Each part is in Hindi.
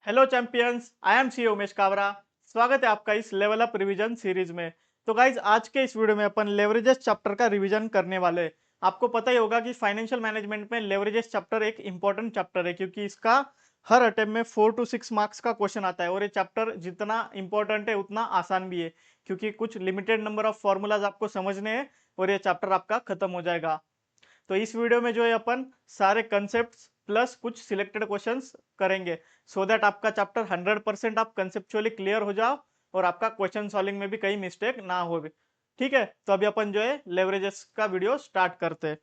Hello champions, I am C Umesh Kawra. स्वागत है आपका इस लेवल अप रिवीजन सीरीज में। तो गाइज, आज के इस वीडियो में अपन लेवरेजेस चैप्टर का रिवीजन करने वाले हैं। आपको पता ही होगा कि फाइनेंशियल मैनेजमेंट में लेवरेजेस चैप्टर एक इंपॉर्टेंट चैप्टर है, क्योंकि इसका हर अटेम्प्ट में 4 to 6 मार्क्स का क्वेश्चन आता है। और ये चैप्टर जितना इंपॉर्टेंट है उतना आसान भी है, क्योंकि कुछ लिमिटेड नंबर ऑफ फॉर्मूलाज आपको समझने हैं और ये चैप्टर आपका खत्म हो जाएगा। तो इस वीडियो में जो है अपन सारे कंसेप्ट प्लस कुछ सिलेक्टेड क्वेश्चंस करेंगे, सो दैट आपका चैप्टर 100% आप कंसेप्चुअली क्लियर हो जाओ और आपका क्वेश्चन सॉल्विंग में भी कहीं मिस्टेक ना हो। ठीक है, तो अभी अपन जो है लेवरेजेस का वीडियो स्टार्ट करते हैं।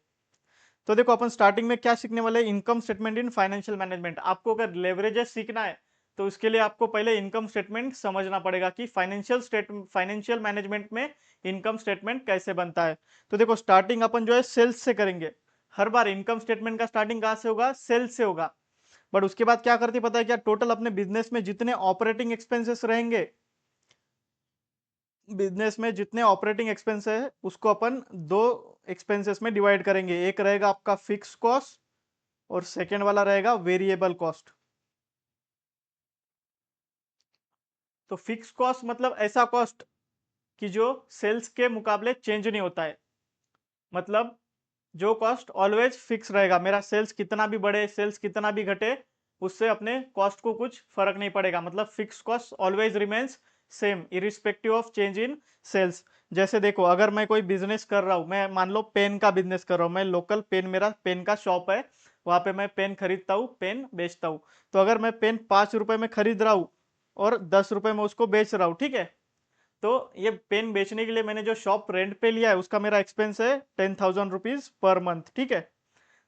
तो देखो, अपन स्टार्टिंग में क्या सीखने वाले, income statement in financial management. आपको अगर लेवरेजेस सीखना है तो उसके लिए आपको पहले इनकम स्टेटमेंट समझना पड़ेगा कि फाइनेंशियल मैनेजमेंट में इनकम स्टेटमेंट कैसे बनता है। तो देखो, स्टार्टिंग अपन जो है सेल्स से करेंगे। हर बार इनकम स्टेटमेंट का स्टार्टिंग कहां से होगा? सेल्स से होगा। बट उसके बाद क्या करते पता है क्या? टोटल अपने बिजनेस में जितने ऑपरेटिंग एक्सपेंसेस रहेंगे, बिजनेस में जितने ऑपरेटिंग एक्सपेंस है उसको अपन दो एक्सपेंसेस में डिवाइड करेंगे। एक रहेगा आपका फिक्स कॉस्ट और सेकेंड वाला रहेगा वेरिएबल कॉस्ट। तो फिक्स कॉस्ट मतलब ऐसा कॉस्ट कि जो सेल्स के मुकाबले चेंज नहीं होता है। मतलब जो कॉस्ट ऑलवेज फिक्स रहेगा, मेरा सेल्स कितना भी बढ़े, सेल्स कितना भी घटे, उससे अपने कॉस्ट को कुछ फर्क नहीं पड़ेगा। मतलब fix cost always remains same irrespective of change in sales. जैसे देखो, अगर मैं कोई बिजनेस कर रहा हूँ, मैं मान लो पेन का बिजनेस कर रहा हूँ, मैं लोकल पेन, मेरा पेन का शॉप है, वहां पे मैं पेन खरीदता हूँ, पेन बेचता हूँ। तो अगर मैं पेन 5 रुपए में खरीद रहा हूँ और 10 रुपए में उसको बेच रहा हूँ, ठीक है, तो ये पेन बेचने के लिए मैंने जो शॉप रेंट पे लिया है उसका मेरा एक्सपेंस है 10,000 रुपीज पर मंथ। ठीक है,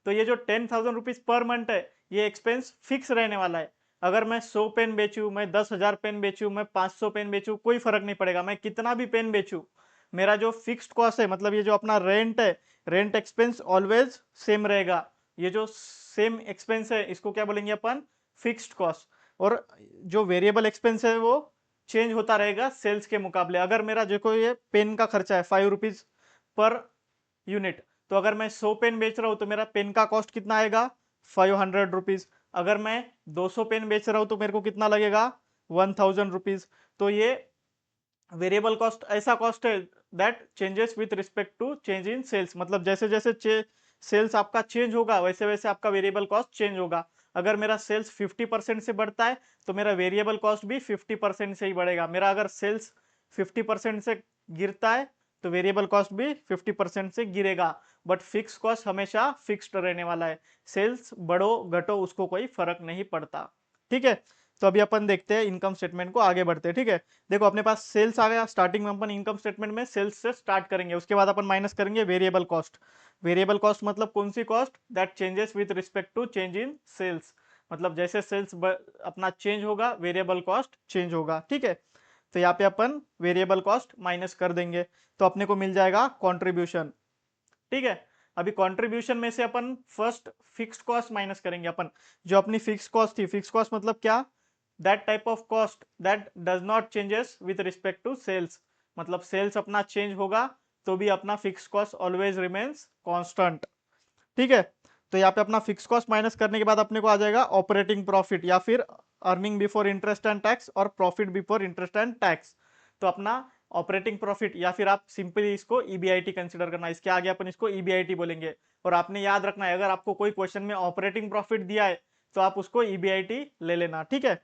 तो ये जो 10,000 रुपीज पर मंथ है, ये एक्सपेंस फिक्स रहने वाला है। अगर मैं 100 पेन बेचूं, मैं 10,000 पेन बेचूं, मैं 500 पेन बेचूं, कोई फर्क नहीं पड़ेगा। मैं कितना भी पेन बेचूं, मेरा जो फिक्स्ड कॉस्ट है, मतलब ये जो अपना रेंट है, रेंट एक्सपेंस ऑलवेज सेम रहेगा। ये जो सेम एक्सपेंस है इसको क्या बोलेंगे अपन? Fixed cost. और जो वेरिएबल एक्सपेंस है वो चेंज होता रहेगा सेल्स के मुकाबले। अगर मेरा जो कोई ये पेन का खर्चा है 5 रुपीज पर यूनिट, तो अगर मैं 100 पेन बेच रहा हूं तो मेरा पेन का कॉस्ट कितना आएगा? 500 रुपीज। अगर मैं 200 पेन बेच रहा हूं तो मेरे को कितना लगेगा? 1,000 रुपीज। तो ये वेरिएबल कॉस्ट ऐसा कॉस्ट है that changes with respect to change in sales. मतलब जैसे जैसे सेल्स आपका चेंज होगा वैसे वैसे आपका वेरिएबल कॉस्ट चेंज होगा। अगर मेरा सेल्स 50% से बढ़ता है तो मेरा वेरिएबल कॉस्ट भी 50% से ही बढ़ेगा। मेरा अगर सेल्स 50% से गिरता है तो वेरिएबल कॉस्ट भी 50% से गिरेगा। बट फिक्स कॉस्ट हमेशा फिक्स्ड रहने वाला है। सेल्स बढ़ो घटो उसको कोई फर्क नहीं पड़ता। ठीक है, तो अभी अपन देखते हैं इनकम स्टेटमेंट को, आगे बढ़ते हैं। ठीक है, देखो अपने पास सेल्स आ गया। स्टार्टिंग में अपन इनकम स्टेटमेंट में सेल्स से स्टार्ट करेंगे, उसके बाद अपन माइनस करेंगे वेरिएबल कॉस्ट। वेरिएबल कॉस्ट मतलब कौन सी cost? That changes with respect to change in sales. मतलब जैसे सेल्स अपना चेंज होगा, वेरिएबल कॉस्ट चेंज होगा। ठीक है, तो यहाँ पे अपन वेरिएबल कॉस्ट माइनस कर देंगे तो अपने को मिल जाएगा कॉन्ट्रीब्यूशन। ठीक है, अभी कंट्रीब्यूशन में से अपन फर्स्ट फिक्स्ड कॉस्ट माइनस करेंगे। अपन जो अपनी फिक्स कॉस्ट थी, फिक्स कॉस्ट मतलब क्या? That type of cost that does not changes with respect to sales. मतलब सेल्स अपना चेंज होगा तो भी अपना fix cost always remains constant. ठीक है, तो यहाँ पे अपना फिक्स कॉस्ट माइनस करने के बाद अपने को आ जाएगा ऑपरेटिंग प्रॉफिट, या फिर earning before interest and tax और profit before interest and tax. तो अपना ऑपरेटिंग प्रॉफिट, या फिर आप सिंपली इसको ईबीआईटी कंसिडर करना, इसके आगे अपन इसको ईबीआईटी बोलेंगे। और आपने याद रखना है, अगर आपको कोई क्वेश्चन में ऑपरेटिंग प्रॉफिट दिया है तो आप उसको ईबीआईटी ले लेना। ठीक है,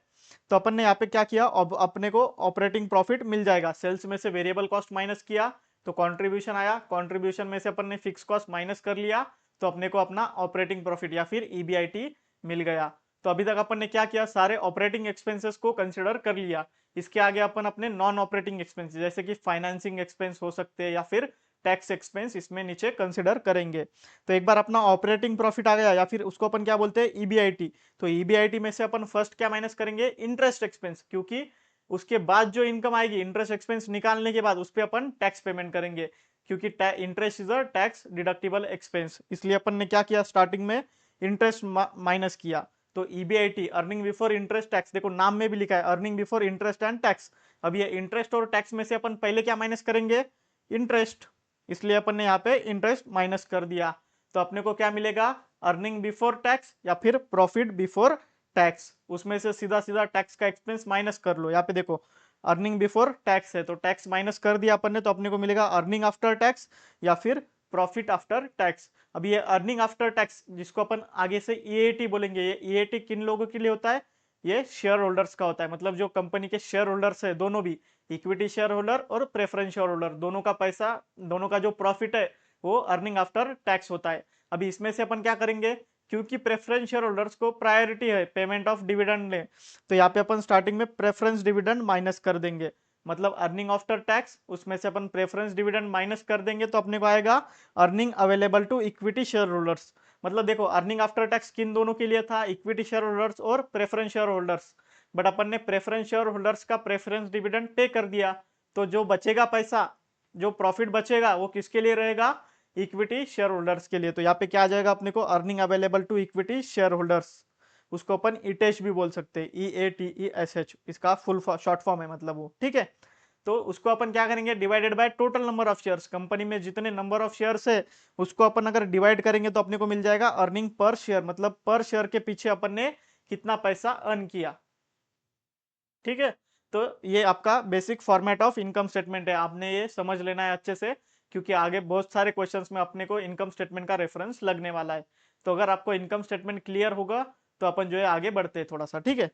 तो अपन ने यहाँ पे क्या किया, अपने को ऑपरेटिंग प्रॉफिट मिल जाएगा। सेल्स में से वेरिएबल कॉस्ट माइनस किया तो कंट्रीब्यूशन आया, कंट्रीब्यूशन में से अपन ने फिक्स कॉस्ट माइनस कर लिया तो अपने को अपना ऑपरेटिंग प्रॉफिट या फिर ईबीआईटी मिल गया। तो अभी तक अपन ने क्या किया, सारे ऑपरेटिंग एक्सपेंसेस को कंसिडर कर लिया। इसके आगे अपन अपने नॉन ऑपरेटिंग एक्सपेंस जैसे कि फाइनेंसिंग एक्सपेंस हो सकते हैं या फिर टैक्स एक्सपेंस इसमें नीचे कंसिडर करेंगे। तो एक बार अपना ऑपरेटिंग प्रॉफिट आ गया, या फिर उसको अपन क्या बोलते हैं? ईबीआईटी। तो ईबीआईटी में से अपन फर्स्ट क्या माइनस करेंगे? इंटरेस्ट एक्सपेंस, क्योंकि उसके बाद जो इनकम आएगी इंटरेस्ट एक्सपेंस निकालने के बाद उस पर अपन टैक्स पेमेंट करेंगे, क्योंकि interest is a tax deductible expense. इसलिए अपन ने क्या किया, स्टार्टिंग में इंटरेस्ट माइनस किया। तो EBIT earning before interest tax, देखो नाम में भी लिखा है earning before interest and tax. अब ये इंटरेस्ट और टैक्स में से अपन पहले क्या माइनस करेंगे? इंटरेस्ट। इसलिए अपन ने यहाँ पे इंटरेस्ट माइनस कर दिया। तो अपने को क्या मिलेगा? अर्निंग बिफोर टैक्स या फिर प्रॉफिट बिफोर टैक्स, उसमें से सीधा सीधा टैक्स का एक्सपेंस माइनस कर लो। यहाँ पे देखो अर्निंग बिफोर टैक्स है तो टैक्स माइनस कर दिया अपन ने, तो अपने को मिलेगा अर्निंग आफ्टर टैक्स या फिर प्रॉफिट आफ्टर टैक्स। अब ये अर्निंग आफ्टर टैक्स जिसको अपन आगे से ईएटी बोलेंगे, ये ईएटी किन लोगों के लिए होता है, ये शेयर होल्डर्स का होता है। मतलब जो कंपनी के शेयर होल्डर्स है दोनों भी, इक्विटी शेयर होल्डर और प्रेफरेंस शेयर होल्डर, दोनों का पैसा, दोनों का जो प्रॉफिट है वो अर्निंग आफ्टर टैक्स होता है। अभी इसमें से अपन क्या करेंगे, क्योंकि प्रेफरेंस शेयर होल्डर्स को प्रायोरिटी है पेमेंट ऑफ डिविडेंड में, तो यहाँ पे अपन स्टार्टिंग में प्रेफरेंस डिविडेंड माइनस कर देंगे। मतलब अर्निंग आफ्टर टैक्स, उसमें से अपन प्रेफरेंस डिविडेंड माइनस कर देंगे तो अपने को आएगा earning available to equity share holders. मतलब देखो अर्निंग आफ्टर टैक्स किन दोनों के लिए था, इक्विटी शेयर होल्डर्स और प्रेफरेंस शेयर होल्डर्स। बट अपन ने प्रेफरेंस शेयर होल्डर्स का प्रेफरेंस डिविडेंड पे कर दिया, तो जो बचेगा पैसा, जो प्रॉफिट बचेगा वो किसके लिए रहेगा, इक्विटी शेयर होल्डर्स के लिए। तो यहाँ पे क्या आ जाएगा अपने को, earning available to equity share holders, उसको अपन ईटेश भी बोल सकते हैं, EATESH इसका फुल शॉर्ट फॉर्म है मतलब वो, ठीक है। तो उसको अपन क्या करेंगे, divided by total number of shares, company में जितने नंबर ऑफ शेयर्स है उसको अपन अगर डिवाइड करेंगे तो अपने को मिल जाएगा अर्निंग पर शेयर, मतलब पर शेयर के पीछे अपन ने कितना पैसा अर्न किया, ठीक है। तो ये आपका basic format of income statement है, आपने ये समझ लेना है अच्छे से, क्योंकि आगे बहुत सारे क्वेश्चंस में अपने को इनकम स्टेटमेंट का रेफरेंस लगने वाला है। तो अगर आपको इनकम स्टेटमेंट क्लियर होगा तो अपन जो है आगे बढ़ते हैं थोड़ा सा, ठीक है।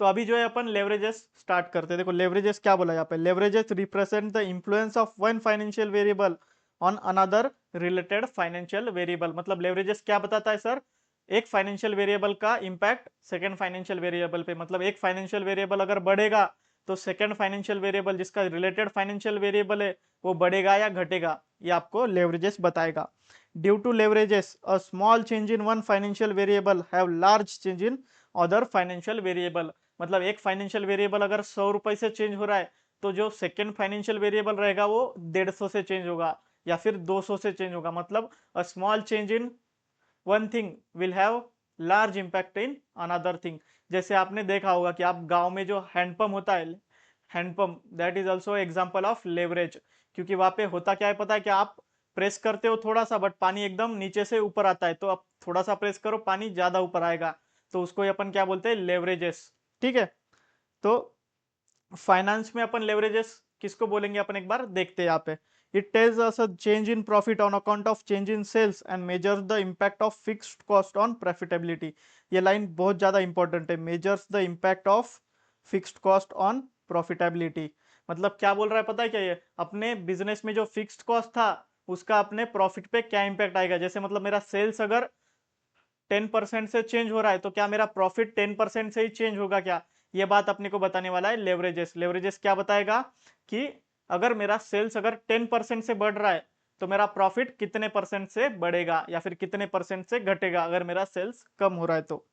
तो अभी जो है अपन लेवरेजेस स्टार्ट करते हैं। देखो लेवरेजेस क्या बोला यहाँ पे, leverages represent the influence of one financial variable on another related financial variable. मतलब लेवरेजेस क्या बताता है सर, एक फाइनेंशियल वेरिएबल का इंपैक्ट सेकंड फाइनेंशियल वेरिएबल पे। मतलब एक फाइनेंशियल वेरिएबल अगर बढ़ेगा तो सेकंड फाइनेंशियल वेरिएबल जिसका रिलेटेड फाइनेंशियल वेरिएबल है वो बढ़ेगा या घटेगा, ये आपको लेवरेजेस बताएगा। Due to leverages a small change in one financial variable have large change in other financial variable. मतलब एक फाइनेंशियल वेरिएबल अगर 100 रुपए से चेंज हो रहा है तो जो सेकेंड फाइनेंशियल वेरिएबल रहेगा वो 150 से चेंज होगा या फिर 200 से चेंज होगा। मतलब अ small change in one thing will have large impact in another thing. जैसे आपने देखा होगा कि आप गांव में जो हैंडपंप होता है, hand pump that is also example of leverage. क्योंकि वहां पे होता क्या है पता है, कि आप प्रेस करते हो थोड़ा सा बट पानी एकदम नीचे से ऊपर आता है, तो आप थोड़ा सा प्रेस करो पानी ज्यादा ऊपर आएगा, तो उसको अपन क्या बोलते हैं, लेवरेजेस, ठीक है। तो फाइनेंस में अपन लेवरेजेस किसको बोलेंगे, अपन एक बार देखते हैं यहाँ पे। It tells us a change in profit on account of change in sales and measures the impact of fixed cost on profitability. ये लाइन बहुत ज्यादा इंपॉर्टेंट है, measures the impact of fixed cost on profitability. मतलब क्या बोल रहा है पता है क्या, ये अपने बिजनेस में जो फिक्स्ड कॉस्ट था उसका अपने प्रॉफिट पे क्या इंपैक्ट आएगा। जैसे मतलब मेरा सेल्स अगर 10% से चेंज हो रहा है तो क्या मेरा प्रॉफिट 10% से ही चेंज होगा क्या, ये बात अपने को बताने वाला है लेवरेजेस। लेवरेजेस क्या बताएगा कि अगर मेरा सेल्स अगर 10% से बढ़ रहा है तो मेरा प्रॉफिट कितने परसेंट से बढ़ेगा या फिर कितने परसेंट से घटेगा अगर मेरा सेल्स कम हो रहा है तो,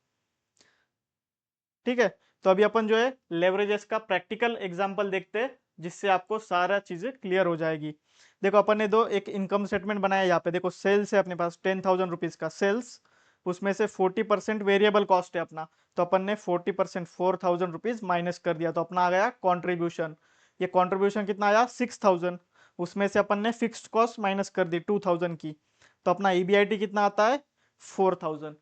ठीक है। तो अभी अपन जो है लेवरेजेस का प्रैक्टिकल एग्जांपल देखते हैं जिससे आपको सारा चीजें क्लियर हो जाएगी। देखो अपन ने दो एक इनकम स्टेटमेंट बनाया, यहाँ पे देखो सेल्स है अपने पास 10,000 रुपीज का सेल्स, उसमें से 40% वेरिएबल कॉस्ट है अपना, तो अपन ने 40% 4,000 रुपीज माइनस कर दिया, तो अपना आ गया कॉन्ट्रीब्यूशन। ये कॉन्ट्रीब्यूशन कितना आया 6,000, उसमें से अपन ने फिक्स्ड कॉस्ट माइनस कर दी 2,000 की, तो अपना ईबीआईटी कितना आता है 4,000,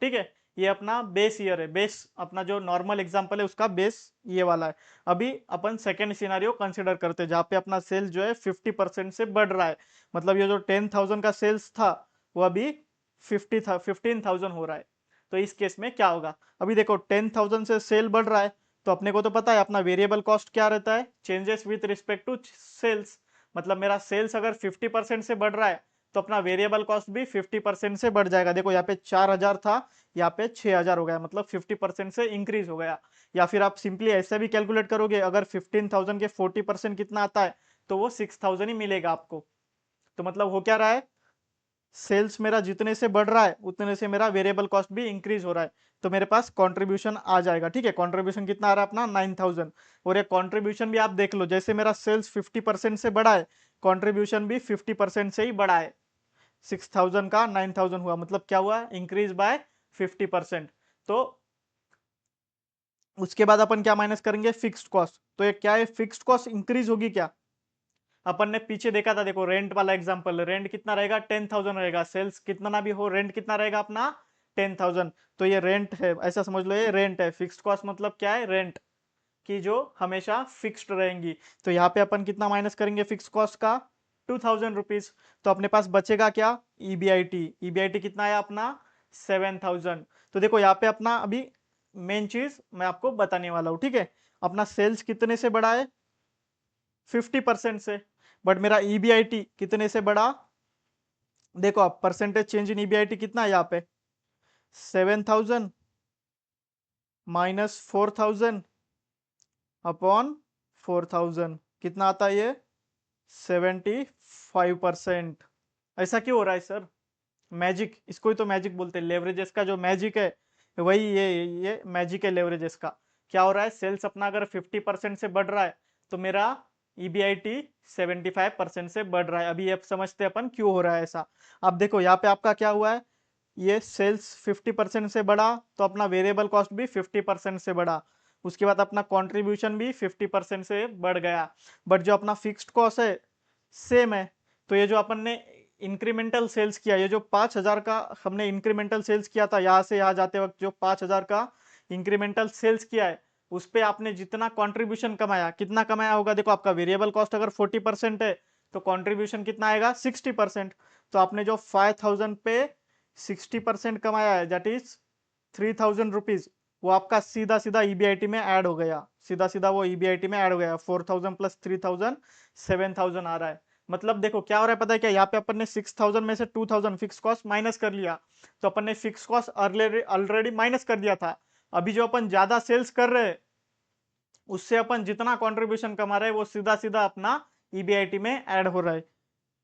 ठीक है। ये अपना बेस ईयर है, बेस अपना जो नॉर्मल एग्जांपल है उसका बेस ये वाला है। अभी अपन सेकेंड सिनारियो कंसिडर करते हैं जहाँ पे अपना सेल्स जो है 50% से बढ़ रहा है। मतलब ये जो 10,000 का सेल्स था वो अभी 15,000 हो रहा है। तो इस केस में क्या होगा, अभी देखो 10,000 से सेल बढ़ रहा है तो अपने को तो पता है अपना वेरिएबल कॉस्ट क्या रहता है, changes with respect to sales. मतलब मेरा सेल्स अगर 50% से बढ़ रहा है तो अपना वेरिएबल कॉस्ट भी 50% से बढ़ जाएगा। देखो यहाँ पे 4,000 था, यहाँ पे 6,000 हो गया, मतलब 50% से इंक्रीज हो गया। या फिर आप सिंपली ऐसे भी कैलकुलेट करोगे, अगर 15,000 के 40% कितना आता है तो वो 6,000 ही मिलेगा आपको। तो मतलब हो क्या रहा है, सेल्स मेरा जितने से बढ़ रहा है उतने से मेरा वेरिएबल कॉस्ट भी इंक्रीज हो रहा है, तो मेरे पास कंट्रीब्यूशन आ जाएगा, ठीक है। कंट्रीब्यूशन कितना आ रहा है अपना 9,000, और ये कंट्रीब्यूशन भी आप देख लो, जैसे मेरा सेल्स 50% से बढ़ा है कंट्रीब्यूशन भी 50% से ही बढ़ा है। 6,000 का 9,000 हुआ, मतलब क्या हुआ, इंक्रीज बाय 50%। तो उसके बाद अपन क्या माइनस करेंगे, फिक्स्ड कॉस्ट। तो ये क्या है, फिक्स्ड कॉस्ट इंक्रीज होगी क्या, अपन ने पीछे देखा था, देखो रेंट वाला एग्जांपल, रेंट कितना रहेगा 10,000 रहेगा, सेल्स कितना ना भी हो रेंट कितना रहेगा अपना 10,000, तो ये रेंट है, ऐसा समझ लो ये रेंट है। फिक्स्ड कॉस्ट मतलब क्या है, रेंट की जो हमेशा फिक्स्ड रहेंगी। तो यहाँ पे अपन कितना माइनस करेंगे फिक्स कॉस्ट का, 2000 रुपीज। तो अपने पास बचेगा क्या, ईबीआईटी। ईबीआईटी कितना है अपना, 7000। तो देखो यहाँ पे अपना अभी मेन चीज मैं आपको बताने वाला हूँ, ठीक है। अपना सेल्स कितने से बढ़ा है, 50% से। बट मेरा ईबीआईटी कितने से बढ़ा, देखो आप परसेंटेज चेंज इन ईबीआईटी कितना है यहाँ पे, 7000 माइनस 4000 अपॉन 4000 कितना आता है ये, 75%। ऐसा क्यों हो रहा है सर, मैजिक, इसको ही तो मैजिक बोलते हैं। लेवरेजेस का जो मैजिक है वही ये मैजिक है लेवरेजेस का। क्या हो रहा है, सेल्स अपना अगर 50% से बढ़ रहा है तो मेरा ईबीआईटी 75% से बढ़ रहा है। अभी ये समझते हैं अपन क्यों हो रहा है ऐसा। अब देखो यहाँ पे आपका क्या हुआ है, ये सेल्स 50% से बढ़ा तो अपना वेरिएबल कॉस्ट भी 50% से बढ़ा, उसके बाद अपना कंट्रीब्यूशन भी 50% से बढ़ गया। बट जो अपना फिक्स्ड कॉस्ट है सेम है। तो ये जो अपन ने इंक्रीमेंटल सेल्स किया, ये जो 5000 का हमने इंक्रीमेंटल सेल्स किया था, यहाँ से यहाँ जाते वक्त जो 5000 का इंक्रीमेंटल सेल्स किया है, उस पे आपने जितना कंट्रीब्यूशन कमाया, कितना कमाया होगा, देखो आपका वेरिएबल कॉस्ट अगर 40% है तो कंट्रीब्यूशन कितना आएगा, 60%। तो आपने जो 5000 पे 60% कमाया है, दैट इज 3000 रुपीज, वो आपका सीधा सीधा ईबीआईटी में ऐड हो गया, सीधा सीधा वो ईबीआईटी में ऐड हो गया। 4000 प्लस 3000 7000 आ रहा है। मतलब देखो क्या हो रहा है पता है क्या, यहाँ पे अपन ने 6000 में से 2000 फिक्स कॉस्ट माइनस कर लिया, तो अपन ने फिक्स कॉस्ट ऑलरेडी माइनस कर दिया था। अभी जो अपन ज्यादा सेल्स कर रहे हैं उससे अपन जितना कंट्रीब्यूशन कमा रहे हैं वो सीधा सीधा अपना ईबीआईटी में ऐड हो रहा है।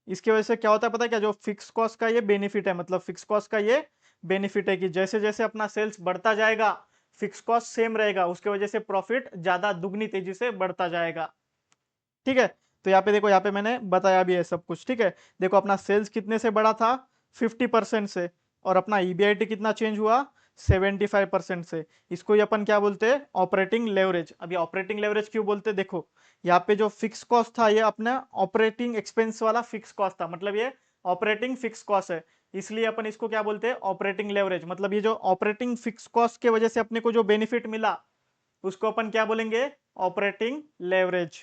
इसकी वजह से क्या होता है पता है क्या, जो फिक्स कॉस्ट का ये बेनिफिट है, मतलब फिक्स कॉस्ट का ये बेनिफिट है कि जैसे जैसे अपना सेल्स बढ़ता जाएगा फिक्स कॉस्ट सेम रहेगा, उसके वजह से प्रॉफिट ज्यादा दुगनी तेजी से बढ़ता जाएगा, ठीक है। तो यहाँ पे देखो, यहाँ पे मैंने बताया भी है सब कुछ, ठीक है। देखो अपना सेल्स कितने से बढ़ा था, 50% से, और अपना ईबीआईटी कितना चेंज हुआ, 75% से। इसको ही अपन क्या बोलते हैं, ऑपरेटिंग लेवरेज। अभी ऑपरेटिंग लेवरेज क्यों बोलते हैं, देखो यहाँ पे जो फिक्स कॉस्ट था ये अपना ऑपरेटिंग एक्सपेंस वाला फिक्स कॉस्ट था, मतलब ये ऑपरेटिंग फिक्स कॉस्ट है, इसलिए अपन इसको क्या बोलते हैं, ऑपरेटिंग लेवरेज। मतलब ये जो ऑपरेटिंग फिक्स कॉस्ट के वजह से अपने को जो बेनिफिट मिला उसको अपन क्या बोलेंगे, ऑपरेटिंग लेवरेज,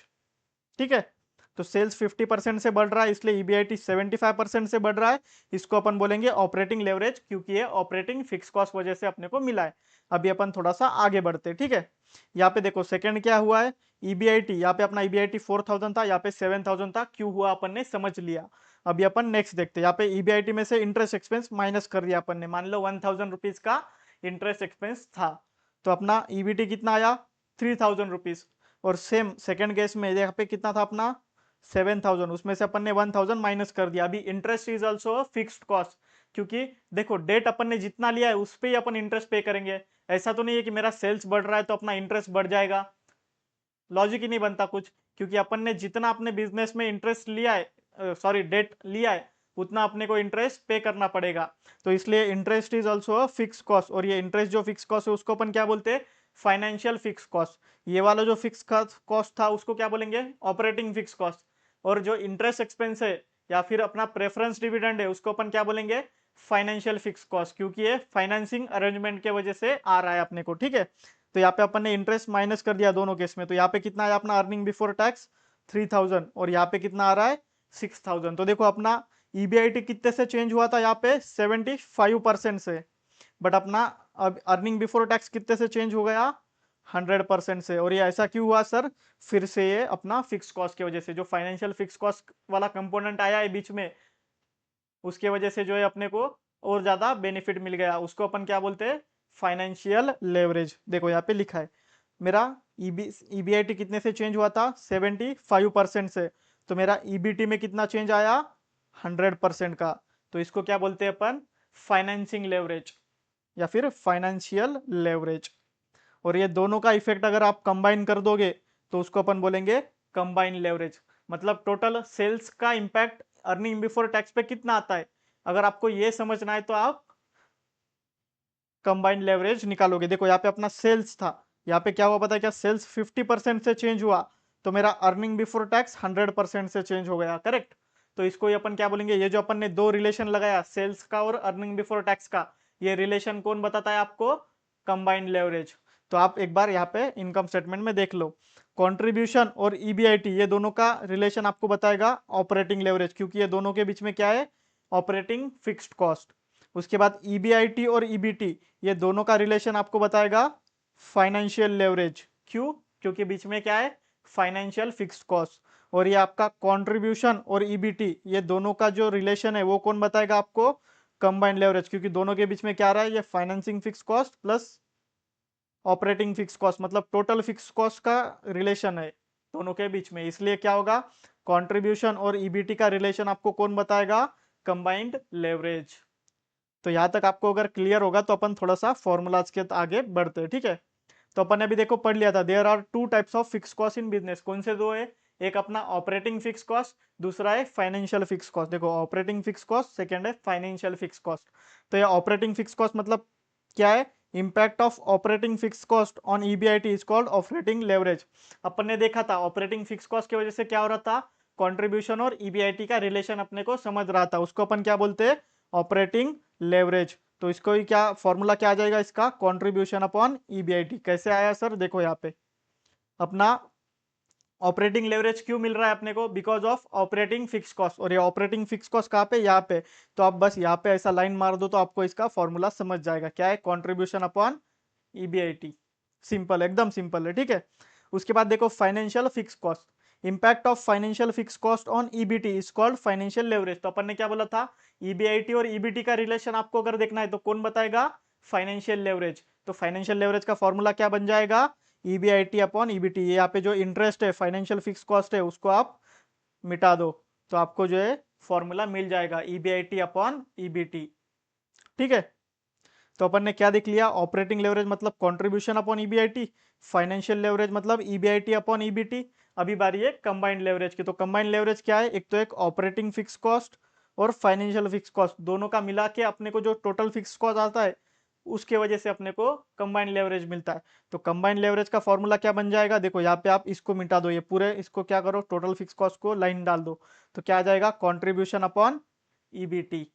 ठीक है। तो सेल्स 50% से बढ़ रहा है इसलिए ईबीआईटी 75% से बढ़ रहा है, इसको अपन बोलेंगे ऑपरेटिंग लेवरेज, क्योंकि ये ऑपरेटिंग फिक्स कॉस्ट वजह से अपने को मिला है। अभी अपन थोड़ा सा आगे बढ़ते हैं, ठीक है। यहाँ पे देखो सेकंड क्या हुआ है, ईबीआईटी, यहाँ पे अपना ईबीआईटी 4000 था, यहाँ पे 7000 था, क्यों हुआ अपन ने समझ लिया। अभी अपन नेक्स्ट देखते हैं। यहाँ पे ईबीआईटी में से इंटरेस्ट एक्सपेंस माइनस कर दिया अपन ने, मान लो 1000 रुपीज का इंटरेस्ट एक्सपेंस था, तो अपना ईबीटी कितना आया, 3000 रुपीज। और सेम सेकंड केस में यहाँ पे कितना था अपना, 7000, उसमें से अपन ने 1000 माइनस कर दिया। अभी interest is also fixed cost, क्योंकि देखो डेट अपन ने जितना लिया है उस पर ही अपन इंटरेस्ट पे करेंगे। ऐसा तो नहीं है कि मेरा सेल्स बढ़ रहा है तो अपना इंटरेस्ट बढ़ जाएगा, लॉजिक ही नहीं बनता कुछ, क्योंकि अपन ने जितना अपने बिजनेस में इंटरेस्ट लिया है, सॉरी डेट लिया है, उतना अपने को इंटरेस्ट पे करना पड़ेगा। तो इसलिए interest is also fix cost, और ये इंटरेस्ट जो फिक्स कॉस्ट है उसको अपन क्या बोलते हैं, फाइनेंशियल फिक्स कॉस्ट। ये वाला जो फिक्स कॉस्ट था उसको क्या बोलेंगे, ऑपरेटिंग फिक्स कॉस्ट। और जो इंटरेस्ट एक्सपेंस है या फिर अपना प्रेफरेंस डिविडेंड है उसको अपन क्या बोलेंगे, फाइनेंशियल फिक्स कॉस्ट, क्योंकि ये फाइनेंसिंग अरेंजमेंट के वजह से आ रहा है अपने को, ठीक है। तो यहाँ पे अपन ने इंटरेस्ट माइनस कर दिया दोनों केस में, तो यहाँ पे कितना आया अपना अर्निंग बिफोर टैक्स 3000, और यहाँ पे कितना आ रहा है 6000। तो देखो अपना ईबीआईटी कितने से चेंज हुआ था, यहाँ पे 75% से, बट अपना अब अर्निंग बिफोर टैक्स कितने से चेंज हो गया, 100% से। और ये ऐसा क्यों हुआ सर, फिर से ये अपना फिक्स कॉस्ट की वजह से, जो फाइनेंशियल फिक्स कॉस्ट वाला कंपोनेंट आया है बीच में, उसके वजह से जो है अपने को और ज्यादा बेनिफिट मिल गया, उसको अपन क्या बोलते हैं, फाइनेंशियल लेवरेज। देखो यहाँ पे लिखा है मेरा ईबीआईटी कितने से चेंज हुआ था, 75% से, तो मेरा ईबीटी में कितना चेंज आया, 100% का। तो इसको क्या बोलते हैं अपन, फाइनेंसिंग लेवरेज या फिर फाइनेंशियल लेवरेज। और ये दोनों का इफेक्ट अगर आप कंबाइन कर दोगे तो उसको अपन बोलेंगे कंबाइन लेवरेज। मतलब टोटल सेल्स का इंपैक्ट अर्निंग बिफोर टैक्स पे कितना आता है, अगर आपको ये समझना है तो आप कंबाइंड लेवरेज निकालोगे। देखो यहाँ पे अपना सेल्स था, यहाँ पे क्या हुआ पता है क्या, सेल्स 50% से चेंज हुआ तो मेरा अर्निंग बिफोर टैक्स 100% से चेंज हो गया, करेक्ट। तो इसको ही अपन क्या बोलेंगे, ये जो अपन ने दो रिलेशन लगाया सेल्स का और अर्निंग बिफोर टैक्स का, ये रिलेशन कौन बताता है आपको? Combined leverage. तो आप एक बार यहाँ पे इनकम स्टेटमेंट में देख लो, कंट्रीब्यूशन और ईबीआईटी ये दोनों का रिलेशन आपको बताएगा ऑपरेटिंग लेवरेज, क्योंकि ये दोनों के बीच में क्या है? Operating fixed cost. उसके बाद ईबीआईटी और ईबीटी ये दोनों का रिलेशन आपको बताएगा फाइनेंशियल लेवरेज। क्यों? क्योंकि बीच में क्या है? Financial fixed cost. और ये आपका कंट्रीब्यूशन और ईबीटी ये दोनों का जो रिलेशन है वो कौन बताएगा आपको? कंबाइंड लेवरेज, क्योंकि दोनों के बीच में क्या रहा है? ये financing fix cost plus operating fix cost, मतलब टोटल फिक्स कॉस्ट का रिलेशन है दोनों के बीच में। इसलिए क्या होगा? कंट्रीब्यूशन और ईबीटी का रिलेशन आपको कौन बताएगा? Combined leverage. तो यहां तक आपको अगर क्लियर होगा तो अपन थोड़ा सा फॉर्मूलाज के आगे बढ़ते हैं, ठीक है। तो अपन ने अभी देखो पढ़ लिया था, there are two types of fix cost in business. कौन से दो है? एक अपना ऑपरेटिंग फिक्स कॉस्ट, दूसरा है फाइनेंशियल फिक्स कॉस्ट। देखो ऑपरेटिंग फिक्स कॉस्ट, सेकंड है फाइनेंशियल फिक्स कॉस्ट। तो ये ऑपरेटिंग फिक्स कॉस्ट मतलब क्या है? Impact of operating fix cost on EBIT is called operating leverage. अपन ने देखा था ऑपरेटिंग फिक्स कॉस्ट की वजह से क्या हो रहा था? कंट्रीब्यूशन और ईबीआईटी का रिलेशन अपने को समझ रहा था, उसको अपन क्या बोलते हैं? Operating leverage. तो इसको ही क्या फॉर्मूला क्या आ जाएगा इसका? Contribution upon EBIT. कैसे आया सर? देखो यहाँ पे अपना ऑपरेटिंग लेवरेज क्यों मिल रहा है अपने को? Because of operating fix cost. और ये ऑपरेटिंग फिक्स कॉस्ट कहाँ पे? यहाँ पे। तो आप बस यहाँ पे ऐसा लाइन मार दो तो आपको इसका फॉर्मूला समझ जाएगा। क्या है? Contribution upon EBIT. सिंपल, एकदम सिंपल है, ठीक है। उसके बाद देखो financial fix cost, impact of financial fix cost on EBT is called financial leverage. तो अपन ने क्या बोला था? ईबीआईटी और ईबीटी का रिलेशन आपको अगर देखना है तो कौन बताएगा? Financial leverage. तो फाइनेंशियल लेवरेज का फॉर्मूला क्या बन जाएगा? EBIT upon EBT. यहाँ पे जो इंटरेस्ट है, फाइनेंशियल फिक्स कॉस्ट है, उसको आप मिटा दो तो आपको जो है फॉर्मूला मिल जाएगा ईबीआईटी अपॉन ईबीटी, ठीक है। तो अपन ने क्या देख लिया? ऑपरेटिंग लेवरेज मतलब contribution upon EBIT, financial leverage मतलब ईबीआईटी अपॉन ईबीटी। अभी बारी है कंबाइंड लेवरेज की। तो कंबाइंड लेवरेज क्या है? एक तो एक ऑपरेटिंग फिक्स कॉस्ट और फाइनेंशियल फिक्स कॉस्ट दोनों का मिला के अपने को जो टोटल फिक्स कॉस्ट आता है उसके वजह से अपने को कंबाइंड लेवरेज मिलता है। तो कंबाइंड लेवरेज का फॉर्मूला क्या बन जाएगा? देखो यहाँ पे आप इसको मिटा दो, ये पूरे इसको क्या करो? टोटल फिक्स कॉस्ट को लाइन डाल दो तो क्या आ जाएगा? Contribution upon EBT.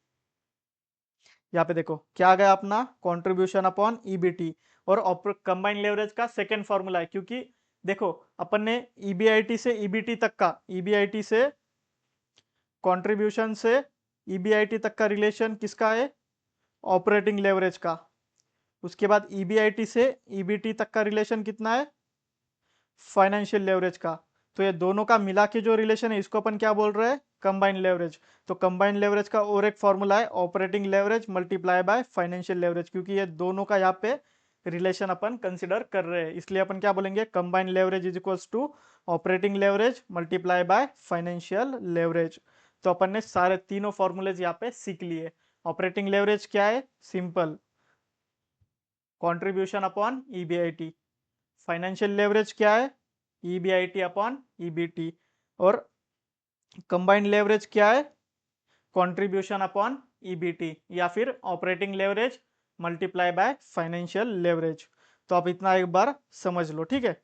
यहाँ पे देखो क्या आ गया अपना? Contribution upon EBT. और कंबाइंड लेवरेज का सेकंड फॉर्मूला है, क्योंकि देखो अपन ने ईबीआईटी से ईबीटी तक का, ईबीआईटी से कंट्रीब्यूशन से ईबीआईटी तक का रिलेशन किसका है? ऑपरेटिंग लेवरेज का। उसके बाद ईबीआईटी से ईबीटी तक का रिलेशन कितना है? फाइनेंशियल लेवरेज का। तो ये दोनों का मिला के जो रिलेशन है इसको अपन क्या बोल रहे हैं? Combined leverage. तो कंबाइंड लेवरेज का और एक फॉर्मूला है operating leverage multiply by financial leverage, क्योंकि ये दोनों का यहाँ पे रिलेशन अपन कंसिडर कर रहे हैं, इसलिए अपन क्या बोलेंगे? Combined leverage is equals to operating leverage multiply by financial leverage. तो अपन ने सारे तीनों फॉर्मूलेज यहाँ पे सीख लिए। ऑपरेटिंग लेवरेज क्या है? Simple, contribution upon EBIT. Financial leverage क्या है? EBIT upon EBT. और कंबाइंड लेवरेज क्या है? कंट्रीब्यूशन अपॉन ईबीटी, या फिर operating leverage multiply by financial leverage. तो आप इतना एक बार समझ लो, ठीक है।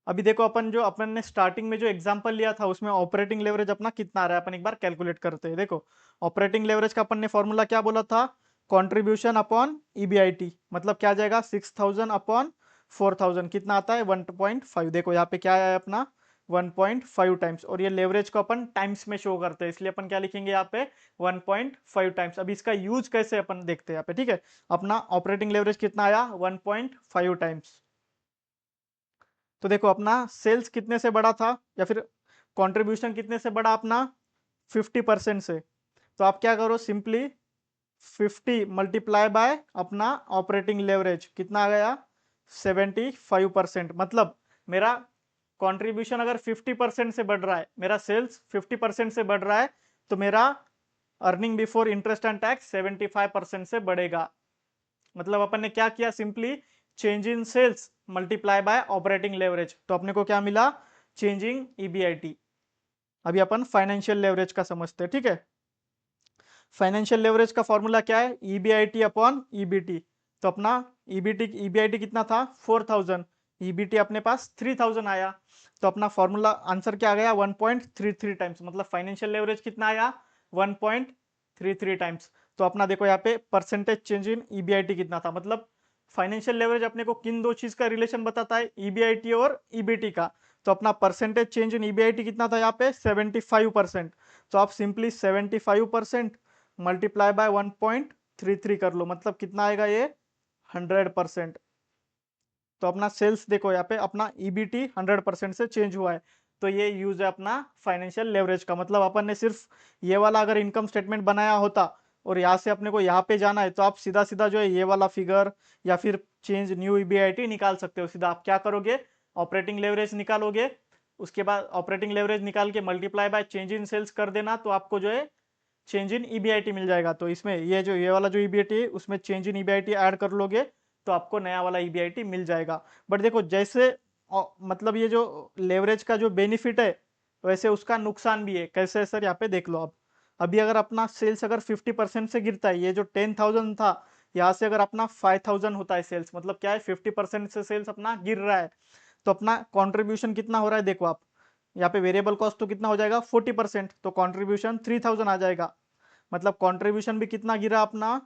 अभी देखो अपन जो अपन ने स्टार्टिंग में जो एग्जांपल लिया था उसमें ऑपरेटिंग लेवरेज अपना कितना आ रहा है, अपन एक बार कैलकुलेट करते हैं। देखो ऑपरेटिंग लेवरेज का अपन ने फॉर्मूला क्या बोला था? कंट्रीब्यूशन अपॉन ईबीआईटी, मतलब क्या आ जाएगा? 6000 अपॉन 4000 कितना आता है? 1.5। देखो यहाँ पे क्या है अपना? 1.5 टाइम्स। और ये लेवरेज को अपन टाइम्स में शो करते हैं, इसलिए अपन क्या लिखेंगे यहाँ पे? 1.5 टाइम्स। अभी इसका यूज कैसे अपन देखते हैं यहाँ पे, ठीक है। अपना ऑपरेटिंग लेवरेज कितना आया? 1.5 टाइम्स। तो देखो अपना सेल्स कितने से बड़ा था, या फिर कंट्रीब्यूशन कितने से बड़ा अपना? 50% से। तो आप क्या करो? सिंपली 50 मल्टीप्लाई बाय अपना ऑपरेटिंग लेवरेज कितना आ गया? 75%। मतलब मेरा कंट्रीब्यूशन अगर 50% से बढ़ रहा है, मेरा सेल्स 50% से बढ़ रहा है, तो मेरा earning before interest and tax 75% से बढ़ेगा। मतलब अपन ने क्या किया? Simply change in sales multiply by operating leverage. तो अपने को क्या मिला? Changing EBIT. अभी अपन फाइनेंशियल लेवरेज का समझते हैं, ठीक है। फाइनेंशियल लेवरेज का फॉर्मूला क्या है? EBIT upon EBT. तो अपना ईबीआईटी कितना था? 4000। ईबीटी अपने पास 3000 आया। तो अपना फॉर्मूला आंसर क्या आ गया? 1.33 टाइम्स। मतलब फाइनेंशियल लेवरेज कितना आया? 1.33 टाइम्स। तो अपना देखो यहाँ पे परसेंटेज चेंज इन ईबीआईटी कितना था, मतलब फाइनेंशियल लेवरेज अपने को किन दो चीज का रिलेशन बताता है, ईबीआईटी और ईबीटी का। तो अपना परसेंटेज चेंज इन ईबीआईटी कितना था यहाँ पे 75%। तो आप सिंपली 75% मल्टीप्लाई बाय 1.33 कर लो, मतलब कितना आएगा ये 100%। तो अपना सेल्स देखो यहाँ पे अपना ईबीटी 100% से चेंज हुआ है। तो ये यूज है अपना फाइनेंशियल लेवरेज का। मतलब अपन ने सिर्फ ये वाला अगर इनकम स्टेटमेंट बनाया होता और यहाँ से अपने को यहाँ पे जाना है, तो आप सीधा सीधा जो है ये वाला फिगर या फिर चेंज न्यू ईबीआईटी निकाल सकते हो। सीधा आप क्या करोगे, ऑपरेटिंग लेवरेज निकालोगे, उसके बाद ऑपरेटिंग लेवरेज निकाल के multiply by change in sales कर देना, तो आपको जो है चेंज इन ईबीआईटी मिल जाएगा। तो इसमें ये जो ये वाला जो ईबीआईटी है उसमें चेंज इन ईबीआईटी ऐड कर लोगे तो आपको नया वाला ईबीआईटी मिल जाएगा। बट देखो जैसे मतलब ये जो लेवरेज का जो बेनिफिट है वैसे उसका नुकसान भी है। कैसे है सर, यहाँ पे देख लो। अब अभी अगर अपना सेल्स अगर 50% से गिरता है, ये जो 10,000 था यहाँ से अगर अपना 5,000 होता है सेल्स, मतलब क्या है 50% से सेल्स अपना गिर रहा है, तो अपना कॉन्ट्रीब्यूशन कितना हो रहा है देखो आप। यहाँ पे वेरिएबल कॉस्ट तो कितना हो जाएगा 40%, तो कॉन्ट्रीब्यूशन 3,000 आ जाएगा। मतलब कंट्रीब्यूशन भी कितना गिरा अपना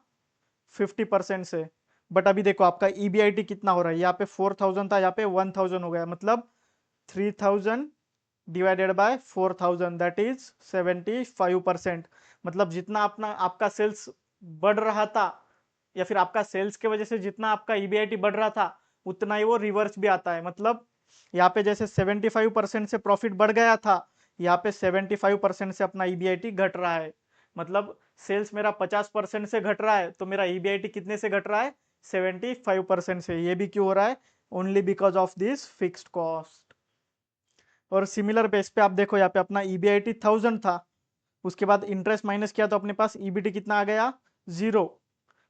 50% से। बट अभी देखो आपका ईबीआईटी कितना हो रहा है, यहाँ पे 4,000 था, यहाँ पे 1,000 हो गया, मतलब 3,000 डिवाइडेड बाय 4,000 दैट इज 75%। मतलब जितना अपना आपका सेल्स बढ़ रहा था या फिर आपका सेल्स के वजह से जितना आपका ईबीआईटी बढ़ रहा था उतना ही वो रिवर्स भी आता है। मतलब यहाँ पे जैसे 75% से प्रॉफिट बढ़ गया था, यहाँ पे 75% से अपना ईबीआईटी घट रहा है। मतलब सेल्स मेरा 50% से घट रहा है तो मेरा ईबीआईटी कितने से घट रहा है 75% से। ये भी क्यों हो रहा है, only because of this fixed cost. और सिमिलर बेस पे आप देखो यहाँ पे अपना ईबीआईटी 1,000 था, उसके बाद इंटरेस्ट माइनस किया तो अपने पास ईबीटी कितना आ गया 0।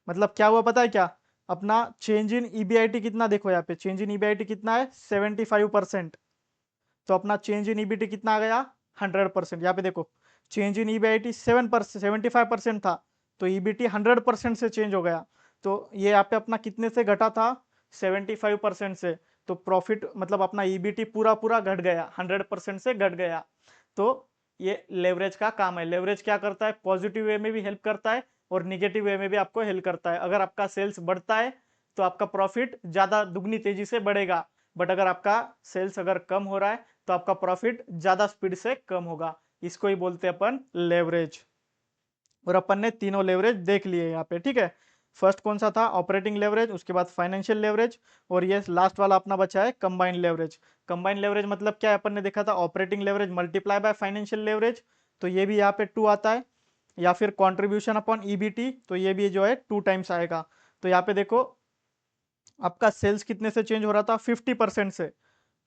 मतलब क्या हुआ पता है क्या, अपना चेंज इन ईबीआईटी कितना देखो यहाँ पे, चेंज इन ईबीआईटी कितना है 75%। तो अपना चेंज इन ईबीटी कितना आ गया 100%। यहाँ पे देखो चेंज इन ईबीआईटी 75% था, तो ईबीटी 100% से चेंज हो गया। तो ये यहाँ पे अपना कितने से घटा था 75% से। तो प्रॉफिट मतलब अपना ईबीटी पूरा पूरा घट गया, 100% से घट गया। तो ये लेवरेज का काम है। लेवरेज क्या करता है, पॉजिटिव वे में भी हेल्प करता है और निगेटिव वे में भी आपको हेल्प करता है। अगर आपका सेल्स बढ़ता है तो आपका प्रॉफिट ज्यादा दुगनी तेजी से बढ़ेगा, बट अगर आपका सेल्स अगर कम हो रहा है तो आपका प्रॉफिट ज्यादा स्पीड से कम होगा। इसको ही बोलते हैं अपन लेवरेज। और अपन ने तीनों लेवरेज देख लिए यहाँ पे, ठीक है। फर्स्ट कौन सा था, ऑपरेटिंग लेवरेज, उसके बाद फाइनेंशियल लेवरेज, और ये लास्ट वाला अपना बचा है कंबाइंड लेवरेज। कंबाइंड लेवरेज मतलब क्या है, अपन ने देखा था operating leverage multiply by financial leverage, तो ये भी यहाँ पे 2 आता है। या फिर कॉन्ट्रीब्यूशन अपॉन ईबीटी, तो ये भी जो है 2 टाइम्स आएगा। तो यहाँ पे देखो आपका सेल्स कितने से चेंज हो रहा था 50% से,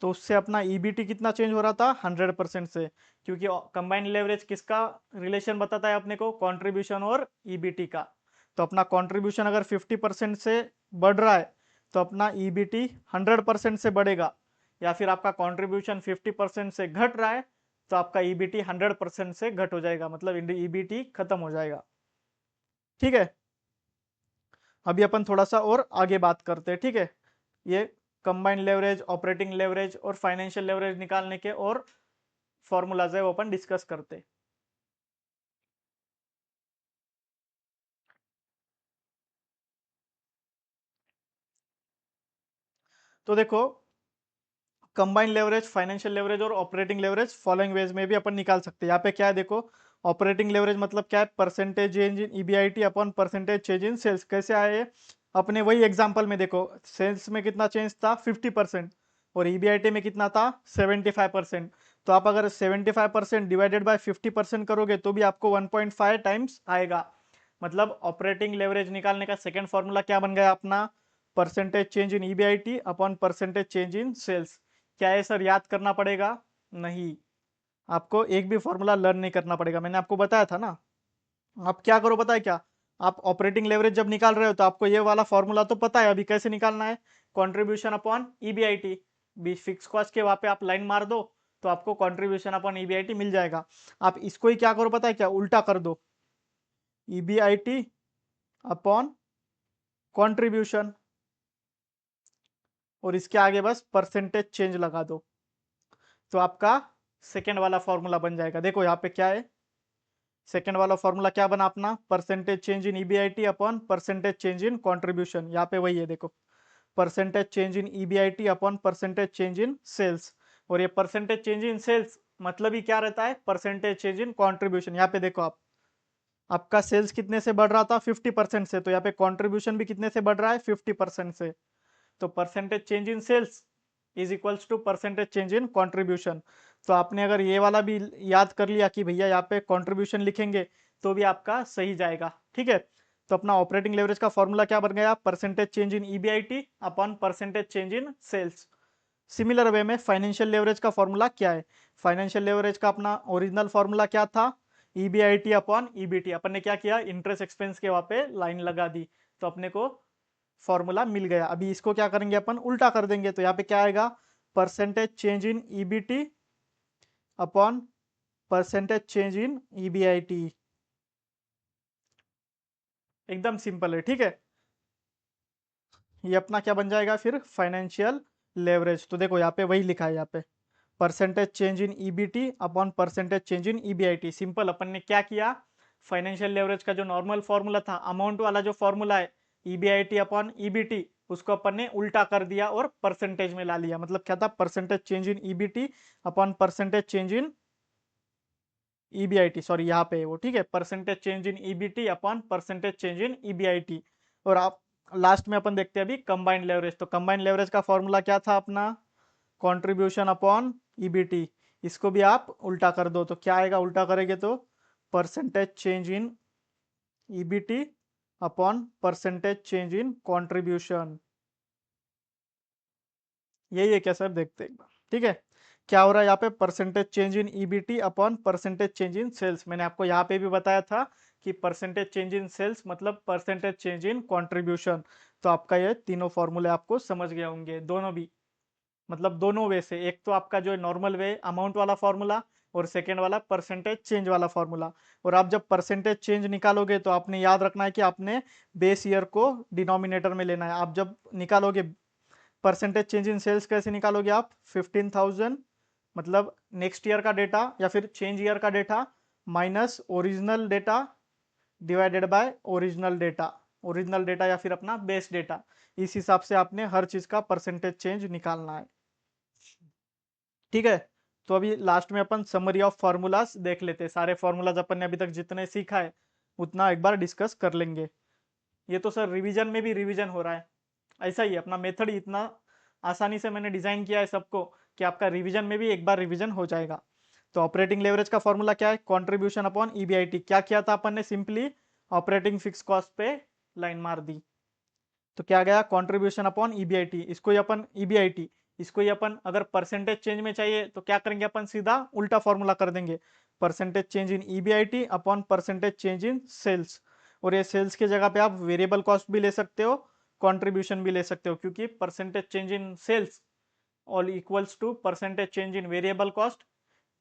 तो उससे अपना ईबीटी कितना चेंज हो रहा था 100% से। क्योंकि कंबाइंड लेवरेज किसका रिलेशन बताता है अपने को, कंट्रीब्यूशन और ईबीटी का। तो अपना कंट्रीब्यूशन अगर 50% से बढ़ रहा है तो अपना ईबीटी 100% से बढ़ेगा। या फिर आपका कंट्रीब्यूशन 50% से घट रहा है तो आपका ईबीटी 100% से घट हो जाएगा, मतलब ईबीटी खत्म हो जाएगा। ठीक है, अभी अपन थोड़ा सा और आगे बात करते हैं, ठीक है। ये कंबाइंड लेवरेज, ऑपरेटिंग लेवरेज और फाइनेंशियल लेवरेज निकालने के और फॉर्मूलाज है वो अपन डिस्कस करते। तो देखो कंबाइंड लेवरेज, फाइनेंशियल लेवरेज और ऑपरेटिंग लेवरेज फॉलोइंग वेज में भी अपन निकाल सकते हैं। यहाँ पे क्या है देखो, ऑपरेटिंग लेवरेज मतलब क्या है, percentage change in EBIT upon percentage change in sales. कैसे आए ये, अपने वही एग्जांपल में देखो, सेल्स में कितना चेंज था 50% और ईबीआईटी में कितना था 75%। तो आप अगर 75% डिवाइडेड बाय 50% करोगे तो भी आपको 1.5 टाइम्स आएगा। मतलब ऑपरेटिंग लेवरेज निकालने का सेकेंड फॉर्मूला क्या बन गया अपना, percentage change in EBIT upon percentage change in sales. क्या है सर, याद करना पड़ेगा? नहीं, आपको एक भी फॉर्मूला लर्न नहीं करना पड़ेगा, मैंने आपको बताया था ना। आप क्या करो पता है क्या, आप ऑपरेटिंग लेवरेज जब निकाल रहे हो तो आपको ये वाला फॉर्मूला तो पता है, अभी कैसे निकालना है, contribution upon EBIT. B fix cost के वहां पे आप लाइन मार दो तो आपको कंट्रीब्यूशन अपॉन ईबीआईटी मिल जाएगा। आप इसको ही क्या करो पता है क्या, उल्टा कर दो, ईबीआईटी अपॉन कंट्रीब्यूशन, और इसके आगे बस परसेंटेज चेंज लगा दो, तो आपका सेकेंड वाला फॉर्मूला बन जाएगा। देखो यहाँ पे क्या है, सेकेंड वाला फॉर्मूला क्या बना अपना, percentage change in EBIT upon percentage change in contribution, यहाँ पे वही है देखो, percentage change in EBIT upon percentage change in sales. और ये परसेंटेज चेंज इन सेल्स मतलब ही क्या रहता है, परसेंटेज चेंज इन कॉन्ट्रीब्यूशन। यहाँ पे देखो आप, आपका सेल्स कितने से बढ़ रहा था, 50% से, तो यहाँ पे कॉन्ट्रीब्यूशन भी कितने से बढ़ रहा है, 50% से। तो percentage change in sales is equals to percentage change in contribution. तो आपने अगर ये वाला भी याद कर लिया कि भैया यहाँ पे कॉन्ट्रीब्यूशन लिखेंगे तो भी आपका सही जाएगा, ठीक है। तो अपना ऑपरेटिंग लेवरेज का फॉर्मूला क्या बन गया, percentage change in EBIT upon percentage change in sales. Similar way में फाइनेंशियल लेवरेज का फॉर्मूला क्या है, फाइनेंशियल लेवरेज का अपना ओरिजिनल फॉर्मूला क्या था, ईबीआईटी अपॉन ईबीटी। अपन ने क्या किया, इंटरेस्ट एक्सपेंस के वहां पे लाइन लगा दी, तो अपने को फॉर्मूला मिल गया। अभी इसको क्या करेंगे अपन, उल्टा कर देंगे, तो यहाँ पे क्या आएगा, percentage change in EBT upon percentage change in EBIT. एकदम सिंपल है, ठीक है। ये अपना क्या बन जाएगा फिर, फाइनेंशियल लेवरेज। तो देखो यहाँ पे वही लिखा है, यहाँ पे percentage change in EBT upon percentage change in EBIT. Simple, अपन ने क्या किया, फाइनेंशियल लेवरेज का जो नॉर्मल फॉर्मूला था, अमाउंट वाला जो फॉर्मूला है, ईबीआईटी अपॉन ईबीटी, उसको अपन ने उल्टा कर दिया और परसेंटेज में ला लिया। मतलब क्या था, percentage change in EBT upon percentage change in EBIT, sorry यहाँ पे वो, ठीक है, percentage change in EBT upon percentage change in EBIT. और आप लास्ट में अपन देखते हैं अभी कंबाइंड लेवरेज। तो कंबाइंड लेवरेज का फॉर्मूला क्या था अपना, कंट्रीब्यूशन अपॉन ईबीटी। इसको भी आप उल्टा कर दो, तो क्या आएगा, उल्टा करेंगे तो percentage change in EBT upon percentage change in contribution. यही है क्या सर, देखते हैं एक बार, ठीक है। क्या हो रहा है यहाँ पे, percentage change in EBT upon percentage change in sales. मैंने आपको यहाँ पे भी बताया था कि परसेंटेज चेंज इन सेल्स मतलब परसेंटेज चेंज इन कंट्रीब्यूशन। तो आपका ये तीनों फॉर्मूले आपको समझ गए होंगे, दोनों भी, मतलब दोनों वे से, एक तो आपका जो नॉर्मल वे अमाउंट वाला फॉर्मूला, और सेकेंड वाला परसेंटेज चेंज वाला फॉर्मूला। और आप जब परसेंटेज चेंज निकालोगे तो आपने याद रखना है कि आपने बेस ईयर को डिनोमिनेटर में लेना है। आप जब निकालोगे परसेंटेज चेंज इन सेल्स, कैसे निकालोगे आप, 15,000 मतलब नेक्स्ट ईयर का डेटा या फिर चेंज ईयर का data minus original data divided by original data, original data या फिर अपना बेस डेटा। इस हिसाब से आपने हर चीज का परसेंटेज चेंज निकालना है, ठीक है। तो अभी लास्ट में अपन समरी ऑफ फार्मूलाज देख लेते हैं। सारे फार्मूलाज अपन ने अभी तक जितने सीखा है उतना एक बार डिस्कस कर लेंगे। ये तो सर रिवीजन में भी रिवीजन हो रहा है, ऐसा ही है अपना मेथड ही, इतना आसानी से मैंने डिजाइन किया है सबको कि आपका रिवीजन में भी एक बार रिवीजन हो जाएगा। तो ऑपरेटिंग लेवरेज का फॉर्मूला क्या है, कंट्रीब्यूशन अपॉन ईबीआईटी। क्या किया था अपन ने, सिंपली ऑपरेटिंग फिक्स कॉस्ट पे लाइन मार दी, तो क्या गया, कंट्रीब्यूशन अपॉन ईबीआईटी। इसको ही अपन ईबीआईटी, इसको ही अपन अगर परसेंटेज चेंज में चाहिए तो क्या करेंगे, अपन सीधा उल्टा फॉर्मूला कर देंगे, percentage change in EBIT upon percentage change in sales. और ये सेल्स की जगह पे आप वेरिएबल कॉस्ट भी ले सकते हो, कंट्रीब्यूशन भी ले सकते हो, क्योंकि percentage change in sales all equals to percentage change in variable cost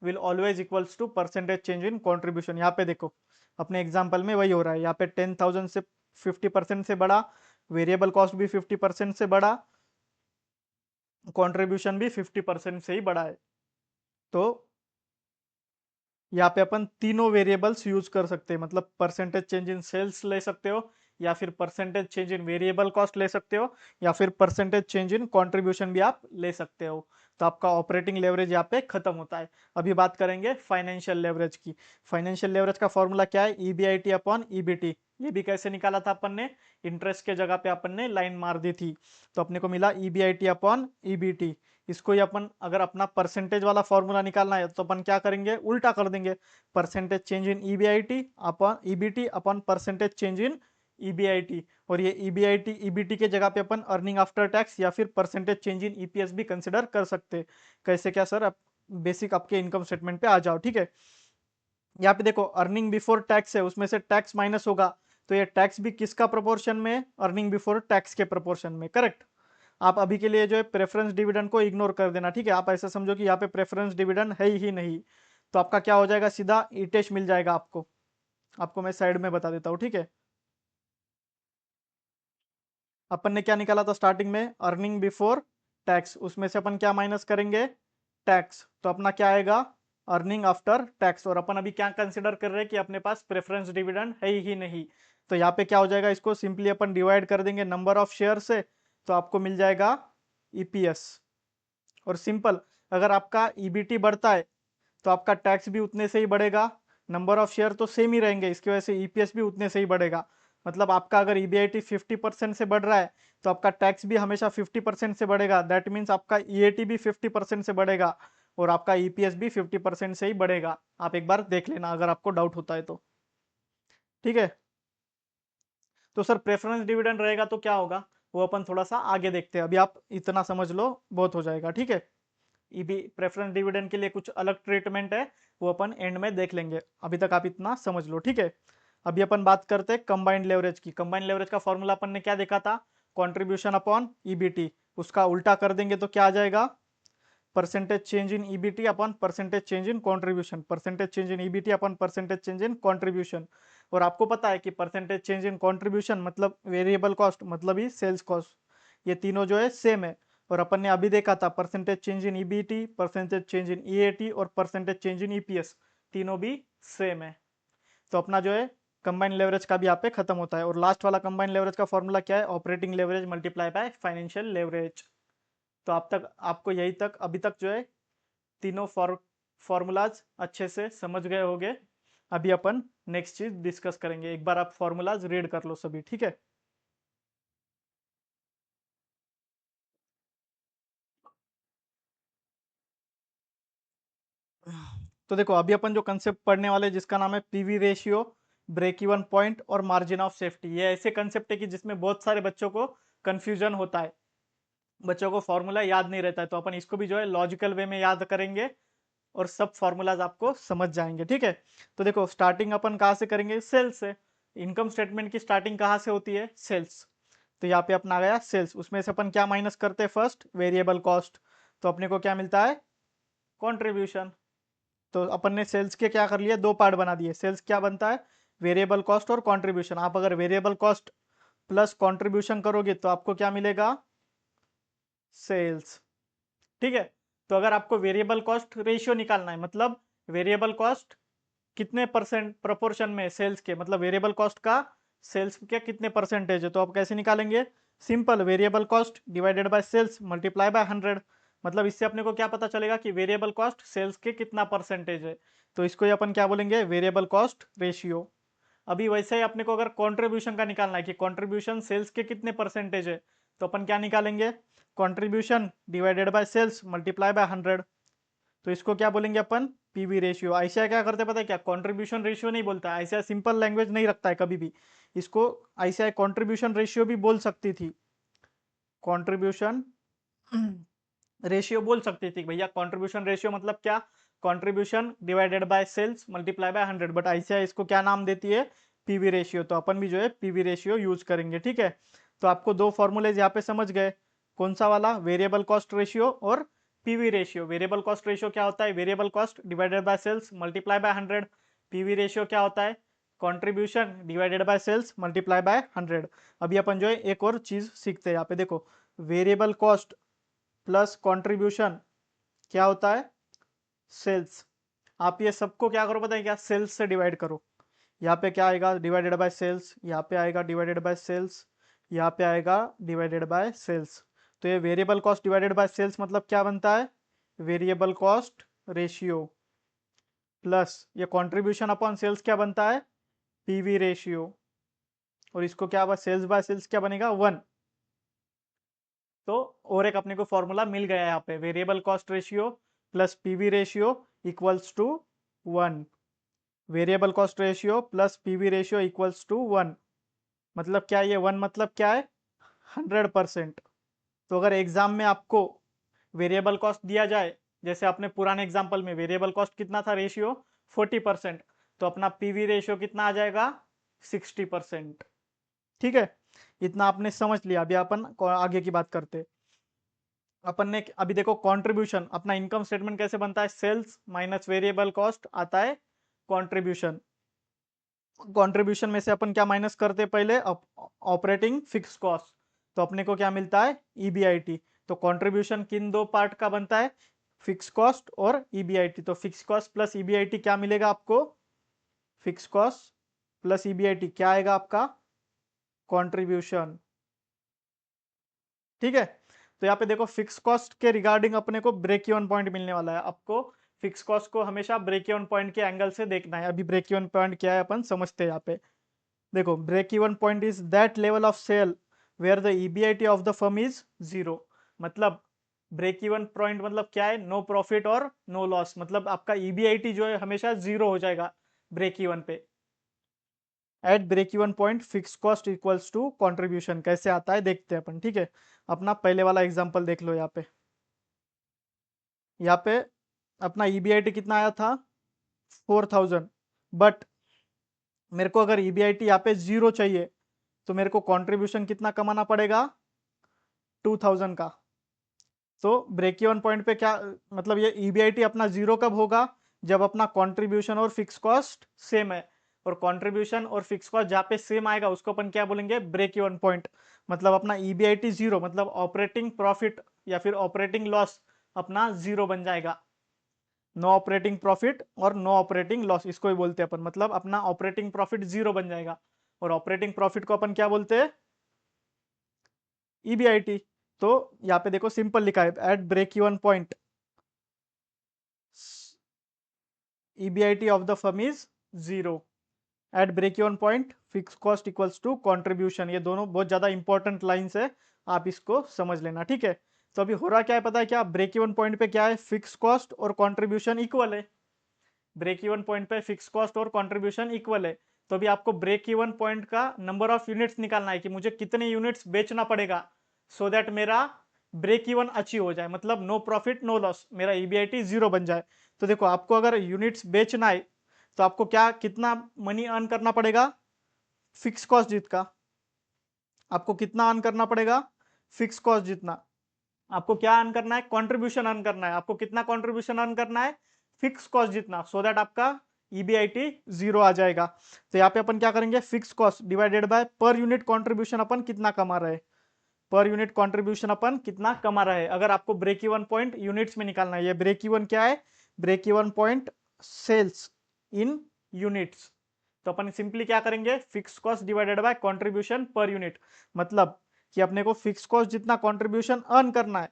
will always equals to percentage change in contribution. यहाँ पे देखो अपने एग्जांपल में वही हो रहा है, यहाँ पे 10,000 से 50% से बड़ा, वेरिएबल कॉस्ट भी 50% से बड़ा, कंट्रीब्यूशन भी 50% से ही बड़ा है। तो यहाँ पे अपन तीनों वेरिएबल्स यूज कर सकते हैं, मतलब परसेंटेज चेंज इन सेल्स ले सकते हो, या फिर percentage change in variable cost ले सकते हो, या फिर परसेंटेज चेंज इन कंट्रीब्यूशन भी आप ले सकते हो। तो आपका ऑपरेटिंग लेवरेज यहाँ पे खत्म होता है। अभी बात करेंगे फाइनेंशियल लेवरेज की। फाइनेंशियल लेवरेज का फॉर्मूला क्या है, ईबीआईटी अपॉन ईबीटी। ये भी कैसे निकाला था अपन ने, इंटरेस्ट के जगह पे अपन ने लाइन मार दी थी, तो अपने को मिला ईबीआईटी अपॉन ईबीटी। इसको ही अपन अगर अपना परसेंटेज वाला फॉर्मूला निकालना है तो अपन क्या करेंगे, उल्टा कर देंगे, percentage change in EBIT upon EBT upon percentage change in EBIT. और ये ईबीआईटी ईबीटी के जगह पे अपन अर्निंग आफ्टर टैक्स या फिर परसेंटेज चेंज इन ईपीएस भी कंसिडर कर सकते हैं। कैसे क्या सर, आप बेसिक आपके इनकम स्टेटमेंट पे आ जाओ, ठीक है। यहाँ पे देखो अर्निंग बिफोर टैक्स है, उसमें से टैक्स माइनस होगा, तो ये टैक्स भी किसका प्रोपोर्शन में, अर्निंग बिफोर टैक्स के प्रोपोर्शन में, करेक्ट। आप अभी के लिए जो है प्रेफरेंस डिविडेंड को इग्नोर कर देना, ठीक है। आप ऐसा समझो कि यहाँ पे प्रेफरेंस डिविडेंड है ही नहीं, तो आपका क्या हो जाएगा, सीधा ईटेश मिल जाएगा आपको। आपको मैं साइड में बता देता हूँ, ठीक है। अपन ने क्या निकाला था स्टार्टिंग में, अर्निंग बिफोर टैक्स, उसमें से अपन क्या माइनस करेंगे, टैक्स। तो अपना क्या आएगा, अर्निंग आफ्टर टैक्स, और अपन अभी क्या कंसिडर कर रहे हैं कि अपने पास प्रेफरेंस डिविडेंड है ही नहीं। तो यहाँ पे क्या हो जाएगा, इसको सिंपली अपन डिवाइड कर देंगे नंबर ऑफ शेयर से, तो आपको मिल जाएगा ईपीएस। और सिंपल, अगर आपका ईबीटी बढ़ता है तो आपका टैक्स भी उतने से ही बढ़ेगा, नंबर ऑफ शेयर तो सेम ही रहेंगे, इसकी वजह से ईपीएस भी उतने से ही बढ़ेगा। मतलब आपका अगर ईबीआईटी 50% से बढ़ रहा है तो आपका टैक्स भी हमेशा 50% से बढ़ेगा, दैट मीन्स आपका ईएटी भी 50% से बढ़ेगा और आपका ईपीएस भी 50% से ही बढ़ेगा। आप एक बार देख लेना अगर आपको डाउट होता है तो। ठीक है, तो सर प्रेफरेंस डिविडेंड रहेगा तो क्या होगा, वो अपन थोड़ा सा आगे देखते हैं, अभी आप इतना समझ लो बहुत हो जाएगा। ठीक है, ईबी प्रेफरेंस डिविडेंड के लिए कुछ अलग ट्रीटमेंट है, वो अपन एंड में देख लेंगे, अभी तक आप इतना समझ लो। ठीक है, अभी अपन बात करते हैं कंबाइंड लेवरेज की। कंबाइंड लेवरेज का फॉर्मूला अपन ने क्या देखा था, कंट्रीब्यूशन अपॉन ईबीटी, उसका उल्टा कर देंगे तो क्या आ जाएगा, percentage change in EBT upon percentage change in contribution, percentage change in EBT upon percentage change in contribution. और आपको पता है कि परसेंटेज चेंज इन कंट्रीब्यूशन मतलब वेरिएबल कॉस्ट, मतलब ही सेल्स कॉस्ट, ये तीनों जो है सेम है। और अपन ने अभी देखा था percentage change in EBT, percentage change in EAT और परसेंटेज चेंज इन ईपीएस, तीनों भी सेम है। तो अपना जो है कंबाइंड लेवरेज का भी यहाँ पे खत्म होता है। और लास्ट वाला कंबाइंड लेवरेज का फॉर्मूला क्या है, operating leverage multiply by financial leverage. तो आप तक आपको यही तक अभी तक जो है तीनों फॉर्मूलाज अच्छे से समझ गए होंगे। अभी अपन नेक्स्ट चीज डिस्कस करेंगे, एक बार आप फॉर्मूलाज रीड कर लो सभी। ठीक है, तो देखो अभी अपन जो कंसेप्ट पढ़ने वाले जिसका नाम है PV ratio, break even point और मार्जिन ऑफ सेफ्टी, ये ऐसे कंसेप्ट है कि जिसमें बहुत सारे बच्चों को कंफ्यूजन होता है, बच्चों को फॉर्मूला याद नहीं रहता है, तो अपन इसको भी जो है लॉजिकल वे में याद करेंगे और सब फॉर्मूलाज आपको समझ जाएंगे। ठीक है, तो देखो स्टार्टिंग अपन कहाँ से करेंगे, सेल्स से। इनकम स्टेटमेंट की स्टार्टिंग कहाँ से होती है, सेल्स। तो यहाँ पे अपना आ गया सेल्स, उसमें से अपन क्या माइनस करते हैं, फर्स्ट वेरिएबल कॉस्ट, तो अपने को क्या मिलता है, कंट्रीब्यूशन। तो अपन ने सेल्स के क्या कर लिया, दो पार्ट बना दिए, सेल्स क्या बनता है, वेरिएबल कॉस्ट और कंट्रीब्यूशन। आप अगर वेरिएबल कॉस्ट प्लस कंट्रीब्यूशन करोगे तो आपको क्या मिलेगा, सेल्स। ठीक है, तो अगर आपको वेरिएबल कॉस्ट रेशियो निकालना है, मतलब वेरिएबल कॉस्ट कितने परसेंट प्रोपोर्शन में सेल्स के, मतलब वेरिएबल कॉस्ट का सेल्स के कितने परसेंटेज है, तो आप कैसे निकालेंगे, simple, variable cost divided by sales multiply by 100। मतलब इससे अपने को क्या पता चलेगा कि वेरिएबल कॉस्ट सेल्स के कितना परसेंटेज है, तो इसको ही अपन क्या बोलेंगे, वेरिएबल कॉस्ट रेशियो। अभी वैसे ही अपने को अगर कंट्रीब्यूशन का निकालना है कि कंट्रीब्यूशन सेल्स के कितने परसेंटेज है, तो अपन क्या निकालेंगे, contribution divided by sales multiply by 100। तो इसको क्या बोलेंगे अपन, पीवी रेशियो। आईसीआई क्या करते हैं पता है क्या, कंट्रीब्यूशन रेशियो नहीं बोलता है, आईसीआई सिंपल लैंग्वेज नहीं रखता है कभी भी, इसको आईसीआई कंट्रीब्यूशन रेशियो भी बोल सकती थी, कंट्रीब्यूशन रेशियो बोल सकती थी भैया, कंट्रीब्यूशन रेशियो मतलब क्या, contribution divided by sales multiply by 100, but ICI इसको क्या नाम देती है, पीवी रेशियो। तो अपन भी जो है पीवी रेशियो यूज करेंगे। ठीक है, तो आपको दो फॉर्मूलेज यहाँ पे समझ गए, कौन सा वाला, वेरिएबल कॉस्ट रेशियो और PV ratio. Variable cost ratio क्या होता है, variable cost divided by sales multiply by 100। PV ratio क्या होता है, contribution divided by sales multiply by 100। अभी अपन जो है एक और चीज सीखते हैं, यहाँ पे देखो, वेरिएबल कॉस्ट प्लस कंट्रीब्यूशन क्या होता है, सेल्स। आप ये सबको क्या करो पता है क्या, सेल्स से डिवाइड करो। यहाँ पे क्या आएगा, डिवाइडेड बाय सेल्स, यहाँ पे आएगा डिवाइडेड बाय सेल्स, यहाँ पे आएगा डिवाइडेड बाय सेल्स। तो ये variable cost divided by sales मतलब क्या बनता है, वेरिएबल कॉस्ट रेशियो, प्लस ये कंट्रीब्यूशन अपॉन सेल्स क्या बनता है, पीवी रेशियो। और इसको क्या सेल्स बाय सेल्स क्या बनेगा, 1। तो और एक अपने को फॉर्मूला मिल गया है यहाँ पे, variable cost ratio plus PV ratio equals to 1। Variable cost ratio plus PV ratio equals to 1, मतलब क्या, ये 1 मतलब क्या है, 100%। तो अगर एग्जाम में आपको वेरिएबल कॉस्ट दिया जाए, जैसे अपने पुराने एग्जाम्पल में वेरिएबल कॉस्ट कितना था, रेशियो 40%, तो अपना पीवी रेशियो कितना आ जाएगा, 60%। ठीक है, इतना आपने समझ लिया। अभी अपन आगे की बात करते हैं। अपन ने अभी देखो कंट्रीब्यूशन, अपना इनकम स्टेटमेंट कैसे बनता है, सेल्स माइनस वेरिएबल कॉस्ट आता है कंट्रीब्यूशन। कंट्रीब्यूशन में से अपन क्या माइनस करते हैं, पहले ऑपरेटिंग फिक्स कॉस्ट, तो अपने को क्या मिलता है, ईबीआईटी। तो कंट्रीब्यूशन किन दो पार्ट का बनता है, फिक्स कॉस्ट और ईबीआईटी। तो फिक्स कॉस्ट प्लस ईबीआईटी क्या मिलेगा आपको? फिक्स कॉस्ट प्लस ईबीआईटी क्या आएगा आपका? कंट्रीब्यूशन। ठीक है, तो यहाँ पे देखो फिक्स कॉस्ट के रिगार्डिंग अपने को ब्रेक इवन पॉइंट मिलने वाला है। आपको फिक्स कॉस्ट को हमेशा ब्रेक इवन पॉइंट के एंगल से देखना है। अभी ब्रेक इवन पॉइंट क्या है अपन समझते हैं। यहाँ पे देखो break even point is that level of sale where the EBIT of the firm is zero. मतलब ब्रेक इवन पॉइंट मतलब क्या है? नो प्रॉफिट और नो लॉस। मतलब आपका ईबीआईटी जो है हमेशा जीरो हो जाएगा ब्रेक इवन पे। At break even point fix cost equals to contribution कैसे आता है देखते हैं अपन। ठीक है, अपना पहले वाला एग्जांपल देख लो। यहाँ पे अपना ईबीआईटी कितना आया था? 4000। बट मेरे को अगर ईबीआईटी यहाँ पे जीरो चाहिए तो मेरे को कंट्रीब्यूशन कितना कमाना पड़ेगा? 2000 का। तो ब्रेक इवन पॉइंट पे क्या मतलब ये ईबीआईटी अपना जीरो कब होगा? जब अपना कंट्रीब्यूशन और फिक्स कॉस्ट सेम है। और कंट्रीब्यूशन और फिक्स कॉस्ट जहाँ पे सेम आएगा उसको अपन क्या बोलेंगे? Break even point. मतलब अपना ईबीआईटी जीरो मतलब ऑपरेटिंग प्रॉफिट या फिर ऑपरेटिंग लॉस अपना जीरो बन जाएगा। नो ऑपरेटिंग प्रॉफिट और नो ऑपरेटिंग लॉस इसको ही बोलते हैं अपन। मतलब अपना ऑपरेटिंग प्रॉफिट जीरो बन जाएगा और ऑपरेटिंग प्रॉफिट को अपन क्या बोलते हैं? ईबीआईटी। तो यहाँ पे देखो सिंपल लिखा है at break even point EBIT of the firm is zero. At break even point fix cost equals to contribution. ये दोनों बहुत ज्यादा इंपॉर्टेंट लाइंस है, आप इसको समझ लेना। ठीक है, तो अभी हो रहा क्या है पता है क्या? ब्रेक इवन पॉइंट पे क्या है? फिक्स कॉस्ट और कंट्रीब्यूशन इक्वल है। ब्रेक इवन पॉइंट पे फिक्स कॉस्ट और कंट्रीब्यूशन इक्वल है। तो अभी आपको ब्रेक इवन पॉइंट का नंबर ऑफ यूनिट्स निकालना है कि मुझे कितने यूनिट्स बेचना पड़ेगा सो दैट मेरा ब्रेक इवन अचीव हो जाए। मतलब नो प्रॉफिट नो लॉस, मेरा ईबीआईटी जीरो बन जाए। तो देखो आपको अगर यूनिट्स बेचना है तो आपको क्या कितना मनी अर्न करना पड़ेगा? फिक्स कॉस्ट जितना। आपको कितना अर्न करना पड़ेगा? फिक्स कॉस्ट जितना। आपको क्या अर्न करना है? कंट्रीब्यूशन अर्न करना है। आपको कितना कंट्रीब्यूशन अर्न करना है? फिक्स कॉस्ट जितना, सो दैट आपका ईबीआईटी जीरो आ जाएगा। तो यहाँ पे अपन क्या करेंगे? Fix cost divided by per unit contribution अपन कितना कमा रहे हैं। पर यूनिट कंट्रीब्यूशन अपन कितना कमा रहे हैं। अगर आपको ब्रेक इवन पॉइंट यूनिट्स में निकालना है, ये ब्रेक इवन क्या है? ब्रेक इवन पॉइंट सेल्स इन यूनिट्स। तो अपन सिंपली क्या करेंगे? Fix cost divided by contribution per unit. मतलब कि अपने को फिक्स कॉस्ट जितना कंट्रीब्यूशन अर्न करना है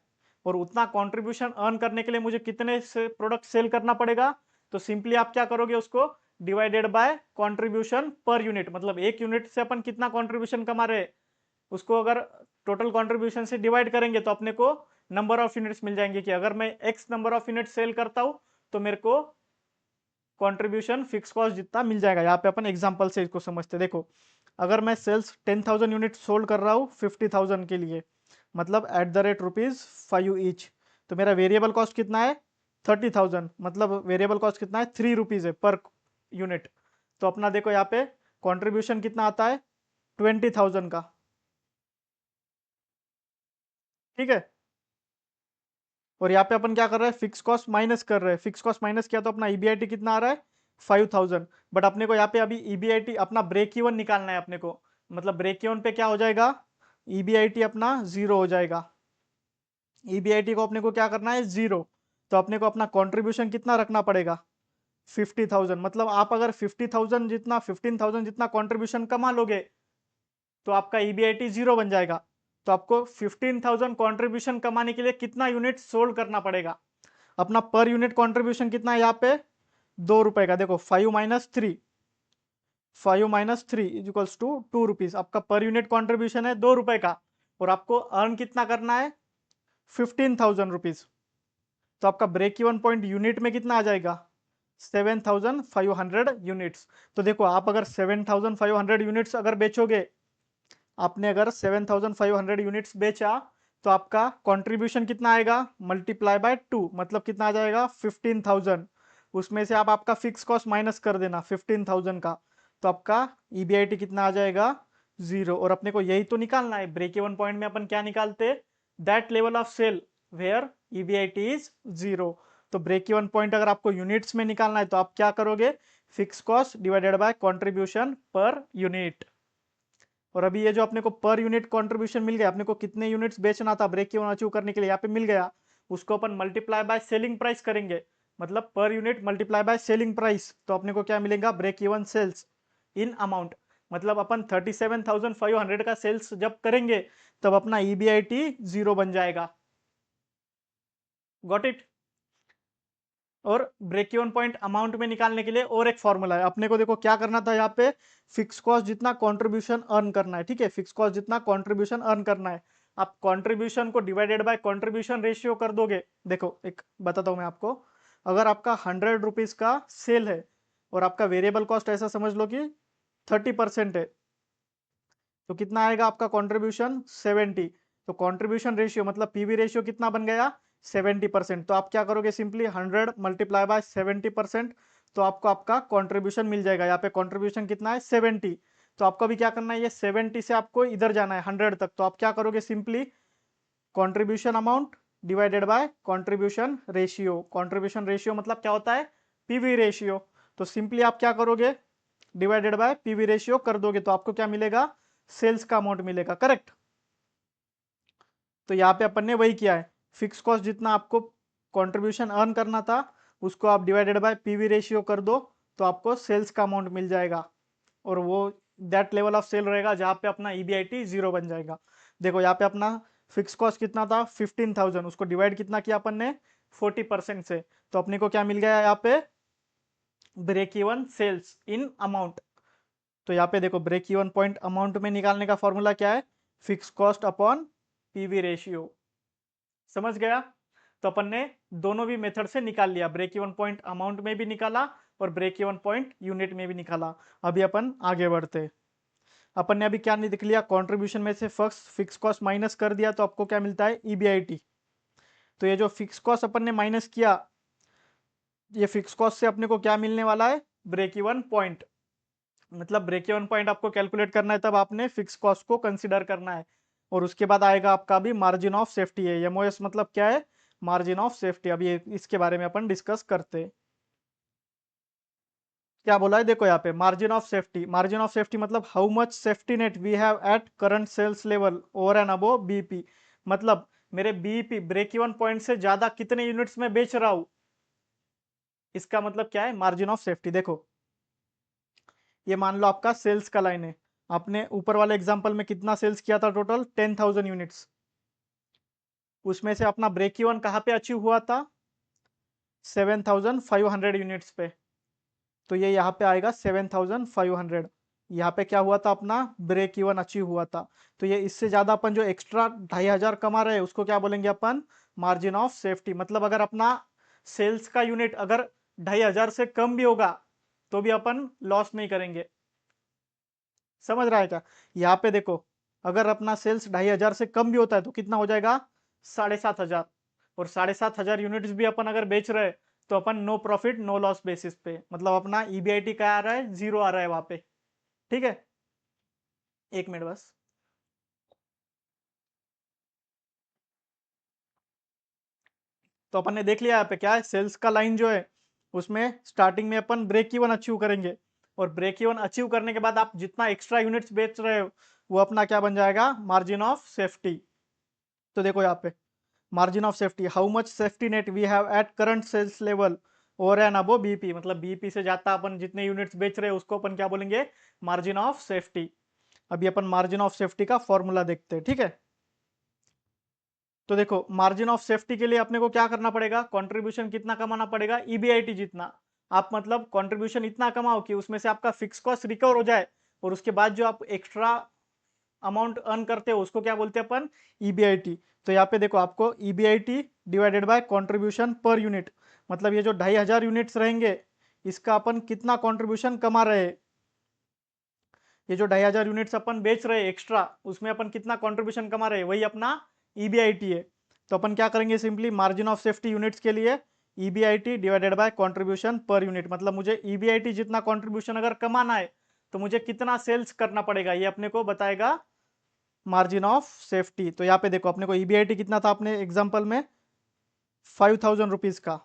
और उतना कंट्रीब्यूशन अर्न करने के लिए मुझे कितने से प्रोडक्ट सेल करना पड़ेगा। तो सिंपली आप क्या करोगे? उसको divided by contribution per unit. मतलब एक यूनिट से अपन कितना कंट्रीब्यूशन कमा रहे हैं उसको अगर टोटल कंट्रीब्यूशन से डिवाइड करेंगे तो अपने को नंबर ऑफ यूनिट्स मिल जाएंगे कि अगर मैं X number of unit sale करता हूं तो मेरे को कंट्रीब्यूशन फिक्स कॉस्ट जितना मिल जाएगा। यहाँ पे अपन एग्जांपल से इसको समझते। देखो अगर मैं सेल्स 10,000 यूनिट सोल्ड कर रहा हूँ 50,000 के लिए, मतलब एट द रेट ₹5 ईच, तो मेरा वेरिएबल कॉस्ट कितना है? 30,000। मतलब वेरिएबल कॉस्ट कितना है? ₹3 है पर यूनिट। तो अपना देखो यहाँ पे कंट्रीब्यूशन कितना आता है? 20,000 का। ठीक है, और यहाँ पे अपन क्या कर रहे हैं? फिक्स कॉस्ट माइनस कर रहे हैं। फिक्स कॉस्ट माइनस किया तो अपना ईबीआईटी कितना आ रहा है? 5,000। बट अपने को यहाँ पे अभी ईबीआईटी अपना ब्रेक इवन निकालना है अपने को। मतलब ब्रेक इवन पे क्या हो जाएगा? ईबीआईटी अपना जीरो हो जाएगा। ईबीआईटी को अपने को क्या करना है? जीरो। तो अपने को अपना कॉन्ट्रीब्यूशन कितना रखना पड़ेगा? 50,000। मतलब आप अगर 50,000 जितना 15,000 जितना कॉन्ट्रीब्यूशन कमा लोगे तो आपका ईबीआईटी जीरो बन जाएगा। तो आपको 15,000 कॉन्ट्रीब्यूशन कमाने के लिए कितना यूनिट सोल्ड करना पड़ेगा? अपना पर यूनिट कंट्रीब्यूशन कितना है यहाँ पे? ₹2 का। देखो 5 - 3 इज इक्वल्स टू ₹2। आपका पर यूनिट कंट्रीब्यूशन है ₹2 का और आपको अर्न कितना करना है? ₹15,000। तो आपका ब्रेक इवन पॉइंट यूनिट में कितना आ जाएगा? 7,500 यूनिट्स। तो देखो आप अगर 7,500 यूनिट्स अगर बेचोगे, आपने अगर 7,500 यूनिट्स बेचा तो आपका कंट्रीब्यूशन कितना आएगा? मल्टीप्लाई बाय 2, मतलब कितना आ जाएगा? 15,000। उसमें से आप आपका फिक्स कॉस्ट माइनस कर देना 15,000 का, तो आपका ईबीआईटी कितना आ जाएगा? जीरो। और अपने को यही तो निकालना है। ब्रेक इवन पॉइंट में अपन क्या निकालते? That level of sale where EBIT is zero. तो ब्रेक इवन पॉइंट अगर आपको यूनिट्स में निकालना है तो आप क्या करोगे? Fix cost divided by contribution per unit. और अभी ये जो अपने को पर यूनिट कंट्रीब्यूशन मिल गया, अपने को कितने यूनिट्स बेचना था ब्रेक इवन अचीव करने के लिए, यहाँ पे मिल गया। उसको अपन मल्टीप्लाई बाय सेलिंग प्राइस करेंगे, मतलब per unit multiply by selling price, तो अपने को क्या मिलेगा, break even sales in amount. मतलब अपन 37,500 का सेल्स जब करेंगे तब अपना ईबीआईटी 0 बन जाएगा। Got it. और ब्रेक इवन पॉइंट अमाउंट में निकालने के लिए और एक फॉर्मूला है अपने को। देखो क्या करना था, यहाँ पे फिक्स कॉस्ट जितना कंट्रीब्यूशन अर्न करना है, ठीक है, फिक्स कॉस्ट जितना कंट्रीब्यूशन अर्न करना है, आप कंट्रीब्यूशन को डिवाइडेड बाय कंट्रीब्यूशन रेशियो कर दोगे। देखो एक बताता हूँ मैं आपको, अगर आपका 100 रुपीज का सेल है और आपका वेरिएबल कॉस्ट ऐसा समझ लो कि 30% है, तो कितना आएगा आपका कंट्रीब्यूशन, 70। तो कंट्रीब्यूशन रेशियो मतलब पीवी रेशियो कितना बन गया, 70%। तो आप क्या करोगे, सिंपली 100 मल्टीप्लाई बाय 70%, तो आपको आपका कंट्रीब्यूशन मिल जाएगा। यहाँ पे कंट्रीब्यूशन कितना है, 70। तो आपको भी क्या करना है, ये 70 से आपको इधर जाना है 100 तक। तो आप क्या करोगे, simply contribution amount divided by contribution ratio. Contribution ratio मतलब क्या होता है, पीवी रेशियो। तो सिंपली आप क्या करोगे, डिवाइडेड बाय पीवी रेशियो कर दोगे, तो आपको क्या मिलेगा, सेल्स का अमाउंट मिलेगा। करेक्ट। तो यहाँ पे अपन ने वही किया है, फिक्स कॉस्ट जितना आपको कंट्रीब्यूशन अर्न करना था उसको आप डिवाइडेड बाय पीवी रेशियो कर दो, तो आपको सेल्स का अमाउंट मिल जाएगा। और वो दैट लेवल ऑफ सेल रहेगा जहाँ पे अपना ईबीआईटी 0 बन जाएगा। देखो यहाँ पे अपना फिक्स कॉस्ट कितना था, 15,000, उसको डिवाइड कितना किया अपन ने, 40% से, तो अपने को क्या मिल गया यहाँ पे, break even sales in amount. तो यहाँ पे देखो ब्रेक इवन पॉइंट अमाउंट में निकालने का फॉर्मूला क्या है, fix cost upon PV ratio. समझ गया। तो अपन ने दोनों भी मेथड से निकाल लिया, ब्रेक इवन पॉइंट अमाउंट में भी निकाला और ब्रेक इवन पॉइंट यूनिट में भी निकाला। अभी अपन आगे बढ़ते। अपन ने अभी क्या नहीं देख लिया, कंट्रीब्यूशन में से फर्स्ट फिक्स कॉस्ट माइनस कर दिया, तो आपको क्या मिलता है, ईबीआईटी। तो ये जो फिक्स कॉस्ट अपन ने माइनस किया, ये फिक्स कॉस्ट से अपने को क्या मिलने वाला है, ब्रेक इवन पॉइंट। मतलब ब्रेक इवन पॉइंट आपको कैलकुलेट करना है तब आपने फिक्स कॉस्ट को कंसीडर करना है। और उसके बाद आएगा आपका भी मार्जिन ऑफ सेफ्टी है। एमओएस मतलब क्या है, मार्जिन ऑफ सेफ्टी। अभी इसके बारे में अपन डिस्कस करते हैं। क्या बोला है, देखो यहाँ पे margin of safety. Margin of safety मतलब how much safety net we have at current sales level over and above BP. मतलब मेरे बीपी ब्रेक इवन पॉइंट से ज्यादा कितने यूनिट्स में बेच रहा हूं, इसका मतलब क्या है, मार्जिन ऑफ सेफ्टी। देखो ये मान लो आपका सेल्स का लाइन है, आपने यूपर वाले एग्जांपल में कितना सेल्स किया था, टोटल 10,000 यूनिट्स। उसमें से अपना ब्रेक इवन कहाँ पे अचीव हुआ था, 7,500 यूनिट्स पे। तो ये यहाँ पे आएगा 7,500। यहाँ पे क्या हुआ था, अपना ब्रेक इवन अचीव हुआ था। तो ये इससे ज्यादा अपन जो एक्स्ट्रा 2,500 कमा रहे हैं उसको क्या बोलेंगे अपन, मार्जिन ऑफ सेफ्टी। मतलब अगर अपना सेल्स का यूनिट अगर 2,500 से कम भी होगा तो भी अपन लॉस नहीं करेंगे। समझ रहा है क्या। यहाँ पे देखो अगर अपना सेल्स 2,500 से कम भी होता है तो कितना हो जाएगा, 7,500। और 7,500 यूनिट्स भी अपन अगर बेच रहे हैं तो अपन no profit no loss basis पे, मतलब अपना ईबीआईटी क्या आ रहा है, 0 आ रहा है वहां पे। ठीक है, एक मिनट बस। तो अपन ने देख लिया यहाँ पे क्या है, सेल्स का लाइन जो है उसमें स्टार्टिंग में अपन ब्रेक इवन अचीव करेंगे। और ब्रेक इवन अचीव करने के बाद आप जितना एक्स्ट्रा यूनिट्स बेच रहे हो वो अपना क्या बन जाएगा, मार्जिन ऑफ सेफ्टी। तो देखो यहाँ पे margin of safety, how much safety net we have at current sales level over and above BP. मतलब बीपी से जाता अपन जितने यूनिट्स बेच रहे हैं उसको अपन क्या बोलेंगे, मार्जिन ऑफ सेफ्टी। अभी अपन मार्जिन ऑफ सेफ्टी का फॉर्मूला देखते हैं। ठीक है, तो देखो मार्जिन ऑफ सेफ्टी के लिए अपने को क्या करना पड़ेगा, कंट्रीब्यूशन कितना कमाना पड़ेगा, ईबीआईटी जितना। आप मतलब कंट्रीब्यूशन इतना कमाओ कि उसमें से आपका फिक्स कॉस्ट रिकवर हो जाए, और उसके बाद जो आप एक्स्ट्रा अमाउंट अर्न करते हो उसको क्या बोलते हैं अपन, ईबीआईटी। तो यहाँ पे देखो आपको EBIT divided by contribution per unit, मतलब ये जो 2,500 यूनिट्स रहेंगे इसका अपन कितना कंट्रीब्यूशन कमा रहे हैं। ये जो 2,500 यूनिट्स अपन बेच रहे हैं एक्स्ट्रा, उसमें अपन कितना कंट्रीब्यूशन कमा रहे हैं, वही अपना ईबीआईटी है। तो अपन क्या करेंगे, simply margin of safety units के लिए EBIT divided by contribution per unit. मतलब मुझे ईबीआईटी जितना कंट्रीब्यूशन अगर कमाना है तो मुझे कितना सेल्स करना पड़ेगा, ये अपने को बताएगा मार्जिन ऑफ सेफ्टी। तो यहाँ पे देखो अपने को ईबीआईटी कितना था अपने एग्जांपल में, 5,000 रुपीज का।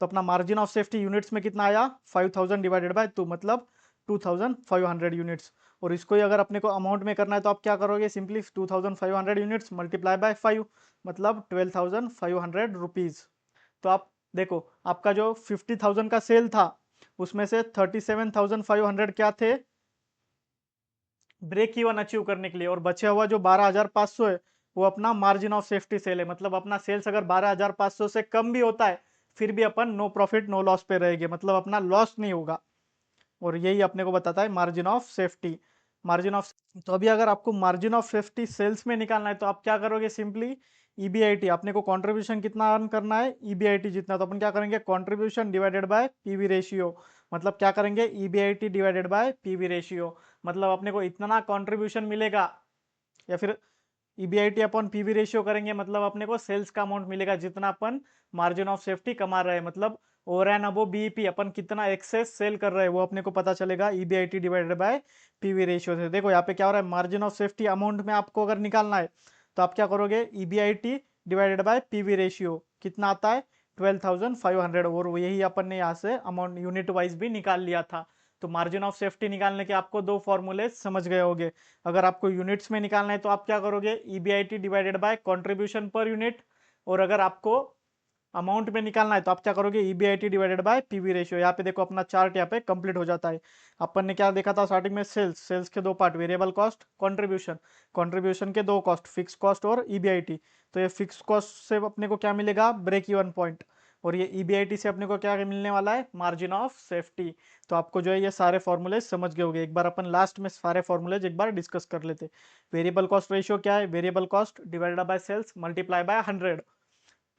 तो अपना मार्जिन ऑफ सेफ्टी यूनिट्स में कितना आया, 5,000 डिवाइडेड बाय 2, मतलब 2500 यूनिट्स। और इसको ही अगर अपने को अमाउंट में करना है तो आप क्या करोगे, सिंपली 2500 यूनिट्स मल्टीप्लाई बाय 5, मतलब 12,500 रुपीज़। तो आप देखो, आपका जो 50,000 का सेल था उसमें से 37,500 क्या थे, ब्रेक इवन अचीव करने के लिए, और बचा हुआ जो 12,500 है वो अपना मार्जिन ऑफ सेफ्टी सेल है। मतलब अपना सेल्स अगर 12,500 से कम भी होता है फिर भी अपन नो प्रॉफिट नो लॉस पे रहेंगे, मतलब अपना लॉस नहीं होगा। और यही अपने को बताता है margin of safety. Margin of, तो अभी अगर आपको मार्जिन ऑफ सेफ्टी सेल्स में निकालना है तो आप क्या करोगे, सिंपली ईबीआईटी, अपने को कंट्रीब्यूशन कितना अर्न करना है, ईबीआईटी जितना, तो अपन क्या करेंगे, contribution divided by PV ratio. मतलब क्या करेंगे, EBIT divided by PV ratio. मतलब अपने को इतना कंट्रीब्यूशन मिलेगा, या फिर ईबीआईटी अपॉन पीवी रेशियो करेंगे, मतलब अपने को सेल्स का अमाउंट मिलेगा जितना अपन मार्जिन ऑफ सेफ्टी कमा रहे हैं। मतलब ओवर एंड अबो बीईपी अपन कितना एक्सेस सेल कर रहे हैं वो अपने को पता चलेगा EBIT divided by PV ratio से। देखो यहाँ पे क्या हो रहा है, मार्जिन ऑफ सेफ्टी अमाउंट में आपको अगर निकालना है तो आप क्या करोगे, EBIT divided by PV ratio कितना आता है, 12,500। और यही अपन ने यहाँ से अमाउंट यूनिट वाइज भी निकाल लिया था। तो मार्जिन ऑफ सेफ्टी निकालने के आपको दो फॉर्मूले समझ गए होंगे। अगर आपको यूनिट्स में निकालना है तो आप क्या करोगे, EBIT divided by contribution per unit. और अगर आपको अमाउंट में निकालना है तो आप क्या करोगे, EBIT divided by PV ratio. यहाँ पे देखो अपना चार्ट यहाँ पे कंप्लीट हो जाता है। अपन ने क्या देखा था स्टार्टिंग में, सेल्स, सेल्स के दो part, variable cost, contribution, contribution के दो कॉस्ट, फिक्स कॉस्ट और ईबीआईटी। तो ये फिक्स कॉस्ट से अपने को क्या मिलेगा, ब्रेक इवन पॉइंट, और ये ईबीआईटी से अपने को क्या मिलने वाला है, मार्जिन ऑफ सेफ्टी। तो आपको जो है ये सारे फॉर्मूले समझ गए होंगे। एक बार अपन लास्ट में सारे फॉर्मूलेज एक बार डिस्कस कर लेते। वेरिएबल कॉस्ट रेशियो क्या है, variable cost divided by sales multiply by 100।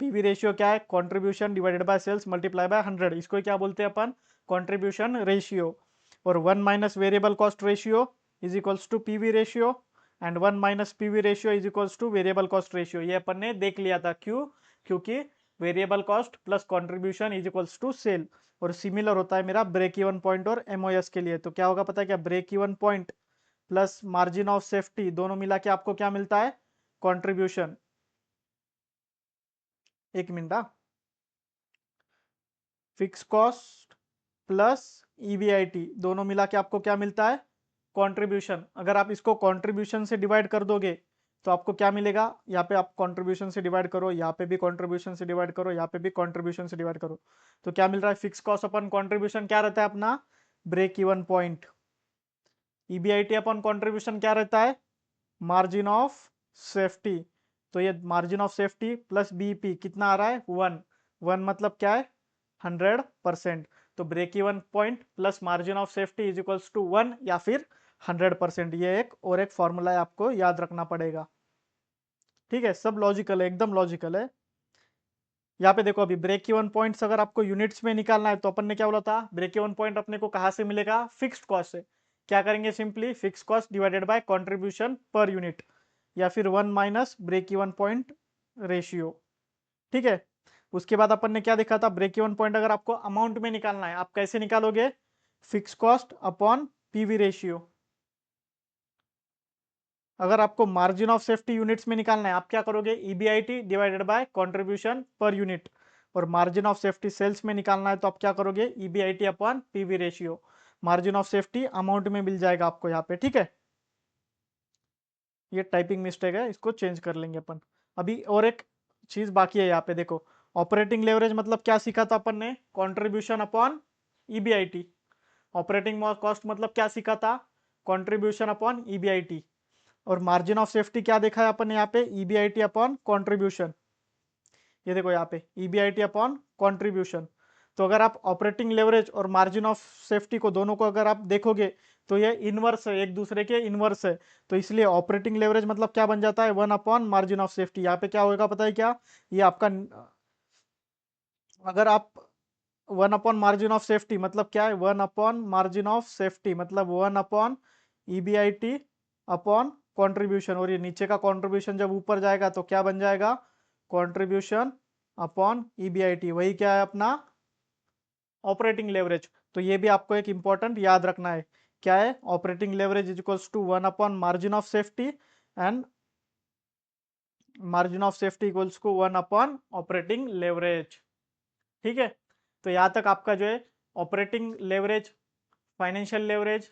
PV ratio क्या है, contribution divided by sales multiply by 100, इसको क्या बोलते हैं अपन, कंट्रीब्यूशन रेशियो। और 1 minus variable cost ratio is equals to PV ratio, and 1 minus PV ratio is equals to variable cost ratio. ये अपन ने देख लिया था, क्यों, क्योंकि variable cost plus contribution is equals to sale. और सिमिलर होता है मेरा ब्रेक इवन पॉइंट और एमओएस के लिए। तो क्या होगा पता है क्या, break even point plus margin of safety दोनों मिला के आपको क्या मिलता है, कंट्रीब्यूशन। एक minute, fix cost plus EBIT दोनों मिला के आपको क्या मिलता है, कंट्रीब्यूशन। अगर आप इसको कंट्रीब्यूशन से डिवाइड कर दोगे तो आपको क्या मिलेगा, यहाँ पे आप कंट्रीब्यूशन से डिवाइड करो, यहाँ पे भी कंट्रीब्यूशन से डिवाइड करो, यहाँ पे भी कंट्रीब्यूशन से डिवाइड करो, तो क्या मिल रहा है, फिक्स कॉस्ट अपन कंट्रीब्यूशन क्या रहता है अपना, ब्रेक इवन पॉइंट। ईबीआईटी अपन कंट्रीब्यूशन क्या रहता है, मार्जिन ऑफ सेफ्टी। तो ये margin of safety plus BP कितना आ रहा है, 1। 1 मतलब क्या है, 100%। तो break even point plus margin of safety is equals to 1 या फिर 100%। ये एक और एक फॉर्मूला है, आपको याद रखना पड़ेगा। ठीक है, सब लॉजिकल है, एकदम लॉजिकल है। यहाँ पे देखो, अभी ब्रेक इवन पॉइंट्स अगर आपको यूनिट्स में निकालना है तो अपन ने क्या बोला था, ब्रेक इवन पॉइंट अपने को कहाँ से मिलेगा, फिक्स्ड कॉस्ट से। क्या करेंगे, simply fix cost divided by contribution per unit, या फिर 1 minus break even point ratio. ठीक है, उसके बाद अपन ने क्या देखा था, ब्रेक इवन पॉइंट अगर आपको अमाउंट में निकालना है आप कैसे निकालोगे, fix cost upon PV ratio. अगर आपको मार्जिन ऑफ सेफ्टी यूनिट्स में निकालना है आप क्या करोगे, EBIT divided by contribution per unit. और मार्जिन ऑफ सेफ्टी सेल्स में निकालना है तो आप क्या करोगे, EBIT upon PV ratio. Margin of safety amount में मिल जाएगा आपको यहाँ पे। ठीक है, ये टाइपिंग मिस्टेक है, इसको चेंज कर लेंगे अपन। अभी और एक चीज बाकी है यहाँ पे, देखो ऑपरेटिंग लेवरेज मतलब क्या सीखा था अपन ने, contribution upon EBIT. Operating cost मतलब क्या सीखा था, कंट्रीब्यूशन अपॉन ईबीआईटी। और मार्जिन ऑफ सेफ्टी क्या देखा है अपन ने यहाँ पे, ईबीआईटी अपॉन कंट्रीब्यूशन। ये देखो यहाँ पे ईबीआईटी अपॉन कंट्रीब्यूशन। तो अगर आप ऑपरेटिंग लेवरेज और मार्जिन ऑफ सेफ्टी को दोनों को अगर आप देखोगे तो ये इनवर्स है, एक दूसरे के इनवर्स है। तो इसलिए ऑपरेटिंग लेवरेज मतलब क्या बन जाता है, 1 अपॉन मार्जिन ऑफ सेफ्टी। यहाँ पे क्या होगा पता है क्या, ये आपका, अगर आप 1 अपॉन मार्जिन ऑफ सेफ्टी मतलब क्या है, 1 अपॉन मार्जिन ऑफ सेफ्टी मतलब 1 अपॉन ईबीआईटी अपॉन कंट्रीब्यूशन। और ये नीचे का कंट्रीब्यूशन जब ऊपर जाएगा तो क्या बन जाएगा, कंट्रीब्यूशन अपॉन ईबीआईटी, वही क्या है अपना ऑपरेटिंग लेवरेज। तो ये भी आपको एक इंपॉर्टेंट याद रखना है, क्या है, operating leverage is equals to 1 upon margin of safety, and margin of safety equals to 1 upon operating leverage. ठीक है, तो यहाँ तक आपका जो है operating leverage financial leverage,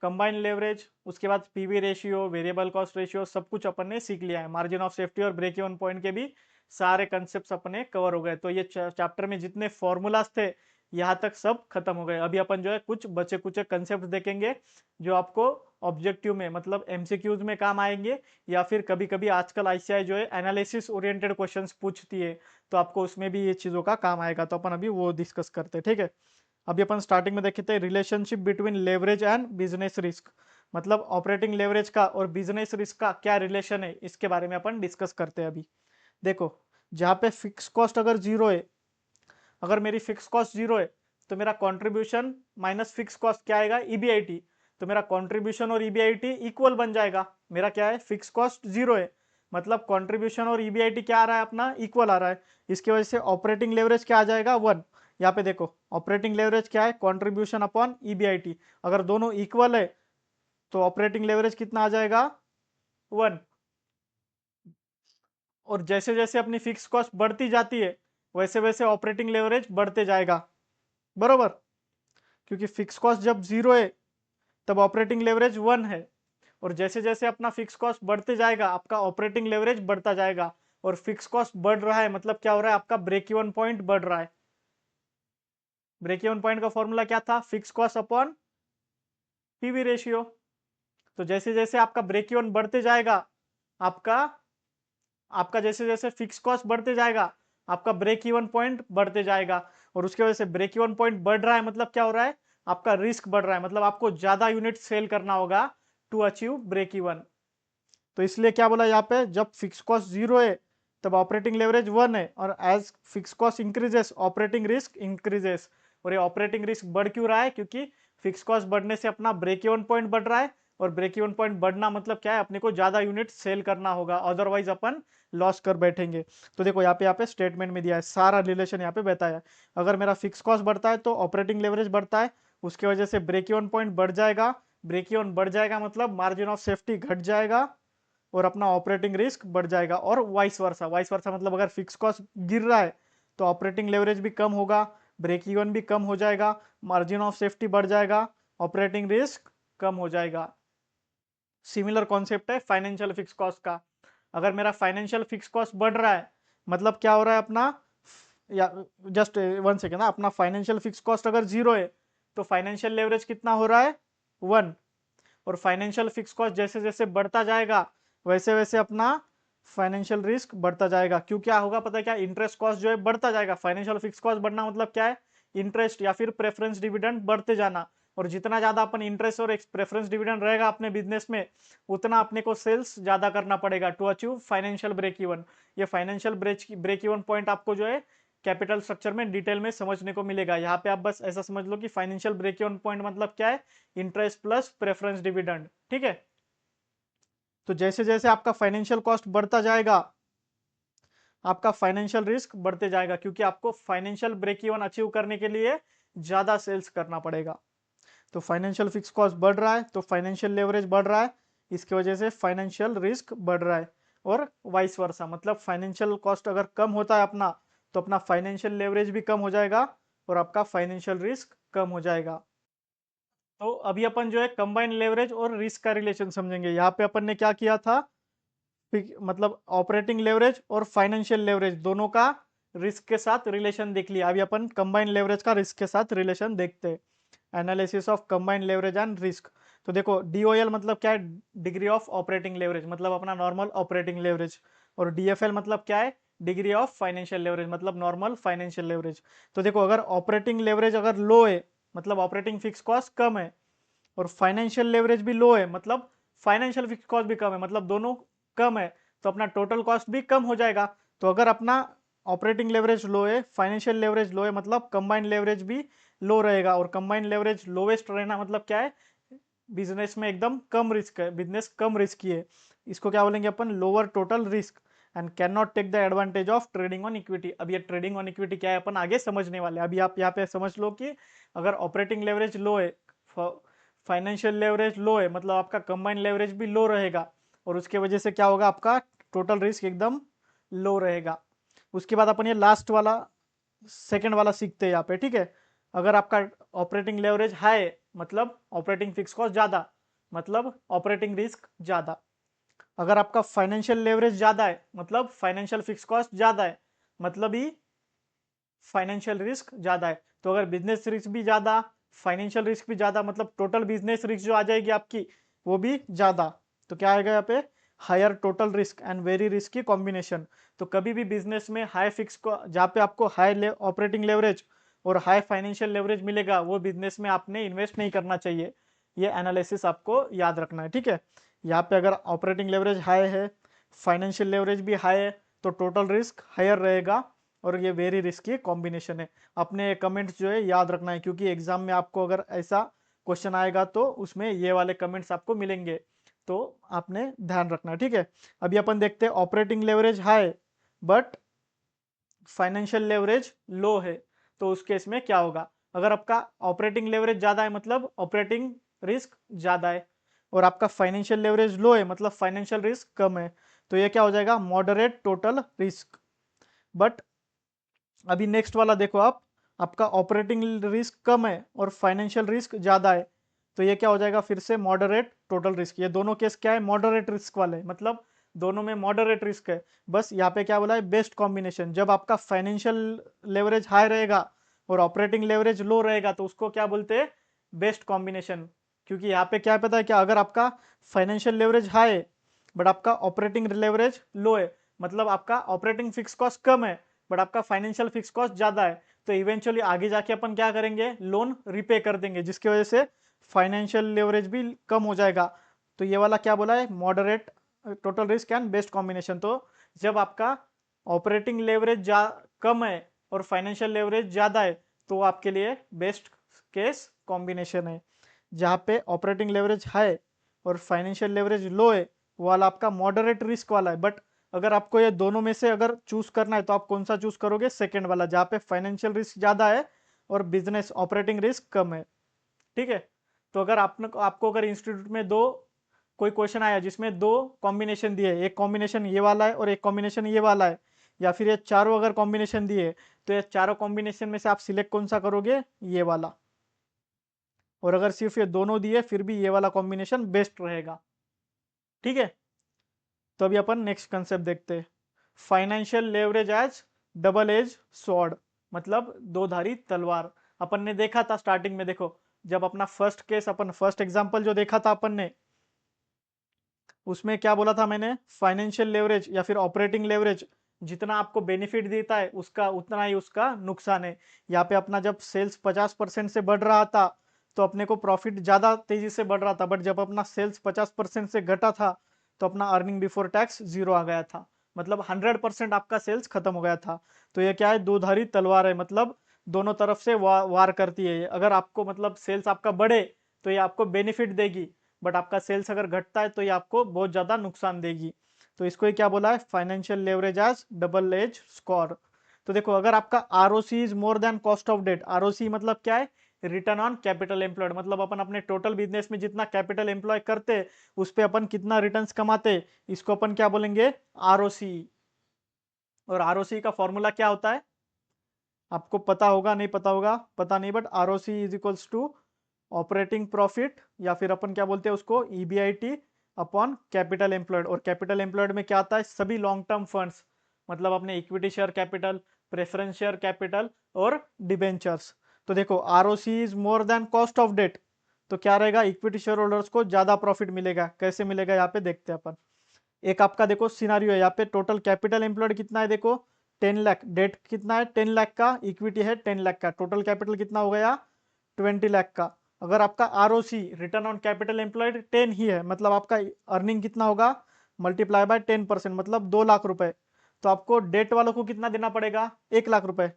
combined leverage, उसके बाद PV ratio, variable cost ratio, सब कुछ अपन ने सीख लिया है। मार्जिन ऑफ सेफ्टी और ब्रेक इवन पॉइंट के भी सारे कंसेप्ट अपने कवर हो गए। तो ये चैप्टर में जितने फॉर्मूलाज थे यहाँ तक सब खत्म हो गए। अभी अपन जो है कुछ बचे कुछ कंसेप्ट देखेंगे जो आपको ऑब्जेक्टिव में मतलब एमसीक्यूज में काम आएंगे, या फिर कभी कभी आजकल आईसीआई जो है एनालिसिस ओरिएंटेड क्वेश्चंस पूछती है, तो आपको उसमें भी ये चीज़ों का काम आएगा। तो अपन अभी वो डिस्कस करते हैं, ठीक है। अभी अपन स्टार्टिंग में देखे थे relationship between leverage and business risk, मतलब ऑपरेटिंग लेवरेज का और बिजनेस रिस्क का क्या रिलेशन है, इसके बारे में अपन डिस्कस करते हैं। अभी देखो, जहाँ पे फिक्स कॉस्ट अगर जीरो है, अगर मेरी फिक्स कॉस्ट जीरो है तो मेरा कंट्रीब्यूशन माइनस फिक्स कॉस्ट क्या आएगा, ईबीआईटी। तो मेरा कंट्रीब्यूशन और ईबीआईटी इक्वल बन जाएगा। मेरा क्या है, फिक्स कॉस्ट जीरो है, मतलब कंट्रीब्यूशन और ईबीआईटी क्या आ रहा है अपना, इक्वल आ रहा है। इसकी वजह से ऑपरेटिंग लेवरेज क्या आ जाएगा, वन। यहाँ पे देखो ऑपरेटिंग लेवरेज क्या है, कंट्रीब्यूशन अपॉन ईबीआईटी। अगर दोनों इक्वल है तो ऑपरेटिंग लेवरेज कितना आ जाएगा, वन। और जैसे जैसे अपनी फिक्स कॉस्ट बढ़ती जाती है वैसे वैसे ऑपरेटिंग लेवरेज बढ़ते जाएगा, बरोबर। क्योंकि फिक्स कॉस्ट जब जीरो है तब ऑपरेटिंग लेवरेज वन है, और जैसे जैसे अपना फिक्स कॉस्ट बढ़ते जाएगा आपका ऑपरेटिंग लेवरेज बढ़ता जाएगा। और फिक्स कॉस्ट बढ़ रहा है मतलब क्या हो रहा है, आपका ब्रेक इवन पॉइंट बढ़ रहा है। ब्रेक इवन पॉइंट का फॉर्मूला क्या था, fix cost upon PV ratio. तो जैसे जैसे आपका ब्रेक इवन बढ़ते जाएगा, आपका आपका जैसे जैसे फिक्स कॉस्ट बढ़ते जाएगा आपका ब्रेक इवन पॉइंट बढ़ते जाएगा। और उसकी वजह से ब्रेक इवन पॉइंट बढ़ रहा है मतलब क्या हो रहा है, आपका रिस्क बढ़ रहा है, मतलब आपको ज्यादा यूनिट सेल करना होगा टू अचीव ब्रेक इवन। तो इसलिए क्या बोला यहाँ पे, जब फिक्स कॉस्ट जीरो है तब ऑपरेटिंग लेवरेज वन है, और as fix cost increases operating risk increases. और ये ऑपरेटिंग रिस्क बढ़ क्यों रहा है, क्योंकि फिक्स कॉस्ट बढ़ने से अपना ब्रेक इवन पॉइंट बढ़ रहा है, और ब्रेक इवन पॉइंट बढ़ना मतलब क्या है, अपने को ज्यादा यूनिट सेल करना होगा, अदरवाइज अपन लॉस कर बैठेंगे। तो देखो यहाँ पे स्टेटमेंट में दिया है, सारा रिलेशन यहाँ पे बताया है। अगर मेरा फिक्स कॉस्ट बढ़ता है तो ऑपरेटिंग लेवरेज बढ़ता है, उसके वजह से ब्रेक इवन पॉइंट बढ़ जाएगा। ब्रेक इवन बढ़ जाएगा मतलब मार्जिन ऑफ सेफ्टी घट जाएगा और अपना ऑपरेटिंग रिस्क बढ़ जाएगा। और वाइस वर्सा, वाइस वर्सा मतलब अगर फिक्स कॉस्ट गिर रहा है तो ऑपरेटिंग लेवरेज भी कम होगा, ब्रेक इवन भी कम हो जाएगा, मार्जिन ऑफ सेफ्टी बढ़ जाएगा, ऑपरेटिंग रिस्क कम हो जाएगा। सिमिलर कॉन्सेप्ट है फाइनेंशियल फिक्स कॉस्ट का। अगर मेरा फाइनेंशियल फिक्स कॉस्ट बढ़ रहा है मतलब क्या हो रहा है अपना, या जस्ट वन सेकेंड ना, अपना फाइनेंशियल फिक्स कॉस्ट अगर जीरो है तो फाइनेंशियल लेवरेज कितना हो रहा है, वन। और फाइनेंशियल फिक्स कॉस्ट जैसे जैसे बढ़ता जाएगा वैसे वैसे अपना फाइनेंशियल रिस्क बढ़ता जाएगा। क्यों, क्या होगा पता है क्या, इंटरेस्ट कॉस्ट जो है बढ़ता जाएगा। फाइनेंशियल फिक्स कॉस्ट बढ़ना मतलब क्या है, इंटरेस्ट या फिर प्रेफरेंस डिविडेंड बढ़ते जाना। और जितना ज्यादा अपन इंटरेस्ट और प्रेफरेंस डिविडेंड रहेगा अपने बिजनेस में उतना अपने को सेल्स ज्यादा करना पड़ेगा to achieve financial break even. ये फाइनेंशियल ब्रेक इवन पॉइंट आपको जो है कैपिटल स्ट्रक्चर में डिटेल में समझने को मिलेगा। यहाँ पे आप बस ऐसा समझ लो कि फाइनेंशियल ब्रेक इवन पॉइंट मतलब क्या है, इंटरेस्ट प्लस प्रेफरेंस डिविडेंड, ठीक है। तो जैसे जैसे आपका फाइनेंशियल कॉस्ट बढ़ता जाएगा आपका फाइनेंशियल रिस्क बढ़ते जाएगा, क्योंकि आपको फाइनेंशियल ब्रेक इवन अचीव करने के लिए ज्यादा सेल्स करना पड़ेगा। तो फाइनेंशियल फिक्स कॉस्ट बढ़ रहा है तो फाइनेंशियल लेवरेज बढ़ रहा है, इसकी वजह से फाइनेंशियल रिस्क बढ़ रहा है। और वाइस वर्सा, मतलब फाइनेंशियल कॉस्ट अगर कम होता है अपना तो अपना फाइनेंशियल लेवरेज भी कम हो जाएगा और आपका फाइनेंशियल रिस्क कम हो जाएगा। तो अभी अपन जो है कंबाइन लेवरेज और रिस्क का रिलेशन समझेंगे। यहाँ पे अपन ने क्या किया था, मतलब ऑपरेटिंग लेवरेज और फाइनेंशियल लेवरेज दोनों का रिस्क के साथ रिलेशन देख लिया। अभी अपन कंबाइन लेवरेज का रिस्क के साथ रिलेशन देखते हैं, analysis of combined leverage and risk. तो देखो डीओएल मतलब क्या है, डिग्री ऑफ ऑपरेटिंग लेवरेज, मतलब अपना नॉर्मल ऑपरेटिंग लेवरेज। और डीएफएल मतलब क्या है, डिग्री ऑफ फाइनेंशियल लेवरेज, मतलब नॉर्मल फाइनेंशियल लेवरेज। तो देखो अगर ऑपरेटिंग लेवरेज अगर लो है मतलब ऑपरेटिंग फिक्स कॉस्ट कम है, और फाइनेंशियल लेवरेज भी लो है मतलब फाइनेंशियल फिक्स कॉस्ट भी कम है, मतलब दोनों कम है, तो अपना टोटल कॉस्ट भी कम हो जाएगा। तो अगर अपना ऑपरेटिंग लेवरेज लो है, फाइनेंशियल लेवरेज लो है, मतलब कंबाइंड लेवरेज भी लो रहेगा। और कंबाइंड लेवरेज लोवेस्ट रहना मतलब क्या है, बिजनेस में एकदम कम रिस्क है, बिजनेस कम रिस्की है। इसको क्या बोलेंगे अपन, lower total risk and can not take the advantage of trading on equity. अब ये ट्रेडिंग ऑन इक्विटी क्या है अपन आगे समझने वाले हैं। अभी आप यहाँ पे समझ लो कि अगर ऑपरेटिंग लेवरेज लो है, फाइनेंशियल लेवरेज लो है, मतलब आपका कंबाइंड लेवरेज भी लो रहेगा, और उसके वजह से क्या होगा, आपका टोटल रिस्क एकदम लो रहेगा। उसके बाद अपन ये लास्ट वाला सेकंड वाला सीखते हैं यहाँ पे, ठीक है। अगर आपका ऑपरेटिंग लेवरेज हाई मतलब ऑपरेटिंग फिक्स कॉस्ट ज़्यादा, मतलब ऑपरेटिंग रिस्क ज़्यादा। अगर आपका फाइनेंशियल लेवरेज ज़्यादा है मतलब फाइनेंशियल फिक्स कॉस्ट ज़्यादा है, मतलब ही फाइनेंशियल रिस्क ज़्यादा है। तो अगर बिजनेस रिस्क भी ज़्यादा, फाइनेंशियल रिस्क भी ज़्यादा, मतलब टोटल बिजनेस रिस्क जो आ जाएगी आपकी वो भी ज़्यादा। तो क्या आएगा यहाँ पे, higher total risk and very risk की कॉम्बिनेशन। तो कभी भी बिजनेस में हाई फिक्स को जहाँ पे आपको हाई ऑपरेटिंग लेवरेज और हाई फाइनेंशियल लेवरेज मिलेगा वो बिजनेस में आपने इन्वेस्ट नहीं करना चाहिए। ये एनालिसिस आपको याद रखना है, ठीक है। यहाँ पे अगर ऑपरेटिंग लेवरेज हाई है, फाइनेंशियल लेवरेज भी हाई है, तो टोटल रिस्क हायर रहेगा और ये वेरी रिस्की कॉम्बिनेशन है। अपने कमेंट्स जो है याद रखना है, क्योंकि एग्जाम में आपको अगर ऐसा क्वेश्चन आएगा तो उसमें ये वाले कमेंट्स आपको मिलेंगे, तो आपने ध्यान रखना है, ठीक है। अभी अपन देखते हैं operating leverage high but financial leverage low है, तो उस केस में क्या होगा। अगर आपका ऑपरेटिंग लेवरेज ज़्यादा है मतलब ऑपरेटिंग रिस्क ज़्यादा है, और आपका फाइनेंशियल लेवरेज लो है मतलब फाइनेंशियल रिस्क कम है, तो ये क्या हो जाएगा, मॉडरेट टोटल रिस्क। बट अभी नेक्स्ट वाला देखो आप, आपका ऑपरेटिंग रिस्क कम है और फाइनेंशियल रिस्क ज़्यादा है, तो ये क्या हो जाएगा फिर से मॉडरेट टोटल रिस्क। ये दोनों केस क्या है, मॉडरेट रिस्क वाले, मतलब दोनों में मॉडरेट रिस्क है। बस यहाँ पे क्या बोला है, बेस्ट कॉम्बिनेशन। जब आपका फाइनेंशियल लेवरेज हाई रहेगा और ऑपरेटिंग लेवरेज लो रहेगा तो उसको क्या बोलते हैं, बेस्ट कॉम्बिनेशन। क्योंकि यहाँ पे क्या पता है, क्या अगर आपका फाइनेंशियल लेवरेज हाई है बट आपका ऑपरेटिंग लेवरेज लो है, मतलब आपका ऑपरेटिंग फिक्स कॉस्ट कम है बट आपका फाइनेंशियल फिक्स कॉस्ट ज़्यादा है, तो इवेंचुअली आगे जाके अपन क्या करेंगे, लोन रिपे कर देंगे, जिसकी वजह से फाइनेंशियल लेवरेज भी कम हो जाएगा। तो ये वाला क्या बोला है, moderate total risk and best combination. तो जब आपका ऑपरेटिंग लेवरेज कम है और फाइनेंशियल लेवरेज ज़्यादा है तो आपके लिए बेस्ट केस कॉम्बिनेशन है। जहाँ पे ऑपरेटिंग लेवरेज हाई और फाइनेंशियल लेवरेज लो है वो वाला आपका मॉडरेट रिस्क वाला है। बट अगर आपको ये दोनों में से अगर चूज करना है तो आप कौन सा चूज करोगे, सेकंड वाला, जहाँ पे फाइनेंशियल रिस्क ज़्यादा है और बिजनेस ऑपरेटिंग रिस्क कम है, ठीक है। तो अगर आपको अगर इंस्टीट्यूट में दो कोई क्वेश्चन आया जिसमें दो कॉम्बिनेशन दिए, एक कॉम्बिनेशन ये वाला है और एक कॉम्बिनेशन ये वाला है, या फिर ये चारों अगर कॉम्बिनेशन दिए, तो ये चारों कॉम्बिनेशन में से आप सिलेक्ट कौन सा करोगे, ये वाला। और अगर सिर्फ ये दोनों दिए फिर भी ये वाला कॉम्बिनेशन बेस्ट रहेगा, ठीक है। तो अभी अपन नेक्स्ट कंसेप्ट देखते हैं, financial leverage as double edge sword, मतलब दो धारी तलवार। अपन ने देखा था स्टार्टिंग में, देखो जब अपना फर्स्ट केस, अपन फर्स्ट एग्जांपल जो देखा था अपन ने, उसमें क्या बोला था मैंने, फाइनेंशियल लेवरेज या फिर ऑपरेटिंग लेवरेज जितना आपको बेनिफिट देता है उसका उतना ही उसका नुकसान है। यहाँ पे अपना जब सेल्स 50% से बढ़ रहा था तो अपने को प्रॉफिट ज़्यादा तेजी से बढ़ रहा था, बट जब अपना सेल्स 50% से घटा था तो अपना अर्निंग बिफोर टैक्स जीरो आ गया था, मतलब 100% आपका सेल्स खत्म हो गया था। तो ये क्या है, दो धारी तलवार है, मतलब दोनों तरफ से वार करती है ये। अगर आपको मतलब सेल्स आपका बढ़े तो ये आपको बेनिफिट देगी, बट आपका सेल्स अगर घटता है तो ये आपको बहुत ज़्यादा नुकसान देगी। तो इसको ही क्या बोला है, financial leverage as double edge स्कोर। तो देखो अगर आपका ROC is more than cost of debt, ROC मतलब क्या है, रिटर्न ऑन कैपिटल एम्प्लॉयड, मतलब अपन अपने टोटल बिजनेस में जितना कैपिटल एम्प्लॉय करते उस पे अपन कितना रिटर्न्स कमाते, इसको अपन क्या बोलेंगे, आरओसी। और आरओसी का फॉर्मूला क्या होता है, आपको पता होगा नहीं पता होगा पता नहीं, but ROC is equals to operating profit, या फिर अपन क्या बोलते हैं उसको, ईबीआईटी अपॉन कैपिटल एम्प्लॉयड। और कैपिटल एम्प्लॉयड में क्या आता है, सभी लॉन्ग टर्म फंड्स, मतलब अपने equity share capital, preference share capital और डिबेंचर्स। तो देखो ROC is more than cost of debt, तो क्या रहेगा, इक्विटी शेयर होल्डर्स को ज्यादा प्रॉफिट मिलेगा। कैसे मिलेगा यहाँ पे देखते हैं अपन। एक आपका देखो सिनारियो है, यहाँ पे टोटल कैपिटल एम्प्लॉयड कितना है, देखो 10 लाख, डेट कितना है 10 लाख का, इक्विटी है 10 लाख का, टोटल कैपिटल कितना हो गया 20 लाख का। अगर आपका ROC return on capital employed 10 ही है, मतलब आपका अर्निंग कितना होगा, मल्टीप्लाई बाय 10%, मतलब 2 लाख रुपए। तो आपको डेट वालों को कितना देना पड़ेगा, 1 लाख रुपए।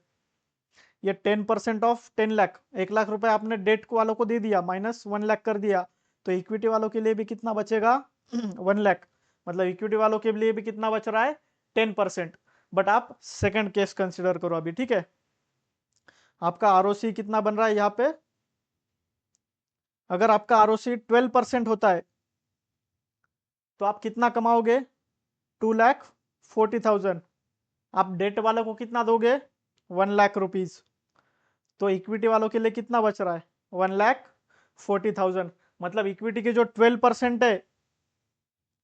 ये 10% ऑफ 10 लाख, 1 लाख रुपए आपने डेट वालों को दे दिया, माइनस 1 लाख कर दिया, तो इक्विटी वालों के लिए भी कितना बचेगा 1 लाख, मतलब इक्विटी वालों के लिए भी कितना बच रहा है 10%। बट आप सेकंड केस कंसिडर करो अभी, ठीक है। आपका आरओसी कितना बन रहा है यहाँ पे, अगर आपका आरओसी 12% होता है तो आप कितना कमाओगे, 2,40,000। आप डेट वालों को कितना दोगे, 1 लाख रुपीज। तो इक्विटी वालों के लिए कितना बच रहा है? 1,40,000। मतलब इक्विटी के जो 12% है,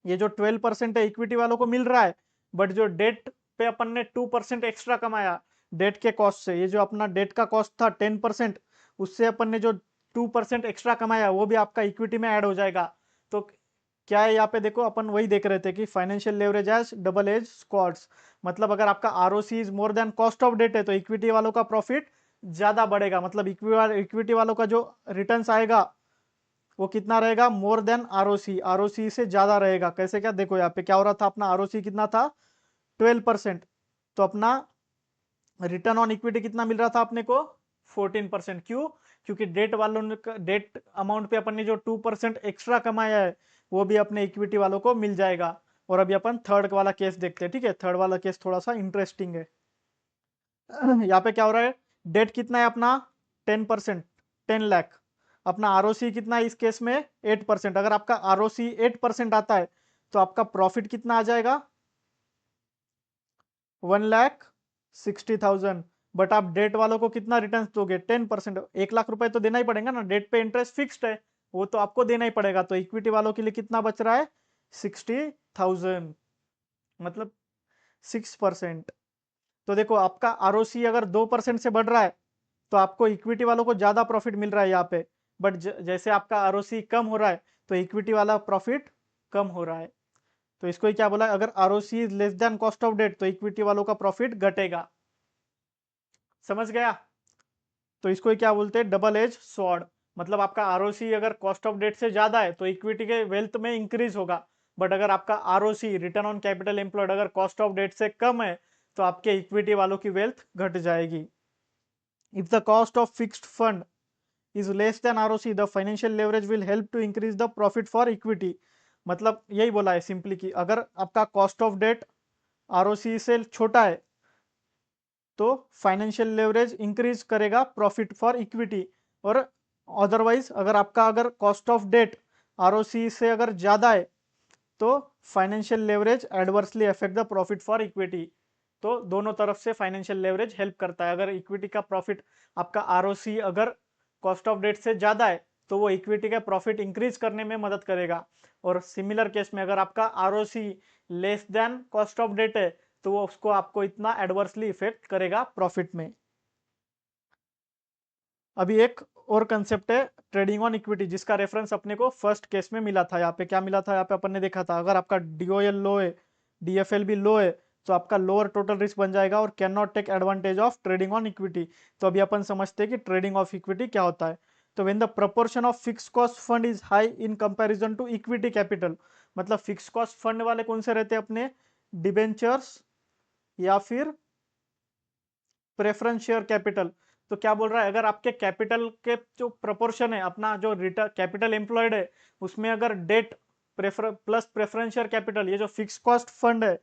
ये जो 12% है इक्विटी वालों को मिल रहा है, बट जो डेट पे अपन ने 2% एक्स्ट्रा कमाया डेट के कॉस्ट से, ये जो अपना डेट का कॉस्ट था 10%, उससे अपन ने जो 2% एक्स्ट्रा कमाया वो भी आपका इक्विटी में ऐड हो जाएगा। तो क्या है यहाँ पे देखो, अपन वही देख रहे थे कि financial leverage as double edge swords. मतलब अगर आपका ROC is more than cost of debt है तो इक्विटी वालों का प्रॉफिट ज्यादा बढ़ेगा। मतलब इक्विटी वालों का जो रिटर्न्स आएगा वो कितना रहेगा? मोर देन आरओसी, आरओसी से ज्यादा रहेगा। कैसे क्या? देखो यहाँ पे क्या हो रहा था, अपना आरओसी कितना था? 12%। तो अपना रिटर्न ऑन इक्विटी कितना मिल रहा था अपने को? 14%। क्यों? क्योंकि डेट वालों ने डेट अमाउंट पे अपन ने जो 2% एक्स्ट्रा कमाया है वो भी अपने इक्विटी वालों को मिल जाएगा। और अभी अपन थर्ड वाला केस देखते हैं, ठीक है? थर्ड वाला केस थोड़ा सा इंटरेस्टिंग है। यहाँ पे क्या हो रहा है? डेट कितना है अपना? 10%, 10 लाख। अपना आरओसी कितना है इस केस में? 8%। अगर आपका आरओसी 8% आता है तो आपका प्रॉफिट कितना आ जाएगा? 1,60,000। बट आप डेट वालों को कितना रिटर्न दोगे? 10%। 1 लाख रुपए तो देना ही पड़ेगा ना, डेट पे इंटरेस्ट फिक्स्ड है, वो तो आपको देना ही पड़ेगा। तो इक्विटी वालों के लिए कितना बच रहा है? 60,000, मतलब 6%। तो देखो आपका आरओसी अगर 2% से बढ़ रहा है तो आपको इक्विटी वालों को ज्यादा प्रॉफिट मिल रहा है यहाँ पे। बट जैसे आपका आरओसी कम हो रहा है तो इक्विटी वाला प्रॉफिट कम हो रहा है। तो इसको ही क्या बोला? अगर ROC is less than cost of debt तो इक्विटी वालों का प्रॉफिट घटेगा। समझ गया? तो इसको ही क्या बोलते हैं? Double edge sword. मतलब आपका आरओसी अगर कॉस्ट ऑफ डेट से ज्यादा है तो इक्विटी के वेल्थ में इंक्रीज होगा। बट अगर आपका ROC return on capital employed अगर कॉस्ट ऑफ डेट से कम है तो आपके इक्विटी वालों की वेल्थ घट जाएगी। If the cost of fixed fund is less than ROC, the financial leverage will help to increase the profit for equity। मतलब यही बोला है सिंपली कि अगर आपका कॉस्ट ऑफ डेट आरओसी से छोटा है तो फाइनेंशियल लेवरेज इंक्रीज करेगा प्रॉफिट फॉर इक्विटी। और अदरवाइज अगर कॉस्ट ऑफ डेट आरओसी से अगर ज्यादा है तो financial leverage adversely affect the profit for equity. तो दोनों तरफ से फाइनेंशियल लेवरेज हेल्प करता है। अगर इक्विटी का प्रॉफिट आपका आरओसी अगर कॉस्ट ऑफ डेट से ज्यादा है तो वो इक्विटी का प्रॉफिट इंक्रीज करने में मदद करेगा। और सिमिलर केस में अगर आपका ROC less than cost of debt है तो वो उसको आपको इतना एडवर्सली इफेक्ट करेगा प्रॉफिट में। अभी एक और कंसेप्ट है ट्रेडिंग ऑन इक्विटी, जिसका रेफरेंस अपने को फर्स्ट केस में मिला था। यहाँ पे क्या मिला था? यहाँ पे अपन ने देखा था अगर आपका डीओएल लो है, डीएफएल भी लो है, तो आपका लोअर टोटल रिस्क बन जाएगा और can not take advantage of trading on equity. तो अभी अपन समझते हैं कि ट्रेडिंग ऑफ इक्विटी क्या होता है। तो when the proportion of fix cost fund is high in comparison to equity capital, मतलब फिक्स कॉस्ट फंड वाले कौन से रहते हैं अपने? डिबेंचर्स या फिर प्रेफरेंस शेयर कैपिटल। तो क्या बोल रहा है? अगर आपके कैपिटल के जो प्रोपोर्शन है, अपना जो रिटर्न कैपिटल एम्प्लॉयड है उसमें अगर debt prefer plus preference share capital, ये जो फिक्स कॉस्ट फंड है,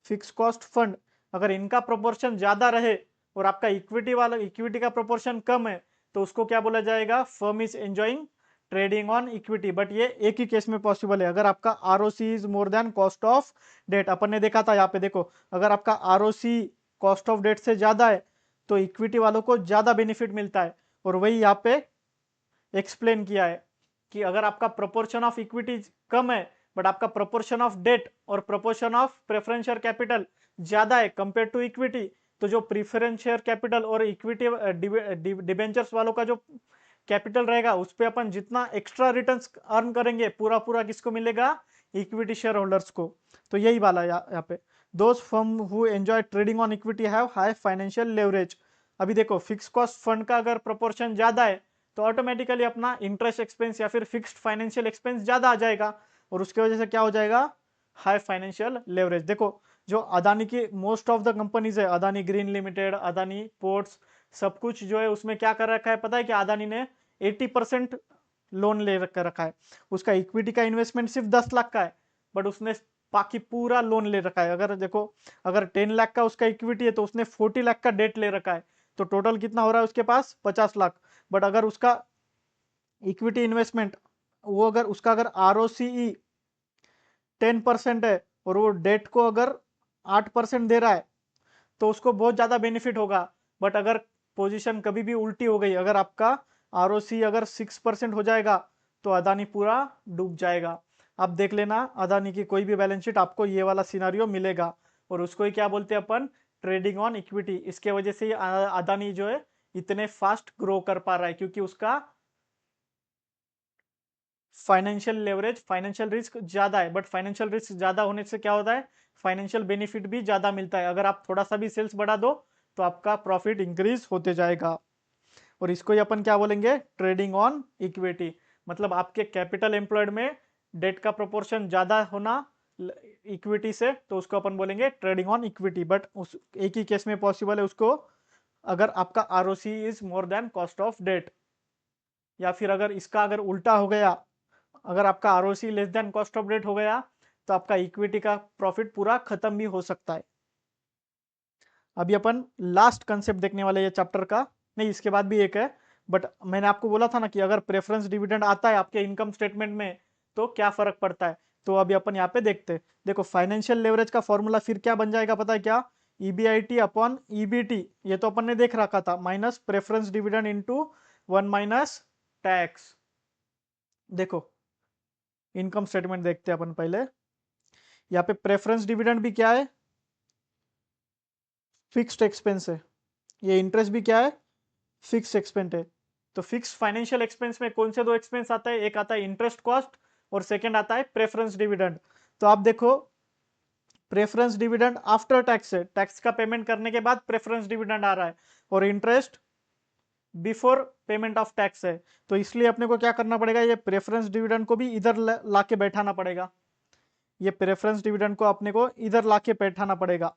फिक्स कॉस्ट फंड, अगर इनका प्रोपोर्शन ज्यादा रहे और आपका इक्विटी का प्रोपोर्शन कम है तो उसको क्या बोला जाएगा? Firm is enjoying trading on equity. But ये एक ही केस में पॉसिबल है, अगर आपका ROC is more than cost of debt. अपन ने देखा था यहाँ पे, देखो अगर आपका आरओसी कॉस्ट ऑफ डेट से ज्यादा है तो इक्विटी वालों को ज्यादा बेनिफिट मिलता है। और वही यहाँ पे एक्सप्लेन किया है कि अगर आपका प्रोपोर्शन ऑफ इक्विटी कम है बट आपका प्रोपोर्शन ऑफ डेट और proportion of preference share capital ज्यादा है कंपेयर टू इक्विटी, तो जो प्रीफरेंस शेयर कैपिटल और इक्विटी डिबेंचर्स वालों का जो कैपिटल रहेगा उस पर अपन जितना एक्स्ट्रा रिटर्न्स अर्न करेंगे पूरा पूरा किसको मिलेगा? इक्विटी शेयर होल्डर्स को। तो यही वाला यहाँ पे those firm who enjoy trading on equity have high financial leverage. अभी देखो फिक्स कॉस्ट फंड का अगर प्रोपोर्शन ज्यादा है तो ऑटोमेटिकली अपना इंटरेस्ट एक्सपेंस या फिर फिक्स्ड फाइनेंशियल एक्सपेंस ज्यादा आ जाएगा और उसकी वजह से क्या हो जाएगा? High financial leverage. देखो जो अदानी की मोस्ट ऑफ द कंपनीज है, Adani green limited, Adani ports, सब कुछ जो है उसमें क्या कर रखा है पता है? कि अदानी ने 80% लोन ले रखा है। उसका इक्विटी का इन्वेस्टमेंट सिर्फ 10 लाख का है बट उसने बाकी पूरा लोन ले रखा है। अगर देखो अगर 10 लाख का उसका इक्विटी है तो उसने 40 लाख का डेट ले रखा है। तो टोटल कितना हो रहा है उसके पास? 50 लाख। बट अगर उसका इक्विटी इन्वेस्टमेंट वो अगर उसका अगर आरओसीई 10% है और वो डेट को अगर 8% दे रहा है तो उसको बहुत ज्यादा बेनिफिट होगा। बट अगर पोजीशन कभी भी उल्टी हो गई, अगर आपका आरओसी अगर 6% हो जाएगा तो अदानी पूरा डूब जाएगा। आप देख लेना अदानी की कोई भी बैलेंस शीट, आपको ये वाला सिनारियो मिलेगा। और उसको ही क्या बोलते हैं अपन, ट्रेडिंग ऑन इक्विटी। इसके वजह से अदानी जो है इतने फास्ट ग्रो कर पा रहा है, क्योंकि उसका फाइनेंशियल लेवरेज, फाइनेंशियल रिस्क ज्यादा है। बट फाइनेंशियल रिस्क ज्यादा होने से क्या होता है, फाइनेंशियल बेनिफिट भी ज्यादा मिलता है। अगर आप थोड़ा सा भी सेल्स बढ़ा दो तो आपका प्रॉफिट इंक्रीज होते जाएगा। और इसको ही अपन क्या बोलेंगे, ट्रेडिंग ऑन इक्विटी। मतलब आपके कैपिटल एम्प्लॉयड में डेट का प्रोपोर्शन ज्यादा होना इक्विटी से, तो उसको अपन बोलेंगे ट्रेडिंग ऑन इक्विटी। बट उस एक ही केस में पॉसिबल है उसको, अगर आपका ROC is more than cost of debt, या फिर अगर इसका अगर उल्टा हो गया, अगर आपका ROC less than cost of debt हो गया, तो आपका इक्विटी का प्रॉफिट पूरा खत्म भी हो सकता है। अभी अपन लास्ट कंसेप्ट देखने वाले ये चैप्टर का, नहीं इसके बाद भी एक है। बट मैंने आपको बोला था ना कि अगर प्रेफरेंस डिविडेंड आता है आपके इनकम स्टेटमेंट में तो क्या फर्क पड़ता है, तो अभी अपन यहाँ पे देखते हैं। देखो फाइनेंशियल लेवरेज का फॉर्मूला फिर क्या बन जाएगा पता है क्या, ईबीआईटी अपॉन ईबीटी, ये तो अपन ने देख रखा था, minus preference dividend into 1 minus tax. देखो इनकम स्टेटमेंट देखते हैं अपन पहले। यहाँ पे प्रेफरेंस डिविडेंड भी क्या है, फिक्स्ड एक्सपेंस है। ये इंटरेस्ट भी क्या है, फिक्स एक्सपेंस है। तो फिक्स फाइनेंशियल एक्सपेंस में कौन से दो एक्सपेंस आता है, एक आता है इंटरेस्ट कॉस्ट और सेकंड आता है प्रेफरेंस डिविडेंड। तो आप देखो प्रेफरेंस डिविडेंड आफ्टर टैक्स है, टैक्स का पेमेंट करने के बाद प्रेफरेंस डिविडेंड आ रहा है, और interest before payment of tax है। तो इसलिए अपने को क्या करना पड़ेगा, ये प्रेफरेंस डिविडेंड को भी इधर ला के बैठाना पड़ेगा। ये प्रेफरेंस डिविडेंड को अपने को इधर ला के बैठाना पड़ेगा।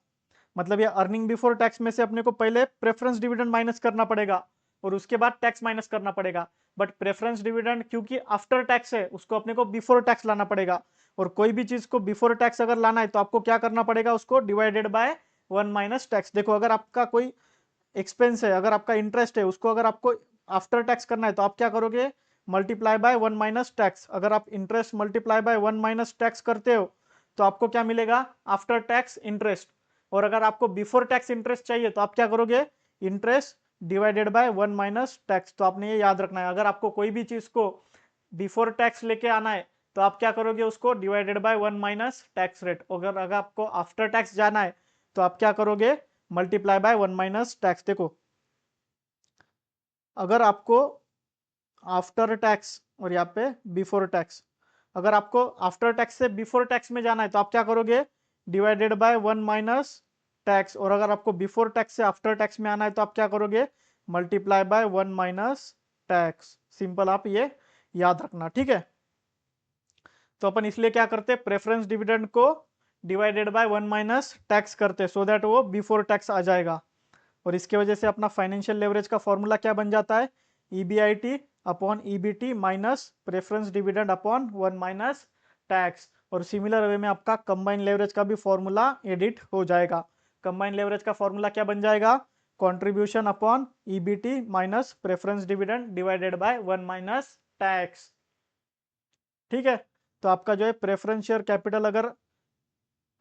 मतलब ये अर्निंग बिफोर टैक्स में से अपने को पहले प्रेफरेंस डिविडेंड माइनस करना पड़ेगा और उसके बाद टैक्स माइनस करना पड़ेगा। बट प्रेफरेंस डिविडेंड क्योंकि आफ्टर टैक्स है, उसको अपने को बिफोर टैक्स लाना पड़ेगा। और कोई भी चीज को बिफोर टैक्स अगर लाना है तो आपको क्या करना पड़ेगा, उसको डिवाइडेड बाय 1 माइनस टैक्स। देखो अगर आपका कोई एक्सपेंस है, अगर आपका इंटरेस्ट है, उसको अगर आपको आफ्टर टैक्स करना है तो आप क्या करोगे, मल्टीप्लाई बाय 1 माइनस टैक्स। अगर आप interest multiply by 1 minus tax करते हो तो आपको क्या मिलेगा, आफ्टर टैक्स इंटरेस्ट। और अगर आपको बिफोर टैक्स इंटरेस्ट चाहिए तो आप क्या करोगे, interest divided by 1 minus tax. तो आपने ये याद रखना है, अगर आपको कोई भी चीज को बिफोर टैक्स लेके आना है तो आप क्या करोगे, उसको divided by 1 minus tax rate. अगर आपको आफ्टर टैक्स जाना है तो आप क्या करोगे, मल्टीप्लाई बाय 1 माइनस टैक्स। देखो अगर आपको आफ्टर टैक्स और यहाँ पे बिफोर टैक्स, अगर आपको आफ्टर टैक्स से बिफोर टैक्स में जाना है तो आप क्या करोगे, डिवाइडेड बाय 1 माइनस टैक्स। और अगर आपको बिफोर टैक्स से आफ्टर टैक्स में आना है तो आप क्या करोगे, multiply by 1 minus tax. Simple, आप ये याद रखना, ठीक है। तो अपन इसलिए क्या करते हैं, प्रेफरेंस डिविडेंड को डिवाइडेड बाय 1 माइनस टैक्स करते हैं, सो दैट वो बिफोर टैक्स आ जाएगा। और इसके वजह से अपना फाइनेंशियल लेवरेज का फॉर्मूला क्या बन जाता है, EBIT upon EBT minus preference dividend upon 1 minus tax. और सिमिलर वे में आपका कंबाइन लेवरेज का भी फॉर्मूला एडिट हो जाएगा। कंबाइन लेवरेज का फॉर्मूला क्या बन जाएगा, contribution upon EBT minus preference dividend divided by 1 minus tax, ठीक है। तो आपका जो है प्रेफरेंस शेयर कैपिटल अगर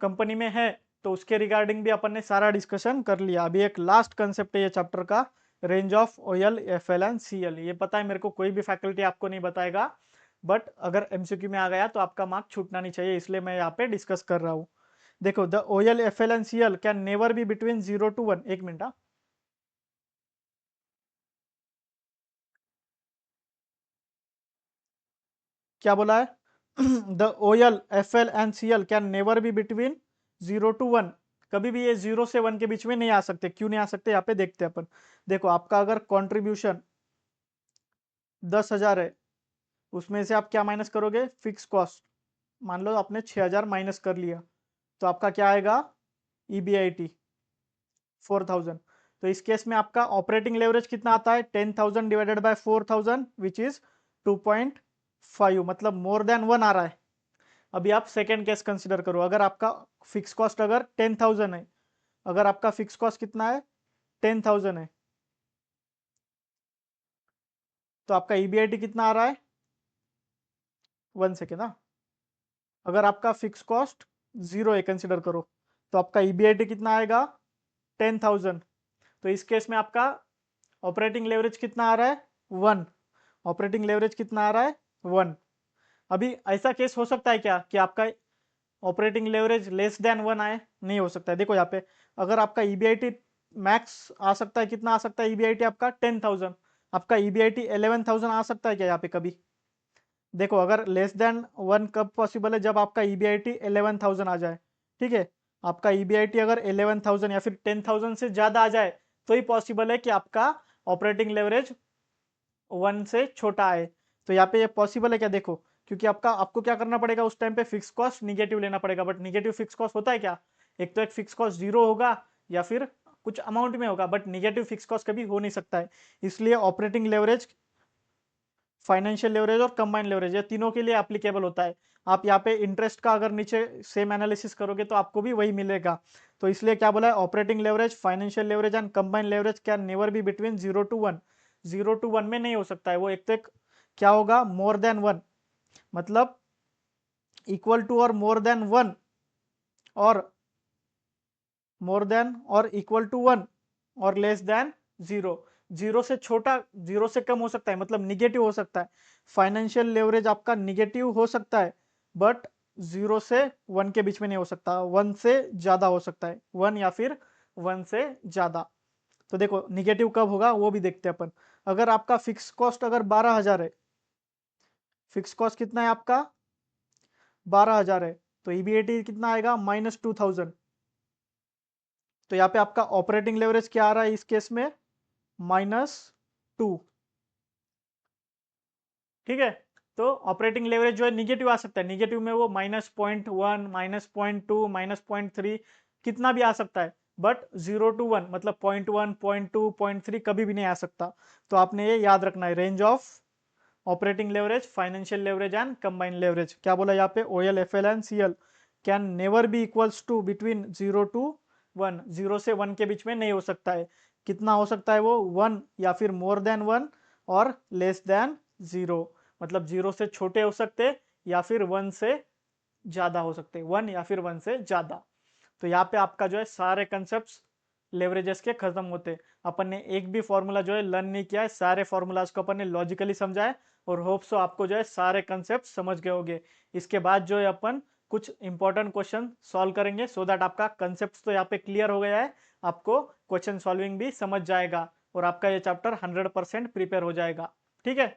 कंपनी में है तो उसके रिगार्डिंग भी अपन ने सारा डिस्कशन कर लिया। अभी एक लास्ट कंसेप्ट है ये चैप्टर का, range of OL FL and CL. ये पता है मेरे को कोई भी फैकल्टी आपको नहीं बताएगा, बट अगर एमसीक्यू में आ गया तो आपका मार्क छूटना नहीं चाहिए, इसलिए मैं यहाँ पे डिस्कस कर रहा हूँ। देखो the OL FL and CL can never be between 0 to 1। एक मिनट, क्या बोला है the OL FL and CL can never be between 0 to 1। कभी भी ये 0 से 1 के बीच में नहीं आ सकते। क्यों नहीं आ सकते, यहाँ पे देखते हैं अपन। देखो आपका अगर कंट्रीब्यूशन 10,000 है, उसमें से आप क्या माइनस करोगे, फिक्स कॉस्ट। मान लो आपने 6,000 माइनस कर लिया, तो आपका क्या आएगा, ईबीआईटी 4,000। तो इस केस में आपका ऑपरेटिंग लेवरेज कितना आता है, 10,000 डिवाइडेड बाय 4,000 विच इज 2.5, मतलब मोर देन 1 आ रहा है। अभी आप सेकेंड केस कंसिडर करो, अगर आपका फिक्स कॉस्ट अगर 10,000 है, अगर आपका फिक्स कॉस्ट कितना है, 10,000 है, तो आपका ईबीआईटी कितना आ रहा है, 1 सेकेंड ना। अगर आपका फिक्स कॉस्ट 0 है कंसिडर करो, तो आपका ईबीआईटी कितना आएगा, 10,000। तो इस केस में आपका ऑपरेटिंग लेवरेज कितना आ रहा है 1, ऑपरेटिंग लेवरेज कितना आ रहा है 1। अभी ऐसा केस हो सकता है क्या कि आपका ऑपरेटिंग लेवरेज लेस देन 1 आए? नहीं हो सकता है। देखो यहाँ पे अगर आपका ईबीआईटी मैक्स आ सकता है, कितना आ सकता है ईबीआईटी आपका 10,000, आपका ईबीआईटी 11,000 आ सकता है क्या यहाँ पे कभी? देखो अगर लेस देन 1 कब पॉसिबल है? जब आपका ईबीआईटी 11,000 आ जाए, ठीक है। आपका ईबीआईटी अगर 11,000 या फिर 10,000 से ज्यादा आ जाए तो ही पॉसिबल है कि आपका ऑपरेटिंग लेवरेज 1 से छोटा आए। तो यहाँ पे ये पॉसिबल है क्या? देखो क्योंकि आपको क्या करना पड़ेगा उस टाइम पे, फिक्स कॉस्ट निगेटिव लेना पड़ेगा। बट निगेटिव फिक्स कॉस्ट होता है क्या? एक तो एक फिक्स कॉस्ट जीरो होगा या फिर कुछ अमाउंट में होगा, बट निगेटिव फिक्स कॉस्ट कभी हो नहीं सकता है। इसलिए ऑपरेटिंग लेवरेज, फाइनेंशियल लेवरेज और कंबाइंड लेवरेज ये तीनों के लिए एप्लीकेबल होता है। आप यहाँ पे इंटरेस्ट का अगर नीचे सेम एनालिसिस करोगे तो आपको भी वही मिलेगा। तो इसलिए क्या बोला है, operating leverage, financial leverage and combined leverage can never be between 0 to 1। 0 to 1 में नहीं हो सकता है वो। एक तो एक क्या होगा, मोर देन 1, मतलब इक्वल टू और मोर देन 1, और मोर देन और इक्वल टू 1, और लेस देन 0। 0 से छोटा, 0 से कम हो सकता है, मतलब निगेटिव हो सकता है। फाइनेंशियल लेवरेज आपका निगेटिव हो सकता है, बट 0 से 1 के बीच में नहीं हो सकता, 1 से ज्यादा हो सकता है, 1 या फिर 1 से ज्यादा। तो देखो निगेटिव कब होगा वो भी देखते हैं अपन। अगर आपका फिक्स कॉस्ट अगर 12,000 है, फिक्स कॉस्ट कितना है आपका 12,000 है, तो ईबीएटी कितना आएगा -2,000। तो यहाँ पे आपका ऑपरेटिंग लेवरेज क्या आ रहा है इस केस में, -2। ठीक है। तो ऑपरेटिंग लेवरेज जो है निगेटिव आ सकता है, निगेटिव में वो -0.1, -0.2, -0.3 कितना भी आ सकता है। बट 0 to 1 मतलब 0.1, 0.2, 0.3 कभी भी नहीं आ सकता। तो आपने ये याद रखना है, range of operating leverage, financial leverage and combined leverage. क्या बोला यहाँ पे, OL, FL and CL can never be equals to between 0 to 1। 0 से 1 के बीच में नहीं हो सकता है। कितना हो सकता है वो, 1 या फिर मोर देन 1 और लेस देन 0, मतलब 0 से छोटे हो सकते या फिर 1 से ज्यादा हो सकते, 1 या फिर 1 से ज्यादा। तो यहाँ पे आपका जो है सारे कंसेप्ट लेवरेजेस के खत्म होते। अपन ने एक भी फॉर्मूला जो है लर्न नहीं किया है, सारे फॉर्मूलाज को अपन ने लॉजिकली समझा है, और होप सो आपको जो है सारे कंसेप्ट समझ गए होंगे। इसके बाद जो है अपन कुछ इंपॉर्टेंट क्वेश्चन सॉल्व करेंगे, सो दैट आपका कंसेप्ट तो यहाँ पे क्लियर हो गया है, आपको क्वेश्चन सॉल्विंग भी समझ जाएगा, और आपका ये चैप्टर 100% प्रिपेयर हो जाएगा। ठीक है,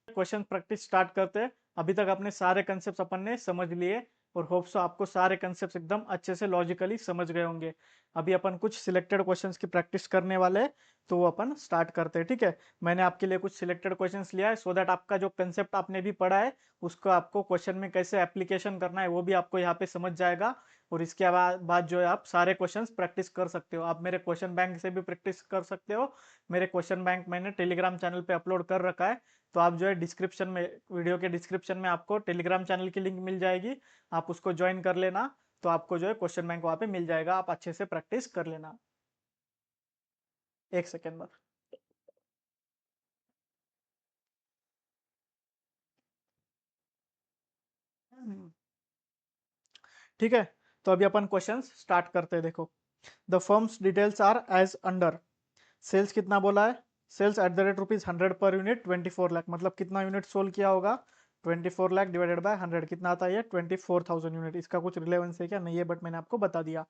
क्वेश्चन प्रैक्टिस स्टार्ट करते हैं। अभी तक अपने सारे कंसेप्ट अपन ने समझ लिए, और होप सो आपको सारे कंसेप्ट एकदम अच्छे से लॉजिकली समझ गए होंगे। अभी अपन कुछ सिलेक्टेड क्वेश्चंस की प्रैक्टिस करने वाले हैं, तो वो अपन स्टार्ट करते हैं। ठीक है, मैंने आपके लिए कुछ सिलेक्टेड क्वेश्चंस लिया है, सो दैट आपका जो कंसेप्ट आपने भी पढ़ा है उसको आपको क्वेश्चन में कैसे एप्लीकेशन करना है वो भी आपको यहाँ पे समझ जाएगा। और इसके बाद जो है आप सारे क्वेश्चंस प्रैक्टिस कर सकते हो। आप मेरे क्वेश्चन बैंक से भी प्रैक्टिस कर सकते हो। मेरे क्वेश्चन बैंक मैंने टेलीग्राम चैनल पे अपलोड कर रखा है, तो आप जो है डिस्क्रिप्शन में, वीडियो के डिस्क्रिप्शन में आपको टेलीग्राम चैनल की लिंक मिल जाएगी, आप उसको ज्वाइन कर लेना। तो आपको जो है क्वेश्चन बैंक वहाँ पे मिल जाएगा, आप अच्छे से प्रैक्टिस कर लेना। एक सेकेंड बाद। ठीक है, तो अभी अपन क्वेश्चन स्टार्ट करते हैं। देखो, the firms details are as under. Sales कितना बोला है, sales eight the rate ₹100 per unit 24 lakh, मतलब कितना यूनिट सोल्ड किया होगा, 24 लाख डिवाइडेड बाय 100 कितना आता है, 24,000 यूनिट। इसका कुछ रिलेवेंस है क्या, नहीं है, बट मैंने आपको बता दिया।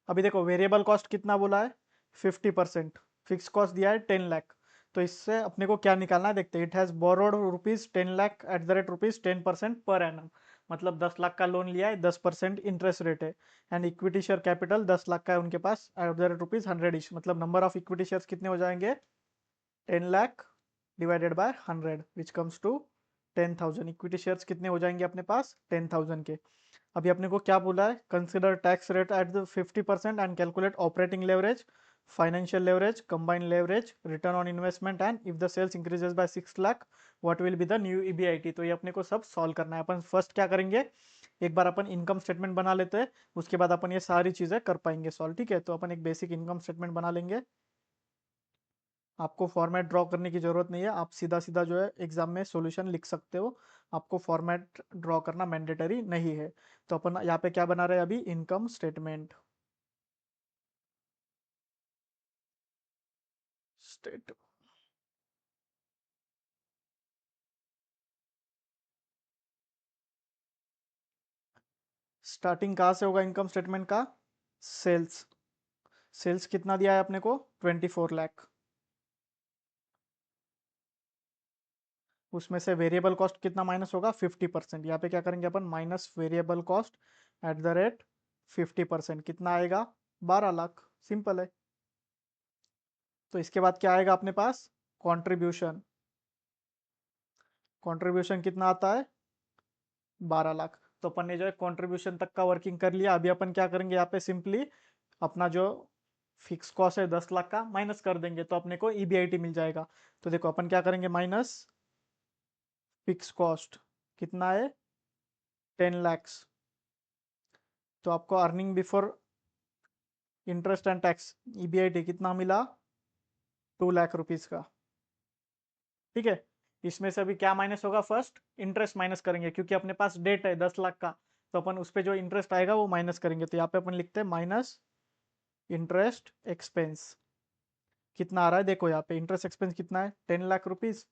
अभी देखो वेरिएबल कॉस्ट कितना बोला है, 50%। फिक्स कॉस्ट दिया है 10 लाख। तो इससे अपने को क्या निकालना है, देखते हैं। It has borrowed ₹10 lakh eight the rate ₹10% per annum, मतलब 10 लाख का लोन लिया है, 10% इंटरेस्ट रेट है। And equity share capital 10 lakh का है उनके पास, एट द रेट ₹100 इच, मतलब नंबर ऑफ इक्विटी शेयर्स कितने हो जाएंगे, 10 lakh divided by 100 which comes to 10,000। Equity shares कितने हो जाएंगे अपने पास, 10,000 के। अभी अपने को क्या बोला है, consider tax rate at the 50% and calculate operating leverage, financial leverage, combined leverage, return on investment, and if the sales increases by 6 lakh what will be the new EBIT. तो ये अपने को सब सॉल्व करना है। अपन फर्स्ट क्या करेंगे, एक बार अपन इनकम स्टेटमेंट बना लेते हैं, उसके बाद अपन ये सारी चीजें कर पाएंगे सॉल्व। ठीक है, तो अपन एक बेसिक इनकम स्टेटमेंट बना लेंगे। आपको फॉर्मेट ड्रॉ करने की जरूरत नहीं है, आप सीधा सीधा जो है एग्जाम में सॉल्यूशन लिख सकते हो। आपको फॉर्मेट ड्रॉ करना मैंडेटरी नहीं है। तो अपन यहाँ पे क्या बना रहे हैं अभी, इनकम स्टेटमेंट। स्टेट स्टार्टिंग कहाँ से होगा इनकम स्टेटमेंट का? सेल्स। सेल्स कितना दिया है अपने को? 24 लाख। उसमें से वेरिएबल कॉस्ट कितना माइनस होगा? 50%। यहाँ पे क्या करेंगे अपन? Minus variable cost at the rate 50%। कितना आएगा? 12 लाख। सिंपल है। तो इसके बाद क्या आएगा अपने पास? कंट्रीब्यूशन। कंट्रीब्यूशन कितना आता है? 12 लाख। तो अपन ने जो है कंट्रीब्यूशन तक का वर्किंग कर लिया। अभी अपन क्या करेंगे? यहाँ पे सिंपली अपना जो फिक्स कॉस्ट है 10 लाख का माइनस कर देंगे तो अपने को ईबीआईटी मिल जाएगा। तो देखो अपन क्या करेंगे? माइनस फिक्स कॉस्ट कितना है? 10 lakhs। तो आपको earning before interest and tax EBIT कितना मिला? 2 लाख रुपीज का। ठीक है। इसमें से अभी क्या माइनस होगा? फर्स्ट इंटरेस्ट माइनस करेंगे क्योंकि अपने पास डेट है 10 लाख का। तो अपन उस पर जो इंटरेस्ट आएगा वो माइनस करेंगे। तो यहाँ पे अपन लिखते हैं माइनस इंटरेस्ट एक्सपेंस। कितना आ रहा है? देखो यहाँ पे इंटरेस्ट एक्सपेंस कितना है? 10 लाख रुपीज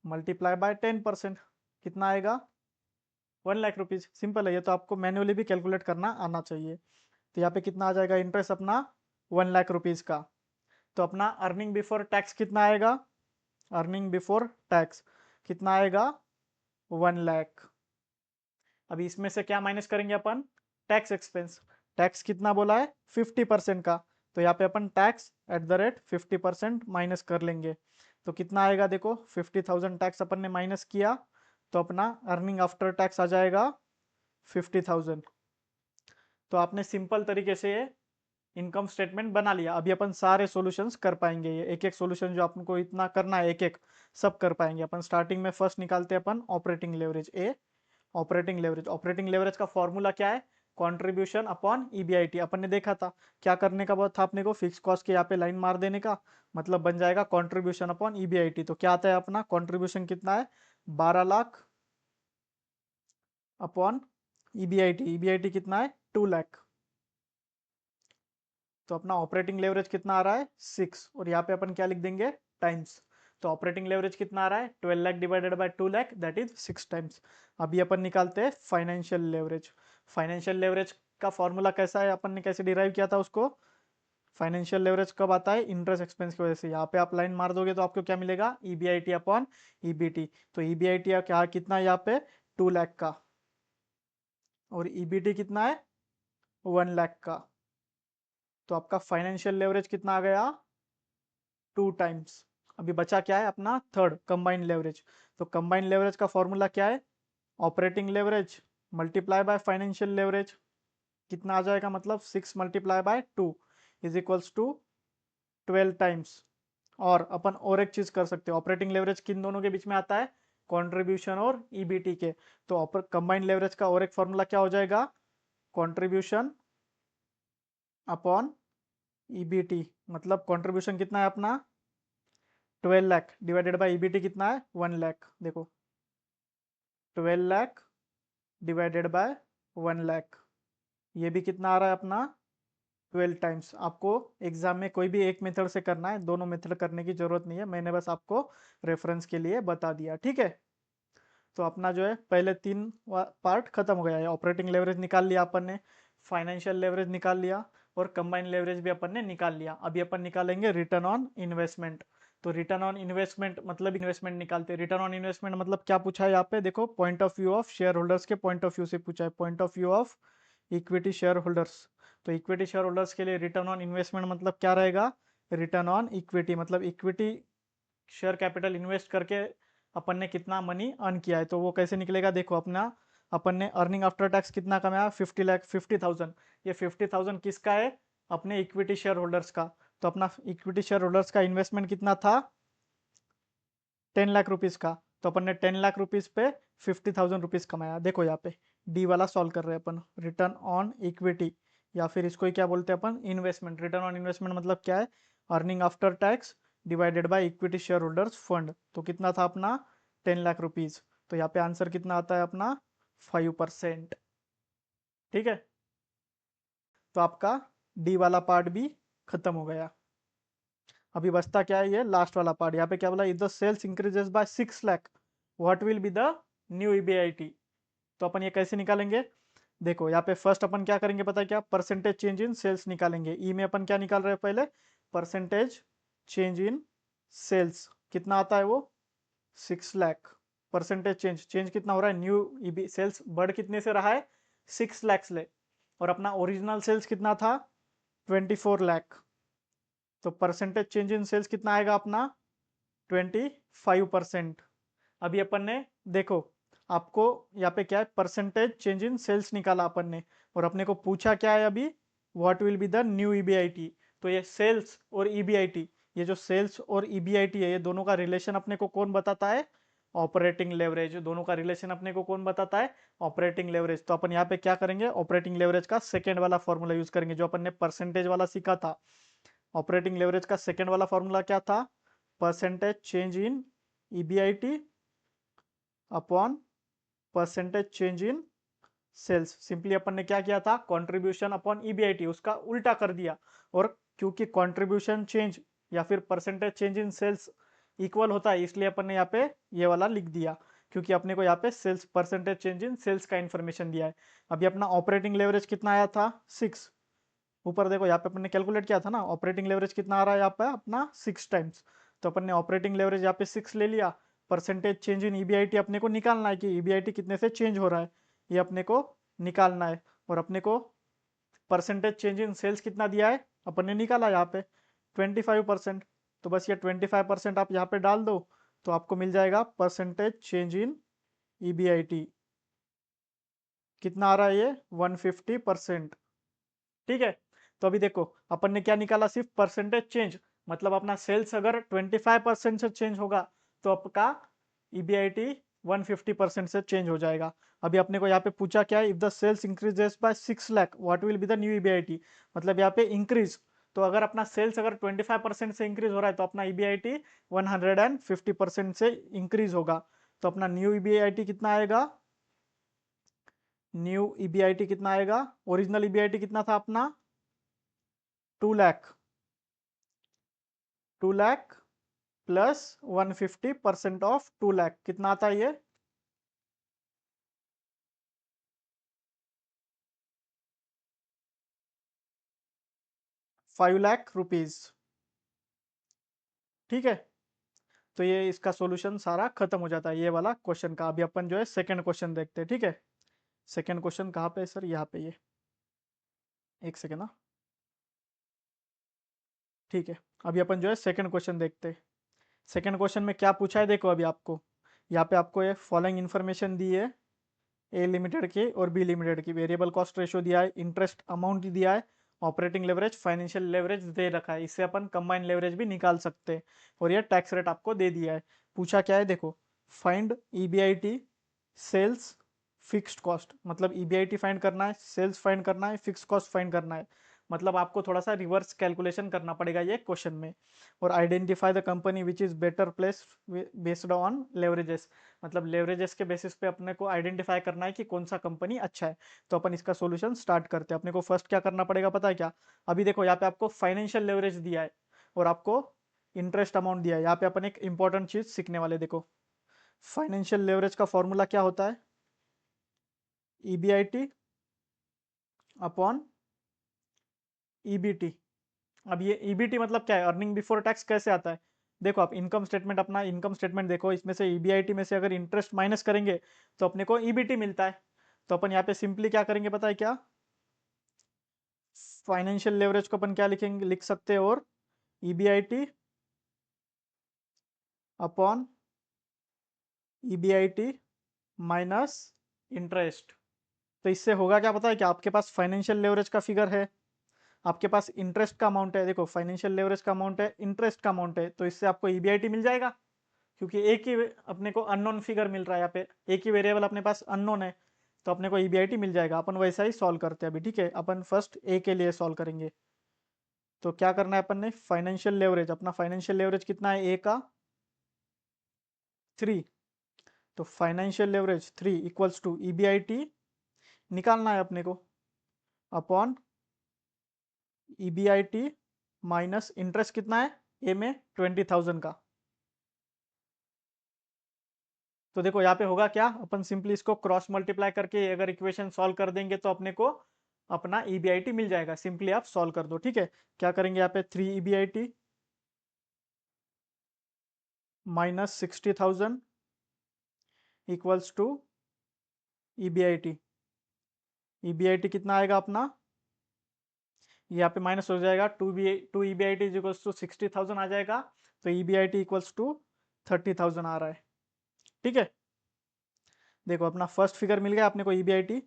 मल्टीप्लाई बाय 10%। कितना आएगा? 1 लाख रुपीज। सिंपल है। ये तो आपको मैन्युअली भी कैलकुलेट करना आना चाहिए। तो यहाँ पे कितना आ जाएगा इंटरेस्ट अपना? 1 लाख रुपीज का। तो अपना अर्निंग बिफोर टैक्स कितना आएगा? अर्निंग बिफोर टैक्स कितना आएगा? 1 लाख। अभी इसमें से क्या माइनस करेंगे अपन? Tax expense. टैक्स कितना बोला है? 50% का। तो यहाँ पे अपन tax at the rate 50% minus कर लेंगे। तो कितना आएगा? देखो 50,000 टैक्स अपन ने माइनस किया तो अपना अर्निंग आफ्टर टैक्स आ जाएगा 50,000। तो आपने सिंपल तरीके से इनकम स्टेटमेंट बना लिया। अभी अपन सारे सॉल्यूशंस कर पाएंगे। ये एक एक सॉल्यूशन जो आपको इतना करना है एक एक सब कर पाएंगे अपन। स्टार्टिंग में फर्स्ट निकालते हैं अपन ऑपरेटिंग लेवरेज ए। Operating leverage. ऑपरेटिंग लेवरेज का फॉर्मूला क्या है? Contribution upon EBIT. अपन ने देखा था क्या करने का बहुत था अपने को? फिक्स कॉस्ट के यहाँ पे लाइन मार देने का। मतलब बन जाएगा कंट्रीब्यूशन अपॉन ईबीआईटी। तो क्या आता है अपना? कंट्रीब्यूशन कितना है? 12 लाख अपॉन ईबीआईटी। ईबीआईटी कितना है? 2 लाख। तो अपना ऑपरेटिंग लेवरेज कितना आ रहा है? 6। और यहाँ पे अपन क्या लिख देंगे? टाइम्स। तो ऑपरेटिंग लेवरेज कितना आ रहा है? 12 lakh divided bye 2 lakh that is 6 times. अभी अपन निकालते हैं फाइनेंशियल लेवरेज। फाइनेंशियल लेवरेज का फॉर्मूला कैसा है? अपन ने कैसे डिराइव किया था उसको? फाइनेंशियल लेवरेज कब आता है? इंटरेस्ट एक्सपेंस की वजह से। यहाँ पे आप लाइन मार दोगे तो आपको क्या मिलेगा? EBIT upon EBT. तो ईबीआईटी क्या कितना है यहाँ पे? 2 लाख का। और ईबीटी कितना है? 1 लाख का। तो आपका फाइनेंशियल लेवरेज कितना आ गया? 2 टाइम्स। अभी बचा क्या है अपना? Third combined leverage. तो कंबाइंड लेवरेज का फॉर्मूला क्या है? Operating leverage multiply by financial leverage. कितना आ जाएगा? मतलब 6 multiply by 2 is equals to 12 times. और अपन और एक चीज कर सकते हैं। ऑपरेटिंग लेवरेज किन दोनों के बीच में आता है? कॉन्ट्रीब्यूशन और ईबीटी के। तो कंबाइंड लेवरेज का और एक फॉर्मूला क्या हो जाएगा? Contribution upon EBT. मतलब कॉन्ट्रीब्यूशन कितना है अपना? 12 लाख डिवाइडेड बाय ईबीटी कितना है? 1 लाख। देखो 12 लाख डिवाइडेड बाय 1 लाख। ये भी कितना आ रहा है अपना? 12 टाइम्स। आपको एग्जाम में कोई भी एक मेथड से करना है, दोनों मेथड करने की जरूरत नहीं है। मैंने बस आपको रेफरेंस के लिए बता दिया। ठीक है। तो अपना जो है पहले 3 पार्ट खत्म हो गया है। ऑपरेटिंग लेवरेज निकाल लिया अपन ने, फाइनेंशियल लेवरेज निकाल लिया और कंबाइंड लेवरेज भी अपन ने निकाल लिया। अभी अपन निकालेंगे रिटर्न ऑन इन्वेस्टमेंट। तो रिटर्न ऑन इन्वेस्टमेंट मतलब इन्वेस्टमेंट निकालते हैं। रिटर्न ऑन इन्वेस्टमेंट मतलब क्या पूछा है यहाँ पे? देखो point of view of share holders के पॉइंट ऑफ व्यू से पूछा है। Point of view of equity share holders. तो इक्विटी शेयर होल्डर्स के लिए रिटर्न ऑन इन्वेस्टमेंट मतलब क्या रहेगा? रिटर्न ऑन इक्विटी मतलब इक्विटी शेयर कैपिटल इन्वेस्ट करके अपन ने कितना मनी अर्न किया है। तो वो कैसे निकलेगा? देखो अपना अपन ने अर्निंग आफ्टर टैक्स कितना कमाया? 50,000। ये 50,000 किसका है? अपने इक्विटी शेयर होल्डर्स का। तो अपना इक्विटी शेयर होल्डर्स का इन्वेस्टमेंट कितना था? 10 लाख रुपीज का। तो अपन ने 10 लाख रुपीज पे 50,000 रुपीज कमाया। देखो यहाँ पे डी वाला सॉल्व कर रहे हैं अपन। रिटर्न ऑन इक्विटी या फिर इसको ही क्या बोलते हैं अपन? इन्वेस्टमेंट। रिटर्न ऑन इन्वेस्टमेंट मतलब क्या है? Earning after tax divided by equity share holders fund. तो कितना था अपना? 10 लाख रुपीज। तो यहाँ पे आंसर कितना आता है अपना? 5%। ठीक है। तो आपका डी वाला पार्ट भी खत्म हो गया। अभी बचता क्या है, ये लास्ट वाला पार्ट। यहाँ पे क्या बोला, if the sales increases by 6 lakh what will be the new EBIT. तो अपन ये कैसे निकालेंगे, देखो यहाँ पे फर्स्ट अपन क्या करेंगे पता है क्या, परसेंटेज चेंज इन सेल्स निकालेंगे। ई में अपन क्या निकाल रहे हैं पहले, परसेंटेज चेंज इन सेल्स, कितना आता है वो 6 लाख। परसेंटेज चेंज, चेंज कितना हो रहा है, न्यू ईबी सेल्स बढ़ कितने से रहा है 6 लाख से, और अपना ओरिजिनल सेल्स कितना था 24 लाख। तो परसेंटेज चेंज इन सेल्स कितना आएगा अपना 25%। अभी अपन ने देखो, आपको यहाँ पे क्या है, परसेंटेज चेंज इन सेल्स निकाला अपन ने, और अपने को पूछा क्या है अभी, what will be the new EBIT. तो ये सेल्स और ईबीआईटी, ये जो सेल्स और ईबीआईटी है, ये दोनों का रिलेशन अपने को कौन बताता है, ऑपरेटिंग लेवरेज। दोनों का रिलेशन अपने को कौन बताता है, ऑपरेटिंग लेवरेज। तो अपन यहाँ पे क्या करेंगे, ऑपरेटिंग लेवरेज का सेकेंड वाला फॉर्मूला यूज करेंगे, जो अपन ने परसेंटेज वाला सीखा था। ऑपरेटिंग लेवरेज का सेकेंड वाला फॉर्मूला क्या था, percentage change in EBIT upon percentage change in sales. Simply अपन ने क्या किया था, कंट्रीब्यूशन अपॉन ईबीआईटी, उसका उल्टा कर दिया। और क्योंकि कंट्रीब्यूशन चेंज या फिर percentage change in sales equal होता है, इसलिए अपन ने यहाँ पे ये वाला लिख दिया, क्योंकि अपने को यहाँ पे sales percentage change in sales का इन्फॉर्मेशन दिया है। अभी अपना ऑपरेटिंग लेवरेज कितना आया था 6, ऊपर देखो यहाँ पे अपन ने कैलकुलेट किया था ना, ऑपरेटिंग लेवरेज कितना आ रहा है यहाँ पे अपना 6 टाइम्स। तो अपन ने ऑपरेटिंग लेवरेज यहाँ पे 6 ले लिया। परसेंटेज चेंज इन ईबीआईटी अपने को निकालना है कि ईबीआईटी कितने से चेंज हो रहा है, ये अपने को निकालना है। और अपने को परसेंटेज चेंज इन सेल्स कितना दिया है, अपन ने निकाला यहाँ पे 25%। तो बस ये 25% आप यहाँ पे डाल दो, तो आपको मिल जाएगा परसेंटेज चेंज इन ईबीआईटी कितना आ रहा है, ये 150%। ठीक है। तो अभी देखो अपन ने क्या निकाला, सिर्फ परसेंटेज चेंज, मतलब अपना सेल्स अगर 25% से चेंज होगा तो आपका ईबीआईटी 150% से चेंज हो जाएगा। अभी अपने को यहाँ पे पूछा क्या है, if the sales increases by 6 lakh what will be the new EBIT. मतलब यहाँ पे इंक्रीज, तो अगर अपना सेल्स अगर 25% से इंक्रीज हो रहा है तो अपना ईबीआईटी 150% से इंक्रीज होगा। तो अपना न्यू ईबीआईटी कितना आएगा, न्यू ईबीआईटी कितना आएगा, ओरिजिनल ईबीआईटी कितना था अपना 2 लाख, 2 लाख प्लस 150% ऑफ 2 लाख कितना आता है, ये 5 लाख रुपीज। ठीक है। तो ये इसका सॉल्यूशन सारा खत्म हो जाता है ये वाला क्वेश्चन का। अभी अपन जो है सेकंड क्वेश्चन देखते हैं। ठीक है, सेकंड क्वेश्चन कहाँ पे है सर, यहाँ पे, ये एक सेकंड ना। ठीक है, अभी अपन जो है सेकंड क्वेश्चन देखते हैं। सेकंड क्वेश्चन में क्या पूछा है देखो, अभी आपको यहाँ पे आपको ये फॉलोइंग इन्फॉर्मेशन दी है, ए लिमिटेड की और बी लिमिटेड की। वेरिएबल कॉस्ट रेशियो दिया है, इंटरेस्ट अमाउंट दिया है, ऑपरेटिंग लेवरेज, फाइनेंशियल लेवरेज दे रखा है। इससे अपन कंबाइन लेवरेज भी निकाल सकते हैं। और ये टैक्स रेट आपको दे दिया है। पूछा क्या है देखो, find EBIT sales fixed cost, मतलब ईबीआईटी फाइंड करना है, सेल्स फाइंड करना है, फिक्स कॉस्ट फाइंड करना है। मतलब आपको थोड़ा सा रिवर्स कैलकुलेशन करना पड़ेगा ये क्वेश्चन में। और identify the company which is better place based on leverages, मतलब लेवरेजेस के बेसिस पे अपने को आइडेंटिफाई करना है कि कौन सा कंपनी अच्छा है। तो अपन इसका सॉल्यूशन स्टार्ट करते हैं। अपने को फर्स्ट क्या करना पड़ेगा पता है क्या, अभी देखो यहाँ पे आपको फाइनेंशियल लेवरेज दिया है और आपको इंटरेस्ट अमाउंट दिया है। यहाँ पे अपन एक इंपॉर्टेंट चीज सीखने वाले, देखो फाइनेंशियल लेवरेज का फॉर्मूला क्या होता है, ईबीआईटी अपॉन ईबीटी। अब ये ईबीटी मतलब क्या है, अर्निंग बिफोर टैक्स कैसे आता है, देखो आप इनकम स्टेटमेंट, अपना इनकम स्टेटमेंट देखो, इसमें से ईबीआईटी में से अगर इंटरेस्ट माइनस करेंगे तो अपने को ईबीटी मिलता है। तो अपन यहाँ पे सिंपली क्या करेंगे पता है क्या, फाइनेंशियल लेवरेज को अपन क्या लिखेंगे, लिख सकते हैं, और EBIT upon EBIT minus interest. तो इससे होगा क्या पता है क्या, आपके पास फाइनेंशियल लेवरेज का फिगर है, आपके पास इंटरेस्ट का अमाउंट है, देखो फाइनेंशियल लेवरेज का अमाउंट है, इंटरेस्ट का अमाउंट है, तो इससे आपको ईबीआईटी मिल जाएगा। क्योंकि एक ही अपने को अननोन फिगर मिल रहा है यहाँ पे, एक ही वेरिएबल अपने पास अननोन है, तो अपने को ईबीआईटी मिल जाएगा। अपन वैसा ही सॉल्व करते हैं अभी। ठीक है, अपन फर्स्ट ए के लिए सॉल्व करेंगे। तो क्या करना है अपन ने, फाइनेंशियल लेवरेज, अपना फाइनेंशियल लेवरेज कितना है ए का 3, तो financial leverage 3 equals to EBIT निकालना है अपने को अपॉन ईबीआईटी माइनस इंटरेस्ट कितना है ए में 20,000 का। तो देखो यहाँ पे होगा क्या, अपन सिंपली इसको क्रॉस मल्टीप्लाई करके अगर इक्वेशन सॉल्व कर देंगे तो अपने को अपना ईबीआईटी मिल जाएगा। सिंपली आप सॉल्व कर दो, ठीक है। क्या करेंगे यहाँ पे, 3 EBIT minus 60,000 equals to EBIT. EBIT कितना आएगा अपना, यहाँ पे माइनस हो जाएगा, टू ईबीआईटी इक्वल्स टू 60,000 आ जाएगा। तो ईबीआईटी इक्वल्स टू 30,000 आ रहा है, ठीक है। देखो अपना फर्स्ट फिगर मिल गया अपने को ईबीआईटी।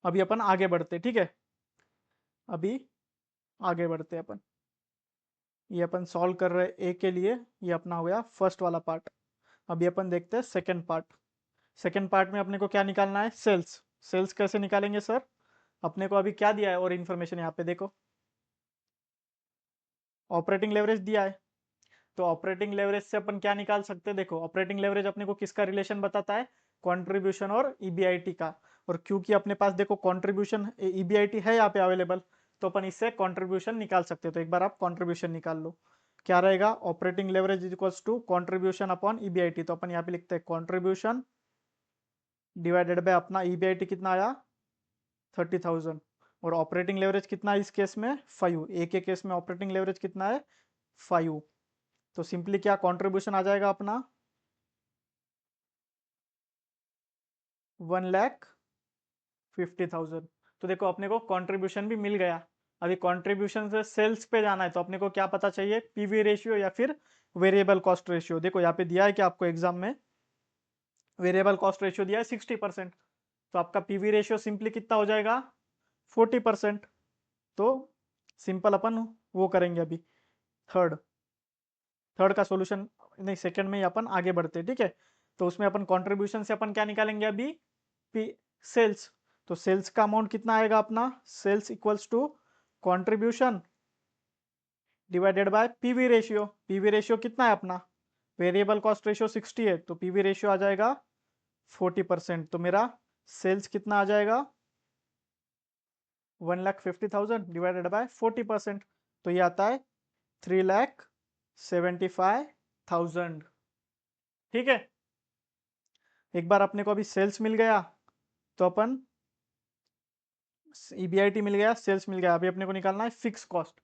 अभी अपन आगे बढ़ते, ठीक है। अभी आगे बढ़ते अपन, ये अपन सॉल्व कर रहे ए के लिए, ये अपना हो गया फर्स्ट वाला पार्ट। अभी अपन देखते हैं सेकंड पार्ट। सेकंड पार्ट में अपने को क्या निकालना है, सेल्स। सेल्स कैसे निकालेंगे सर, अपने को अभी क्या दिया है और इन्फॉर्मेशन यहाँ पे देखो, ऑपरेटिंग लेवरेज दिया है। तो ऑपरेटिंग लेवरेज से अपन क्या निकाल सकते हैं, देखो ऑपरेटिंग लेवरेज अपने को किसका रिलेशन बताता है, कंट्रीब्यूशन और ईबीआईटी का। और क्योंकि अपने पास देखो कंट्रीब्यूशन ईबीआईटी है यहाँ पे अवेलेबल, तो अपन इससे कंट्रीब्यूशन निकाल सकते हैं। तो एक बार आप कंट्रीब्यूशन निकाल लो, क्या रहेगा, operating leverage is equals to contribution upon EBIT. तो अपन यहाँ पे लिखते हैं कंट्रीब्यूशन डिवाइडेड बाय अपना ईबीआईटी कितना आया, 30,000। और ऑपरेटिंग लेवरेज कितना है इस केस में, 5। ए के केस में ऑपरेटिंग लेवरेज कितना है, 5। तो सिंपली क्या कंट्रीब्यूशन आ जाएगा अपना, 1,50,000। तो देखो अपने को कंट्रीब्यूशन भी मिल गया। अभी कंट्रीब्यूशन से सेल्स पे जाना है, तो अपने को क्या पता चाहिए, पीवी रेशियो या फिर वेरिएबल कॉस्ट रेशियो। देखो यहाँ पे दिया है कि आपको एग्जाम में वेरिएबल कॉस्ट रेशियो दिया है 60%, तो आपका पीवी रेशियो सिंपली कितना हो जाएगा, 40%। तो सिंपल अपन वो करेंगे अभी, थर्ड थर्ड का सॉल्यूशन, नहीं सेकंड में ही अपन आगे बढ़ते हैं, ठीक है। तो उसमें अपन कंट्रीब्यूशन से अपन क्या निकालेंगे अभी, पी सेल्स। तो सेल्स का अमाउंट कितना आएगा अपना, sales equals to contribution divided by PV ratio. PV ratio कितना है अपना, वेरिएबल कॉस्ट रेशियो 60 है, तो पीवी रेशियो आ जाएगा 40%। तो मेरा सेल्स कितना आ जाएगा, 1,50,000 डिवाइडेड बाय 40%। तो ये आता है 3,75,000, ठीक है। एक बार अपने को अभी सेल्स मिल गया, तो अपन ईबीआईटी मिल गया, सेल्स मिल गया। अभी अपने को निकालना है फिक्स कॉस्ट।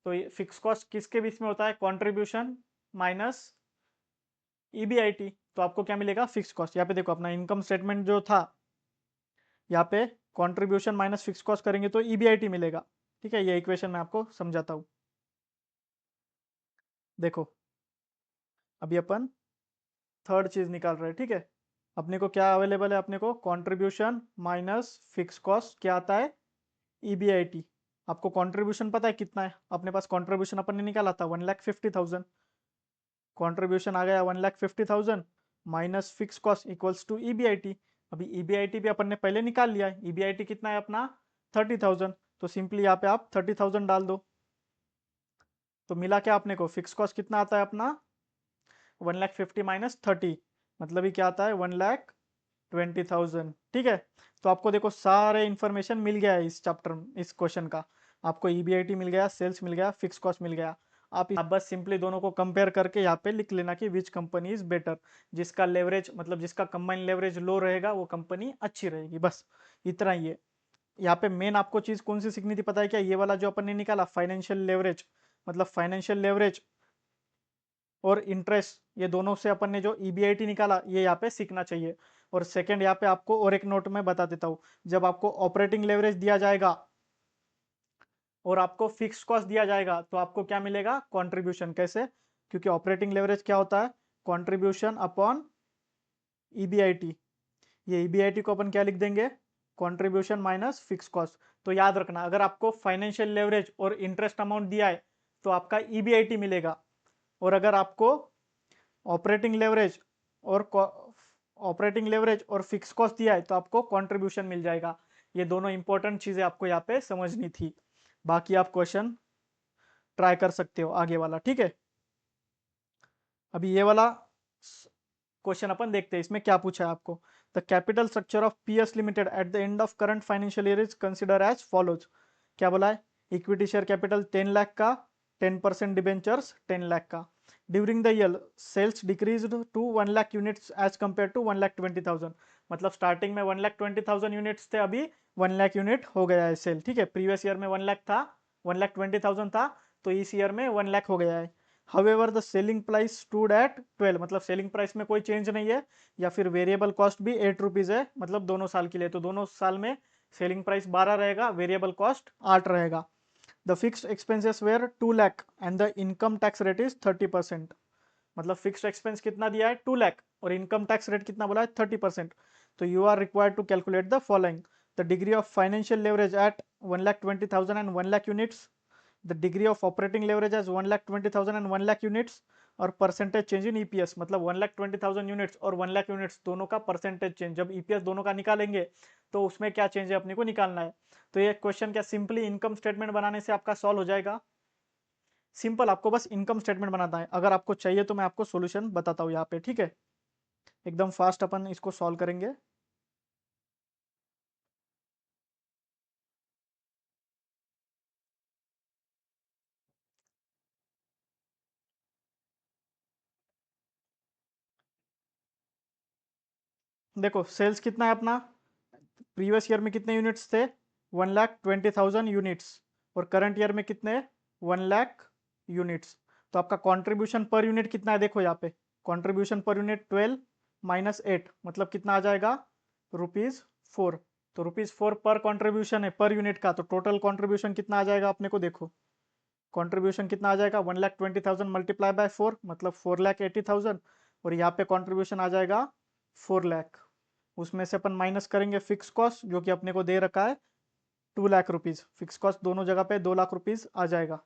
तो ये फिक्स कॉस्ट किसके बीच में होता है, कंट्रीब्यूशन माइनस ईबीआईटी। तो आपको क्या मिलेगा, फिक्स कॉस्ट। यहाँ पे देखो अपना इनकम स्टेटमेंट जो था, यहाँ पे कंट्रीब्यूशन माइनस फिक्स कॉस्ट करेंगे तो ईबीआईटी मिलेगा, ठीक है। ये इक्वेशन मैं आपको समझाता हूँ। देखो अभी अपन थर्ड चीज निकाल रहे हैं, ठीक है। अपने को क्या अवेलेबल है, अपने को कंट्रीब्यूशन माइनस फिक्स कॉस्ट क्या आता है, ईबीआईटी। आपको कंट्रीब्यूशन पता है कितना है, अपने पास कंट्रीब्यूशन अपन ने निकाला था 1,50,000। कंट्रीब्यूशन आ गया 1,50,000 minus fix cost equals to EBIT. अभी ईबीआईटी भी अपन ने पहले निकाल लिया है, ईबीआईटी कितना है अपना 30,000। तो सिंपली यहाँ पे आप 30,000 डाल दो। तो मिला क्या अपने को, फिक्स कॉस्ट कितना आता है अपना 1,50,000 माइनस 30, मतलब ये क्या आता है 1,20,000, ठीक है। तो आपको देखो सारे इंफॉर्मेशन मिल गया है इस चैप्टर, इस क्वेश्चन का। आपको ईबीआईटी मिल गया, सेल्स मिल गया, फिक्स कॉस्ट मिल गया। आप बस सिंपली दोनों को कंपेयर करके यहाँ पे लिख लेना कि विच कंपनी इज बेटर। जिसका लेवरेज मतलब जिसका कंबाइन लेवरेज लो रहेगा वो कंपनी अच्छी रहेगी, बस इतना ही है। यहाँ पे मेन आपको चीज कौन सी सीखनी थी पता है क्या, ये वाला जो अपन ने निकाला फाइनेंशियल लेवरेज, मतलब फाइनेंशियल लेवरेज और इंटरेस्ट, ये दोनों से अपन ने जो ईबीआईटी निकाला ये यहाँ पे सीखना चाहिए। और सेकंड यहाँ पे आपको और एक नोट में बता देता हूँ, जब आपको ऑपरेटिंग लेवरेज दिया जाएगा और आपको फिक्स कॉस्ट दिया जाएगा तो आपको क्या मिलेगा, कंट्रीब्यूशन। कैसे, क्योंकि ऑपरेटिंग लेवरेज क्या होता है, कंट्रीब्यूशन अपॉन ईबीआईटी। ये ईबीआईटी को अपन क्या लिख देंगे, कंट्रीब्यूशन माइनस फिक्स कॉस्ट। तो याद रखना, अगर आपको फाइनेंशियल लेवरेज और इंटरेस्ट अमाउंट दिया है तो आपका ईबीआईटी मिलेगा, और अगर आपको ऑपरेटिंग लेवरेज और फिक्स कॉस्ट दिया है तो आपको कंट्रीब्यूशन मिल जाएगा। ये दोनों इंपॉर्टेंट चीजें आपको यहाँ पे समझनी थी। बाकी आप क्वेश्चन ट्राई कर सकते हो आगे वाला, ठीक है। अभी ये वाला क्वेश्चन अपन देखते हैं, इसमें क्या पूछा है आपको, the capital structure of PS limited at the end of current financial year is consider as follows. क्या बोला है, इक्विटी शेयर कैपिटल 10 लाख का 10% डिबेंचर्स 10 लाख का। During the year sales decreased to 1 lakh units as compare to 1,20,000। मतलब स्टार्टिंग में 1,20,000 यूनिट्स थे, अभी 1 लाख यूनिट हो गया है सेल। ठीक है, प्रीवियस ईयर में 1 लाख था, 1,20,000 था, तो इस ईयर में 1 लाख हो गया है। However the selling price stood at 12, मतलब सेलिंग प्राइस में कोई चेंज नहीं है, या फिर वेरिएबल कॉस्ट भी 8 रुपीज़ है, मतलब दोनों साल के लिए। तो दोनों साल में सेलिंग प्राइस 12 रहेगा, वेरिएबल कॉस्ट 8 रहेगा। The fixed expenses were 2 lakh and the income tax rate is 30%। मतलब फिक्स्ड एक्सपेंस कितना दिया है 2 लाख, और इनकम टैक्स रेट कितना बोला है 30%। तो you are required to calculate the following: the degree of financial leverage at 1,20,000 and 1 lakh units, the degree of operating leverage as 1,20,000 and 1 lakh units, और परसेंटेज चेंज इन ईपीएस। मतलब 1,20,000 यूनिट्स और 1 लाख यूनिट्स दोनों का परसेंटेज चेंज, जब ईपीएस दोनों का निकालेंगे तो उसमें क्या चेंज है अपने को निकालना है। तो ये क्वेश्चन क्या सिंपली इनकम स्टेटमेंट बनाने से आपका सॉल्व हो जाएगा। सिंपल, आपको बस इनकम स्टेटमेंट बनाना है। अगर आपको चाहिए तो मैं आपको सॉल्यूशन बताता हूँ यहाँ पे, ठीक है। एकदम फास्ट अपन इसको सॉल्व करेंगे। देखो सेल्स कितना है अपना, प्रीवियस ईयर में कितने यूनिट्स थे 1,20,000 यूनिट्स, और करंट ईयर में कितने 1 लाख यूनिट्स। तो आपका कंट्रीब्यूशन पर यूनिट कितना है, देखो यहाँ पे कंट्रीब्यूशन पर यूनिट 12 माइनस 8, मतलब कितना आ जाएगा ₹4। तो ₹4 पर कंट्रीब्यूशन है पर यूनिट का, तो टोटल कंट्रीब्यूशन कितना आ जाएगा अपने को, देखो कंट्रीब्यूशन कितना आ जाएगा 1,20,000 मल्टीप्लाई बाय 4, मतलब 4,80,000, और यहाँ पे कंट्रीब्यूशन आ जाएगा 4 लाख। उसमें से अपन माइनस करेंगे फिक्स कॉस्ट जो कि अपने को दे रखा है 2 लाख रुपीज। फिक्स कॉस्ट दोनों जगह पे 2 लाख रुपीज आ जाएगा।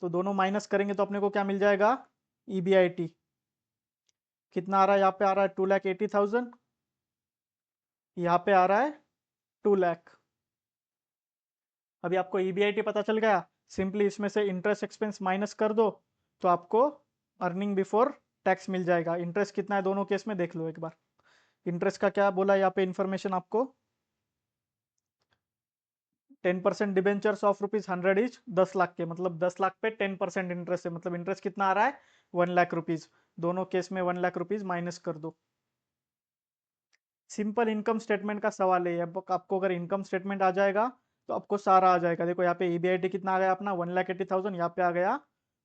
तो दोनों माइनस करेंगे तो अपने को क्या मिल जाएगा, ईबीआईटी कितना आ रहा है, यहाँ पे आ रहा है 2,80,000, यहाँ पे आ रहा है 2 लाख। अभी आपको ईबीआईटी पता चल गया, सिंपली इसमें से इंटरेस्ट एक्सपेंस माइनस कर दो तो आपको अर्निंग बिफोर टैक्स मिल जाएगा। इंटरेस्ट कितना है दोनों केस में देख लो एक बार। इंटरेस्ट का क्या बोला यहाँ पे इन्फॉर्मेशन आपको, 10% डिबेंचर्स ऑफ ₹100 इच 10 लाख के, मतलब 10 लाख पे 10% इंटरेस्ट है, मतलब इंटरेस्ट कितना आ रहा है 1 लाख रुपीज। दोनों केस में 1 लाख रुपीज माइनस कर दो। सिंपल इनकम स्टेटमेंट का सवाल है। अब आपको अगर इनकम स्टेटमेंट आ जाएगा तो आपको सारा आ जाएगा। देखो यहाँ पे ईबीआईटी कितना आ गया अपना 1,80,000, यहाँ पे आ गया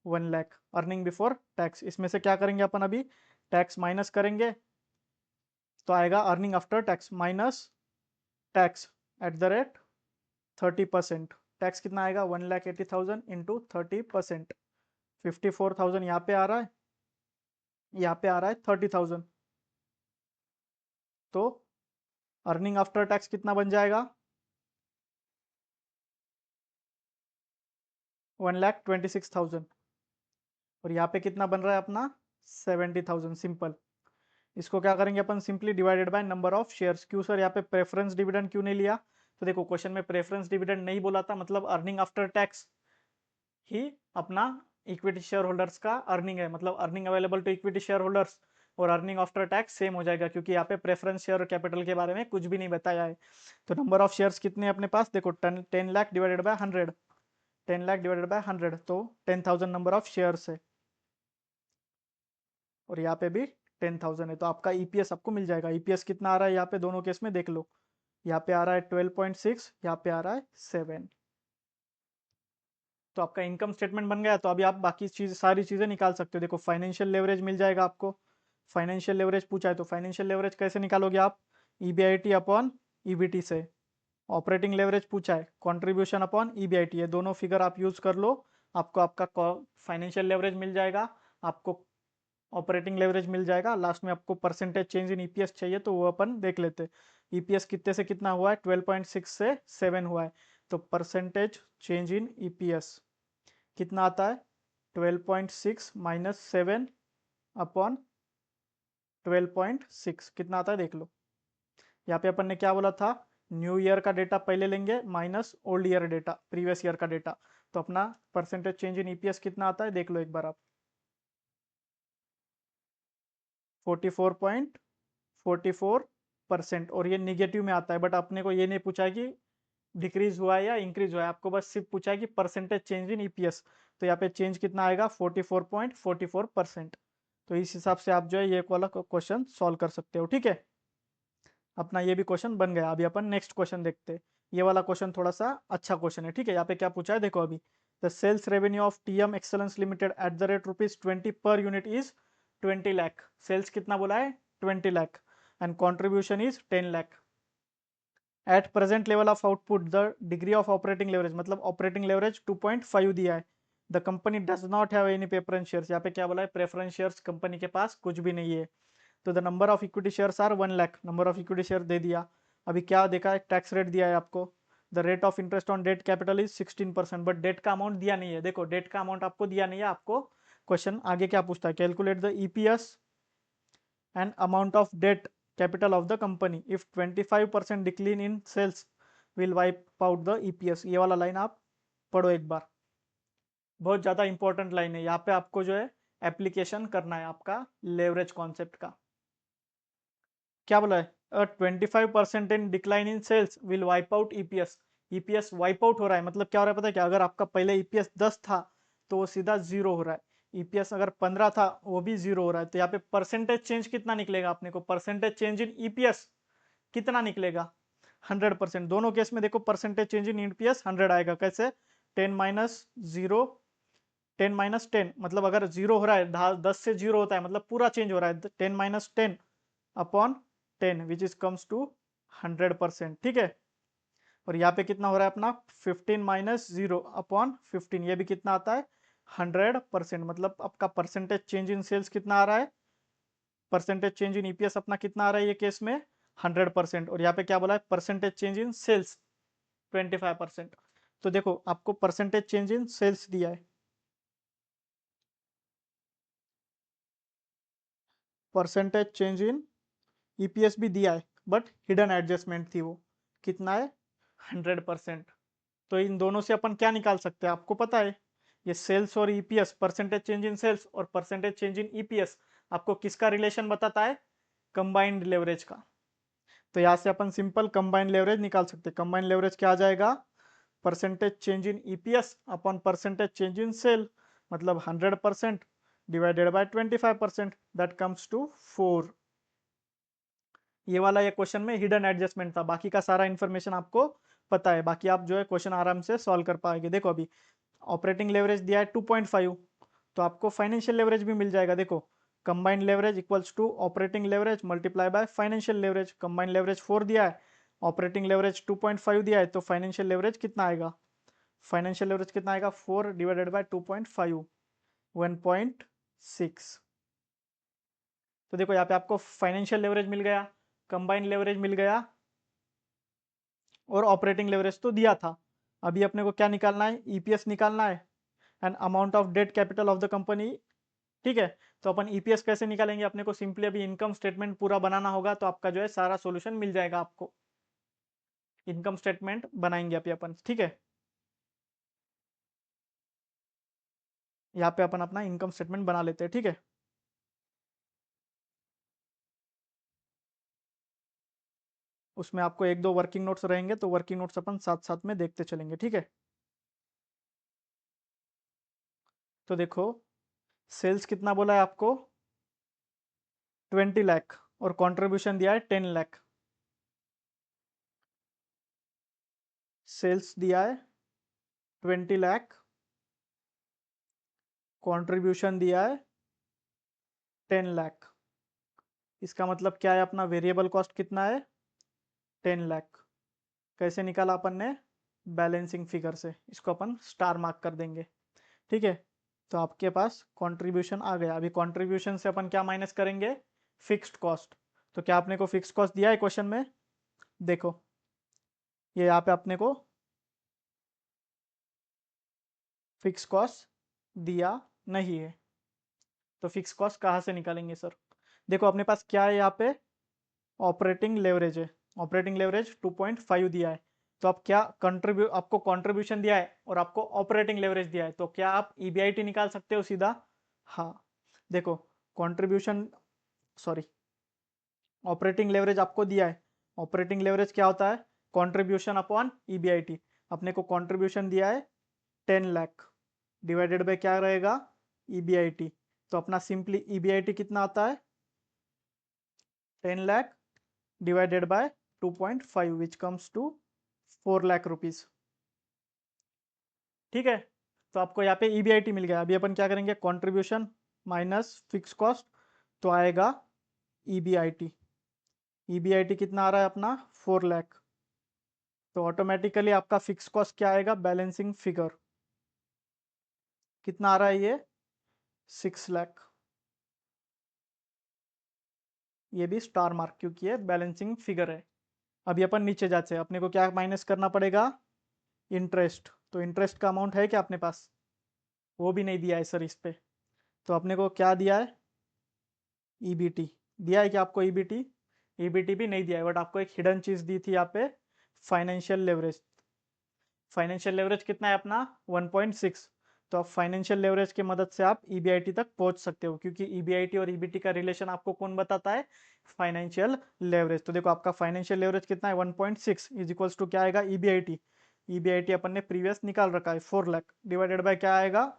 1 लाख। अर्निंग बिफोर टैक्स, इसमें से क्या करेंगे अपन, अभी टैक्स माइनस करेंगे तो आएगा earning after tax minus tax at the rate 30%। Tax कितना आएगा 1,80,000 इंटू 30%, 54,000 यहाँ पे आ रहा है, यहाँ पे आ रहा है 30,000। तो अर्निंग आफ्टर टैक्स कितना बन जाएगा 1,26,000, और यहाँ पे कितना बन रहा है अपना 70,000। सिंपल, इसको क्या करेंगे अपन, simply divided by number of shares. क्यों सर यहाँ पे प्रेफरेंस डिविडेंड क्यों नहीं लिया, तो देखो क्वेश्चन में प्रेफरेंस डिविडेंड नहीं बोला था, मतलब अर्निंग आफ्टर टैक्स ही अपना इक्विटी शेयर होल्डर्स का अर्निंग है, मतलब earning available to equity share holders और अर्निंग आफ्टर टैक्स सेम हो जाएगा, क्योंकि यहाँ पे प्रेफरेंस शेयर और कैपिटल के बारे में कुछ भी नहीं बताया है। तो नंबर ऑफ शेयर्स कितने अपने पास, देखो 10 lakh divided by 100, 10 lakh divided by 100, तो 10,000 नंबर ऑफ शेयर्स है, और यहाँ पे भी 10,000 है। तो आपका ईपीएस आपको मिल जाएगा। ईपीएस कितना आ रहा है यहाँ पे दोनों केस में देख लो, यहाँ पे आ रहा है 12.6, यहाँ पे आ रहा है 7। तो आपका इनकम स्टेटमेंट बन गया। तो अभी आप बाकी चीज सारी चीजें निकाल सकते हो। देखो फाइनेंशियल लेवरेज मिल जाएगा आपको, फाइनेंशियल लेवरेज पूछा है तो फाइनेंशियल लेवरेज कैसे निकालोगे आप, ईबीआईटी अपॉन ईबीटी से। ऑपरेटिंग लेवरेज पूछा है कंट्रीब्यूशन अपॉन ईबीआईटी, ये दोनों फिगर आप यूज कर लो, आपको आपका फाइनेंशियल लेवरेज मिल जाएगा, आपको ऑपरेटिंग लेवरेज मिल जाएगा। लास्ट में आपको परसेंटेज चेंज इन ईपीएस चाहिए तो वो अपन देख लेते। ईपीएस कितने से कितना हुआ है 12.6 से 7 हुआ है, तो परसेंटेज चेंज इन ईपीएस कितना आता है 12.6 माइनस 7 अपॉन 12.6 कितना आता है देख लो। यहाँ पे अपन ने क्या बोला था, न्यू ईयर का डेटा पहले लेंगे minus old year data, previous year का डेटा। तो अपना परसेंटेज चेंज इन ईपीएस कितना आता है देख लो एक बार आप, 44.44%, और ये निगेटिव में आता है। बट अपने को ये नहीं पूछा है कि डिक्रीज हुआ है या इंक्रीज हुआ है, आपको बस सिर्फ पूछा है कि परसेंटेज चेंज इन ईपीएस। तो यहाँ पे चेंज कितना आएगा, 44.44%। तो इस हिसाब से आप जो है ये वाला क्वेश्चन सॉल्व कर सकते हो। ठीक है, अपना ये भी क्वेश्चन बन गया। अभी अपन नेक्स्ट क्वेश्चन देखते हैं। ये वाला क्वेश्चन थोड़ा सा अच्छा क्वेश्चन है। ठीक है, यहाँ पे क्या पूछा है देखो अभी, the sales revenue of TM excellence limited at the rate ₹20 per unit is 20 lakh. Sales कितना बोला है, 20 lakh, and contribution is 10 lakh. At present level of output the degree of operating leverage, मतलब ऑपरेटिंग लेवरेज 2.5 दिया है। The company does not have any preference shares, यहाँ पे क्या बोला है, प्रेफरेंस शेयर्स कंपनी के पास कुछ भी नहीं है। तो the number of equity shares are 1 lakh, number of equity share दे दिया। अभी क्या देखा है, टैक्स रेट दिया है आपको। The rate of interest on debt capital is 16%, but debt का अमाउंट दिया नहीं है। देखो डेट का अमाउंट आपको दिया नहीं है। आपको क्वेश्चन आगे क्या पूछता है, calculate the EPS and amount of debt capital of the company if 25% decline in sales will wipe out the EPS. ये वाला लाइन आप पढ़ो एक बार, बहुत ज्यादा इंपॉर्टेंट लाइन है। यहाँ पे आपको जो है एप्लीकेशन करना है आपका लेवरेज कॉन्सेप्ट का। क्या बोला है, 25% in decline in sales will wipe out EPS. EPS wipe out हो रहा है, मतलब क्या हो रहा है पता है क्या, अगर आपका पहले ईपीएस 10 था तो वो सीधा जीरो हो रहा है। ईपीएस अगर 15 था वो भी जीरो हो रहा है। तो यहाँ पे परसेंटेज चेंज कितना निकलेगा अपने को, परसेंटेज चेंज इन ईपीएस कितना निकलेगा, 100%। दोनों केस में देखो परसेंटेज चेंज इन ईपीएस 100 आएगा। कैसे, 10 - 0, 10 - 10, मतलब अगर जीरो हो रहा है, 10 से जीरो होता है मतलब पूरा चेंज हो रहा है, 10 - 10 upon 10 which is comes to 100%। ठीक है, और यहाँ पे कितना हो रहा है अपना, 15 - 0 अपॉन 15, ये भी कितना आता है, 100%। मतलब आपका परसेंटेज चेंज इन सेल्स कितना आ रहा है, परसेंटेज चेंज इन ईपीएस अपना कितना आ रहा है ये केस में, 100%। और यहाँ पे क्या बोला है, परसेंटेज चेंज इन सेल्स 25%। तो देखो आपको परसेंटेज चेंज इन सेल्स दिया है, परसेंटेज चेंज इन ईपीएस भी दिया है, बट हिडन एडजस्टमेंट थी वो, कितना है, 100%। तो इन दोनों से अपन क्या निकाल सकते हैं, आपको पता है, ये सेल्स और EPS, percentage change in sales और परसेंटेज चेंज इन ईपीएस आपको किसका रिलेशन बताता है, कंबाइंड लेवरेज का। तो यहाँ से अपन सिंपल कंबाइंड लेवरेज निकाल सकते हैं। कंबाइंड लेवरेज क्या आ जाएगा, percentage change in EPS upon percentage change in sale, मतलब 100% divided by 25%, that comes to 4। ये वाला ये क्वेश्चन में हिडन एडजस्टमेंट था, बाकी का सारा इन्फॉर्मेशन आपको पता है, बाकी आप जो है क्वेश्चन आराम से सॉल्व कर पाएंगे। देखो अभी ऑपरेटिंग लेवरेज दिया है 2.5, तो आपको फाइनेंशियल लेवरेज भी मिल जाएगा। देखो combined leverage equals to operating leverage multiply by financial leverage. Combined leverage 4 दिया है, ऑपरेटिंग लेवरेज 2.5 दिया है, तो फाइनेंशियल लेवरेज कितना आएगा, फाइनेंशियल लेवरेज कितना आएगा, 4 डिवाइडेड बाय 2.5, 1.6। तो देखो यहाँ पे आपको फाइनेंशियल लेवरेज मिल गया, कंबाइंड लेवरेज मिल गया, और ऑपरेटिंग लेवरेज तो दिया था। अभी अपने को क्या निकालना है, ईपीएस निकालना है and amount of debt capital of the company. ठीक है, तो अपन ईपीएस कैसे निकालेंगे, अपने को सिंपली अभी इनकम स्टेटमेंट पूरा बनाना होगा, तो आपका जो है सारा सॉल्यूशन मिल जाएगा आपको। इनकम स्टेटमेंट बनाएंगे अभी अपन। ठीक है, यहाँ पे अपन अपना इनकम स्टेटमेंट बना लेते हैं। ठीक है, उसमें आपको एक दो वर्किंग नोट्स रहेंगे, तो वर्किंग नोट्स अपन साथ साथ में देखते चलेंगे। ठीक है, तो देखो सेल्स कितना बोला है आपको, 20 लाख, और कंट्रीब्यूशन दिया है 10 लाख। सेल्स दिया है 20 लाख, कंट्रीब्यूशन दिया है 10 लाख। इसका मतलब क्या है, अपना वेरिएबल कॉस्ट कितना है, 10 लाख। कैसे निकाला अपन ने, बैलेंसिंग फिगर से, इसको अपन स्टार मार्क कर देंगे। ठीक है, तो आपके पास कंट्रीब्यूशन आ गया। अभी कंट्रीब्यूशन से अपन क्या माइनस करेंगे, फिक्स्ड कॉस्ट। तो क्या आपने को फिक्स्ड कॉस्ट दिया है क्वेश्चन में, देखो ये यहाँ पे अपने को फिक्स कॉस्ट दिया नहीं है, तो फिक्स कॉस्ट कहाँ से निकालेंगे सर। देखो अपने पास क्या है यहाँ पे, ऑपरेटिंग लेवरेज है, ऑपरेटिंग लेवरेज 2.5 दिया है। तो आप क्या आपको कंट्रीब्यूशन दिया है और आपको ऑपरेटिंग लेवरेज दिया है, तो क्या आप ईबीआईटी निकाल सकते हो सीधा। हाँ, देखो कंट्रीब्यूशन, सॉरी, ऑपरेटिंग लेवरेज आपको दिया है। ऑपरेटिंग लेवरेज क्या होता है, कंट्रीब्यूशन अपॉन ईबीआईटी। अपने को कंट्रीब्यूशन दिया है 10 लाख, डिवाइडेड बाय क्या रहेगा, ईबीआईटी। तो अपना सिंपली ईबीआईटी कितना आता है, 10 lakh divided by 2.5 which comes to 4 lakh rupees. ठीक है, तो आपको यहाँ पे ईबीआईटी मिल गया। अभी अपन क्या करेंगे, कंट्रीब्यूशन माइनस फिक्स कॉस्ट, तो आएगा ईबीआईटी। ईबीआईटी कितना आ रहा है अपना, 4 लाख। तो ऑटोमेटिकली आपका फिक्स कॉस्ट क्या आएगा, बैलेंसिंग फिगर कितना आ रहा है ये, 6 लाख। ये भी स्टार मार्क क्योंकि ये बैलेंसिंग फिगर है। अभी अपन नीचे जाते हैं, अपने को क्या माइनस करना पड़ेगा, इंटरेस्ट। तो इंटरेस्ट का अमाउंट है क्या अपने पास, वो भी नहीं दिया है सर इस पे। तो अपने को क्या दिया है, ईबीटी दिया है क्या आपको, ईबीटी, ईबीटी भी नहीं दिया है, बट आपको एक हिडन चीज दी थी यहाँ पे, फाइनेंशियल लेवरेज। फाइनेंशियल लेवरेज कितना है अपना, 1.6। तो आप फाइनेंशियल लेवरेज की मदद से आप ईबीआईटी तक पहुंच सकते हो, क्योंकि ईबीआईटी और ईबीटी का रिलेशन आपको कौन बताता है, फाइनेंशियल लेवरेज। तो देखो आपका फाइनेंशियल लेवरेज कितना है, 1.6 इज इक्वल्स टू क्या आएगा, ईबीआईटी। ईबीआईटी अपन ने प्रीवियस निकाल रखा है 4 लाख, डिवाइडेड बाय क्या आएगा,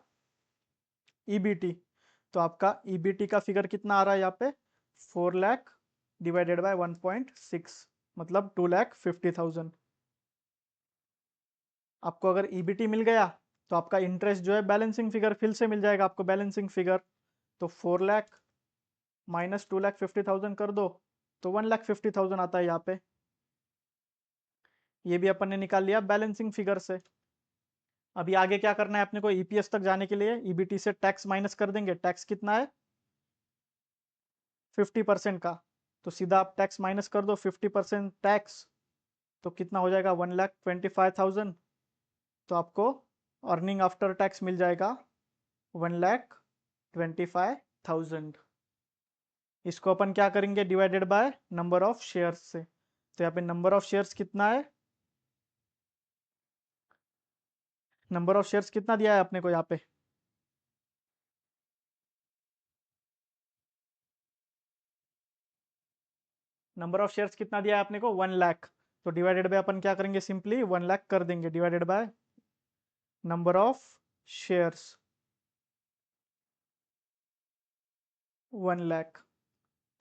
ईबीटी। तो आपका ईबीटी का फिगर कितना आ रहा है यहाँ पे, 4 लाख डिवाइडेड बाय 1.6, मतलब 2,50,000। आपको अगर ईबीटी मिल गया तो आपका इंटरेस्ट जो है बैलेंसिंग फिगर फिर से मिल जाएगा आपको, बैलेंसिंग फिगर। तो 4 लाख माइनस 2,50,000 कर दो, तो 1,50,000 आता है यहाँ पे। ये भी अपन ने निकाल लिया बैलेंसिंग फिगर से। अभी आगे क्या करना है अपने को, ईपीएस तक जाने के लिए ईबीटी से टैक्स माइनस कर देंगे। टैक्स कितना है, 50% का। तो सीधा आप टैक्स माइनस कर दो 50% टैक्स, तो कितना हो जाएगा, 1,25,000। तो आपको अर्निंग आफ्टर टैक्स मिल जाएगा 1,25,000। इसको अपन क्या करेंगे, divided by number of shares से। तो यहाँ पे नंबर ऑफ शेयर्स कितना है, नंबर ऑफ शेयर्स कितना दिया है अपने को यहाँ पे, नंबर ऑफ शेयर्स कितना दिया है अपने को, 1 लाख। तो डिवाइडेड बाय अपन क्या करेंगे, सिंपली 1 लाख कर देंगे, divided by number of shares 1 lakh.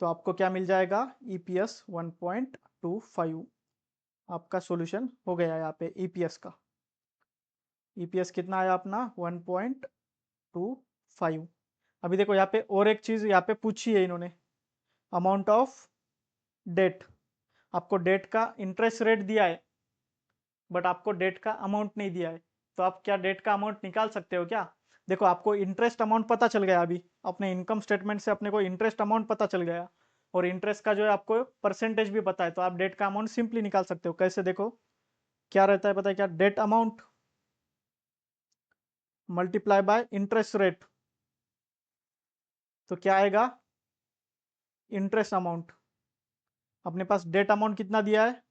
तो आपको क्या मिल जाएगा, ईपीएस 1.25। आपका सॉल्यूशन हो गया यहाँ पे ईपीएस का। ईपीएस कितना आया अपना, 1.25। अभी देखो यहाँ पे और एक चीज यहाँ पे पूछी है इन्होंने, अमाउंट ऑफ डेट। आपको डेट का इंटरेस्ट रेट दिया है, बट आपको डेट का अमाउंट नहीं दिया है। तो आप क्या डेट का अमाउंट निकाल सकते हो क्या, देखो आपको इंटरेस्ट अमाउंट पता चल गया, अभी अपने इनकम स्टेटमेंट से अपने को इंटरेस्ट अमाउंट पता चल गया, और इंटरेस्ट का जो है आपको परसेंटेज भी पता है। तो आप डेट का अमाउंट सिंपली निकाल सकते हो। कैसे, देखो क्या रहता है पता है क्या, debt amount multiply by interest rate. तो क्या आएगा, इंटरेस्ट अमाउंट। अपने पास डेट अमाउंट कितना दिया है,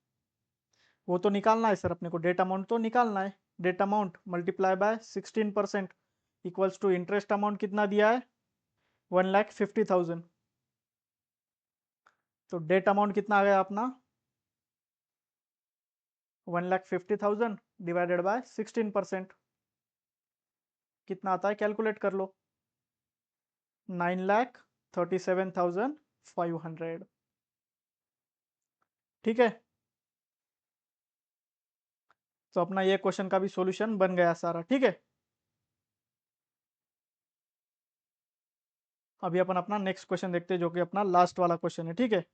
वो तो निकालना है सर, अपने को डेट अमाउंट तो निकालना है। Debt amount multiply by 16% equals to interest amount कितना दिया है, 1,50,000। तो डेट अमाउंट कितना आ गया अपना, 1,50,000 डिवाइडेड बाय 16%, कितना आता है कैलकुलेट कर लो, 9,37,500। ठीक है, तो अपना ये क्वेश्चन का भी सॉल्यूशन बन गया सारा। ठीक है, अभी अपन अपना नेक्स्ट क्वेश्चन देखते हैं, जो कि अपना लास्ट वाला क्वेश्चन है। ठीक है,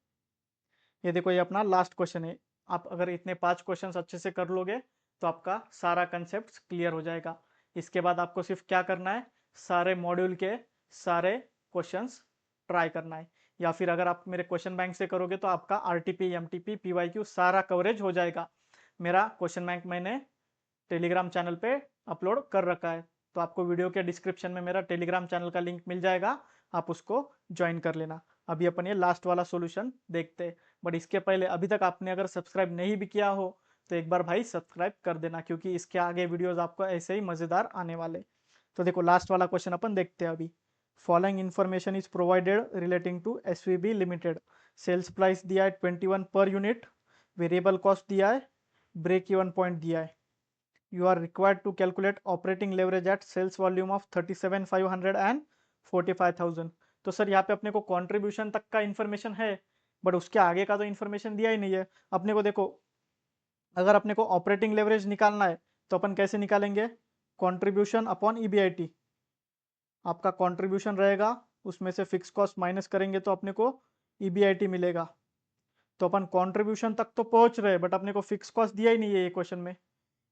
ये देखो ये अपना लास्ट क्वेश्चन है। आप अगर इतने 5 क्वेश्चंस अच्छे से कर लोगे तो आपका सारा कंसेप्ट क्लियर हो जाएगा। इसके बाद आपको सिर्फ क्या करना है, सारे मॉड्यूल के सारे क्वेश्चंस ट्राई करना है, या फिर अगर आप मेरे क्वेश्चन बैंक से करोगे तो आपका आरटीपी, एमटीपी, पीवाईक्यू सारा कवरेज हो जाएगा। मेरा क्वेश्चन बैंक मैंने टेलीग्राम चैनल पे अपलोड कर रखा है, तो आपको वीडियो के डिस्क्रिप्शन में मेरा टेलीग्राम चैनल का लिंक मिल जाएगा, आप उसको ज्वाइन कर लेना। अभी अपन ये लास्ट वाला सॉल्यूशन देखते हैं, बट इसके पहले अभी तक आपने अगर सब्सक्राइब नहीं भी किया हो तो एक बार भाई सब्सक्राइब कर देना, क्योंकि इसके आगे वीडियोस आपको ऐसे ही मज़ेदार आने वाले। तो देखो लास्ट वाला क्वेश्चन अपन देखते हैं अभी। Following information is provided relating to SVB limited. Sales price दिया है 21 पर यूनिट, वेरिएबल कॉस्ट दिया है ब्रेक इवन पॉइंट दिया है, you are required to calculate operating leverage at sales volume of 37,500 and 45,000। तो सर यहाँ पे अपने को कंट्रीब्यूशन तक का इन्फॉर्मेशन है, बट उसके आगे का तो इन्फॉर्मेशन दिया ही नहीं है अपने को। देखो, अगर अपने को ऑपरेटिंग लेवरेज निकालना है तो अपन कैसे निकालेंगे? Contribution upon EBIT. आपका कंट्रीब्यूशन रहेगा, उसमें से फिक्स कॉस्ट माइनस करेंगे तो अपने को ईबीआईटी मिलेगा। तो अपन कंट्रीब्यूशन तक तो पहुंच रहे, बट अपने को फिक्स कॉस्ट दिया ही नहीं है ये क्वेश्चन में।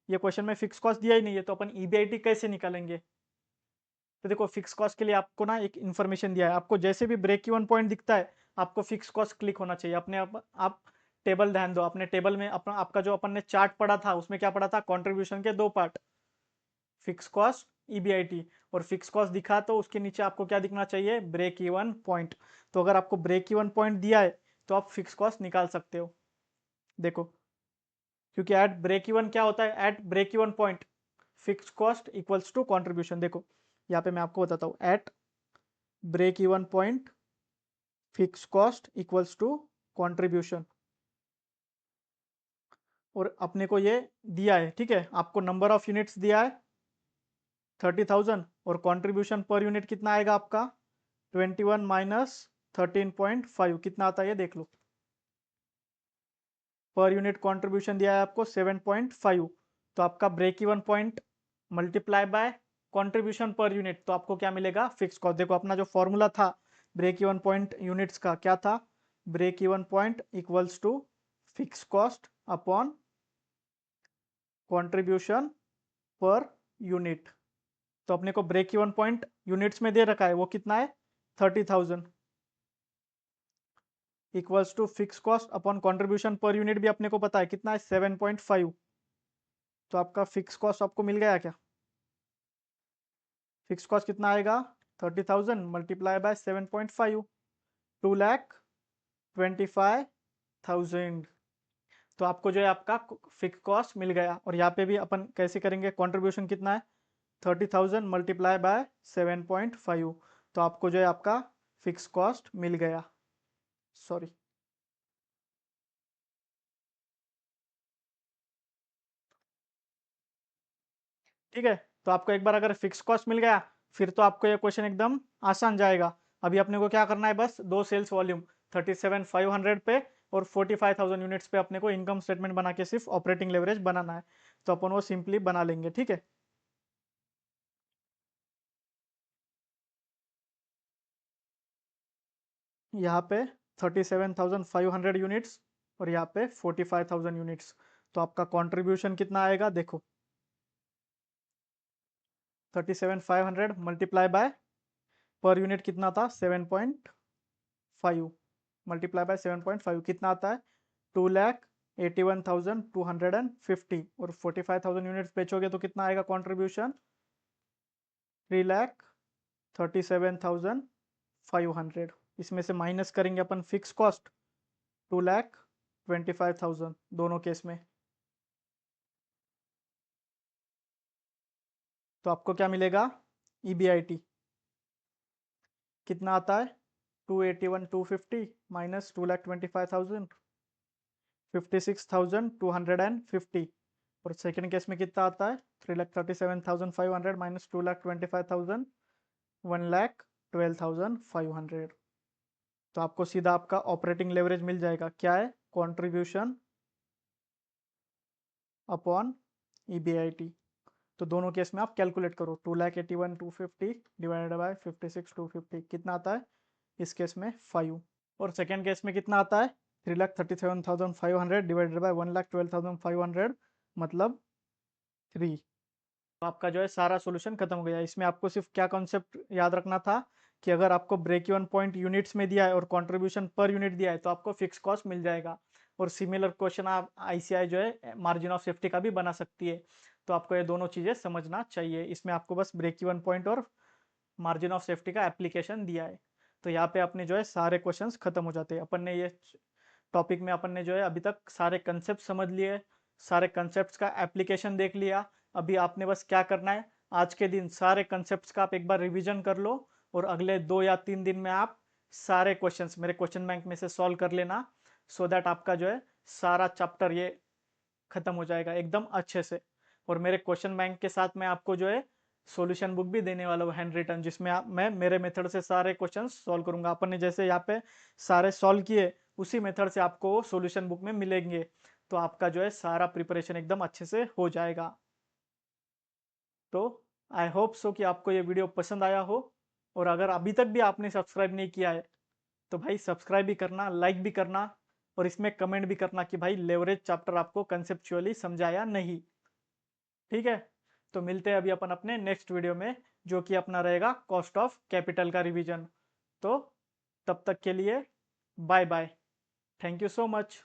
ये क्वेश्चन में फिक्स कॉस्ट दिया ही नहीं है, तो अपन ईबीआईटी कैसे निकालेंगे? तो देखो, फिक्स कॉस्ट के लिए आपको ना एक इन्फॉर्मेशन दिया है, आपको जैसे भी ब्रेक इवन पॉइंट दिखता है आपको फिक्स कॉस्ट क्लिक होना चाहिए। अपने आप टेबल ध्यान दो, अपने टेबल में अपना आपका जो अपन ने चार्ट पढ़ा था उसमें क्या पढ़ा था? कंट्रीब्यूशन के दो पार्ट, फिक्स कॉस्ट, ईबीआईटी। और फिक्स कॉस्ट दिखा तो उसके नीचे आपको क्या दिखना चाहिए? Break even point. तो अगर आपको ब्रेक इवन पॉइंट दिया है तो आप फिक्स कॉस्ट निकाल सकते हो। देखो, क्योंकि एट ब्रेक इवन क्या होता है? At break even point fix cost equals to contribution. देखो यहाँ पे मैं आपको बताता हूँ, at break even point fix cost equals to contribution. और अपने को ये दिया है, ठीक है, आपको नंबर ऑफ यूनिट्स दिया है 30,000, और कंट्रीब्यूशन पर यूनिट कितना आएगा आपका? 21 माइनस 13.5 कितना आता है ये देख लो। पर यूनिट कंट्रीब्यूशन दिया है आपको 7.5, तो आपका break even point multiply by contribution per unit, तो आपको क्या मिलेगा? Fix cost. देखो अपना जो फॉर्मूला था ब्रेक इवन पॉइंट यूनिट्स का क्या था? Break even point equals to fix cost upon contribution per unit. तो अपने को ब्रेक इवन पॉइंट यूनिट्स में दे रखा है, वो कितना है? 30,000 equals to fix cost upon contribution per unit भी अपने को पता है कितना है? 7.5। तो आपका फिक्स कॉस्ट आपको मिल गया क्या? फिक्स कॉस्ट कितना आएगा? 30,000 मल्टीप्लाई बाय 7.5, 2,25,000। तो आपको जो है आपका फिक्स कॉस्ट मिल गया। और यहाँ पे भी अपन कैसे करेंगे? कंट्रीब्यूशन कितना है? 30,000 मल्टीप्लाई बाय 7.5, तो आपको जो है आपका फिक्स कॉस्ट मिल गया। सॉरी, ठीक है। तो आपको एक बार अगर फिक्स कॉस्ट मिल गया फिर तो आपको ये क्वेश्चन एकदम आसान जाएगा। अभी अपने को क्या करना है? बस दो सेल्स वॉल्यूम 37,500 पे और 45,000 यूनिट्स पे अपने को इनकम स्टेटमेंट बना के सिर्फ ऑपरेटिंग लेवरेज बनाना है, तो अपन वो सिंपली बना लेंगे, ठीक है। यहाँ पे 37,500 यूनिट्स और यहाँ पे 45,000 यूनिट्स, तो आपका कंट्रीब्यूशन कितना आएगा? देखो 37,500 मल्टीप्लाई बाय पर यूनिट कितना था? 7.5 मल्टीप्लाई बाय 7.5 कितना आता है? 2,81,250। और 45,000 यूनिट्स बेचोगे तो कितना आएगा कंट्रीब्यूशन? 3,37,500। इसमें से माइनस करेंगे अपन फिक्स कॉस्ट 2,25,000 दोनों केस में, तो आपको क्या मिलेगा? ईबीआईटी कितना आता है? 281,250 माइनस 2,25,000, 56,250। और सेकंड केस में कितना आता है? 3,37,500 माइनस 2,25,000, 1,12,500। तो आपको सीधा आपका ऑपरेटिंग लेवरेज मिल जाएगा, क्या है? Contribution upon EBIT. तो दोनों केस में आप कैलकुलेट करो, 2,81,250 डिवाइडेड बाय 56,250 कितना आता है इस केस में? 5। और सेकेंड केस में कितना आता है? 3,37,500 डिवाइडेड बाय 1,12,500 मतलब 3। तो आपका जो है सारा सॉल्यूशन खत्म हो गया। इसमें आपको सिर्फ क्या कॉन्सेप्ट याद रखना था कि अगर आपको ब्रेक इवन पॉइंट यूनिट्स में दिया है और कंट्रीब्यूशन पर यूनिट दिया है तो आपको फिक्स कॉस्ट मिल जाएगा। और सिमिलर क्वेश्चन आप आईसीआई जो है मार्जिन ऑफ सेफ्टी का भी बना सकती है। तो आपको ये दोनों चीज़ें समझना चाहिए। इसमें आपको बस ब्रेक इवन पॉइंट और मार्जिन ऑफ सेफ्टी का एप्लीकेशन दिया है। तो यहाँ पे अपने जो है सारे क्वेश्चंस खत्म हो जाते हैं। अपन ने ये टॉपिक में अपन ने जो है अभी तक सारे कंसेप्ट समझ लिए, सारे कंसेप्ट का एप्लीकेशन देख लिया। अभी आपने बस क्या करना है, आज के दिन सारे कंसेप्ट का आप एक बार रिवीजन कर लो और अगले 2 या 3 दिन में आप सारे क्वेश्चंस मेरे क्वेश्चन बैंक में से सॉल्व कर लेना, सो दैट आपका जो है सारा चैप्टर ये ख़त्म हो जाएगा एकदम अच्छे से। और मेरे क्वेश्चन बैंक के साथ मैं आपको जो है सॉल्यूशन बुक भी देने वाला हूँ हैंड रिटन, जिसमें मैं मेरे मेथड से सारे क्वेश्चन सॉल्व करूंगा। अपन ने जैसे यहाँ पे सारे सॉल्व किए उसी मेथड से आपको सॉल्यूशन बुक में मिलेंगे, तो आपका जो है सारा प्रिपरेशन एकदम अच्छे से हो जाएगा। तो आई होप सो कि आपको ये वीडियो पसंद आया हो, और अगर अभी तक भी आपने सब्सक्राइब नहीं किया है तो भाई सब्सक्राइब भी करना, लाइक भी करना, और इसमें कमेंट भी करना कि भाई लेवरेज चैप्टर आपको कंसेप्चुअली समझा या नहीं। ठीक है, तो मिलते हैं अभी अपन अपने नेक्स्ट वीडियो में, जो कि अपना रहेगा कॉस्ट ऑफ कैपिटल का रिवीजन। तो तब तक के लिए bye bye, thank you so much.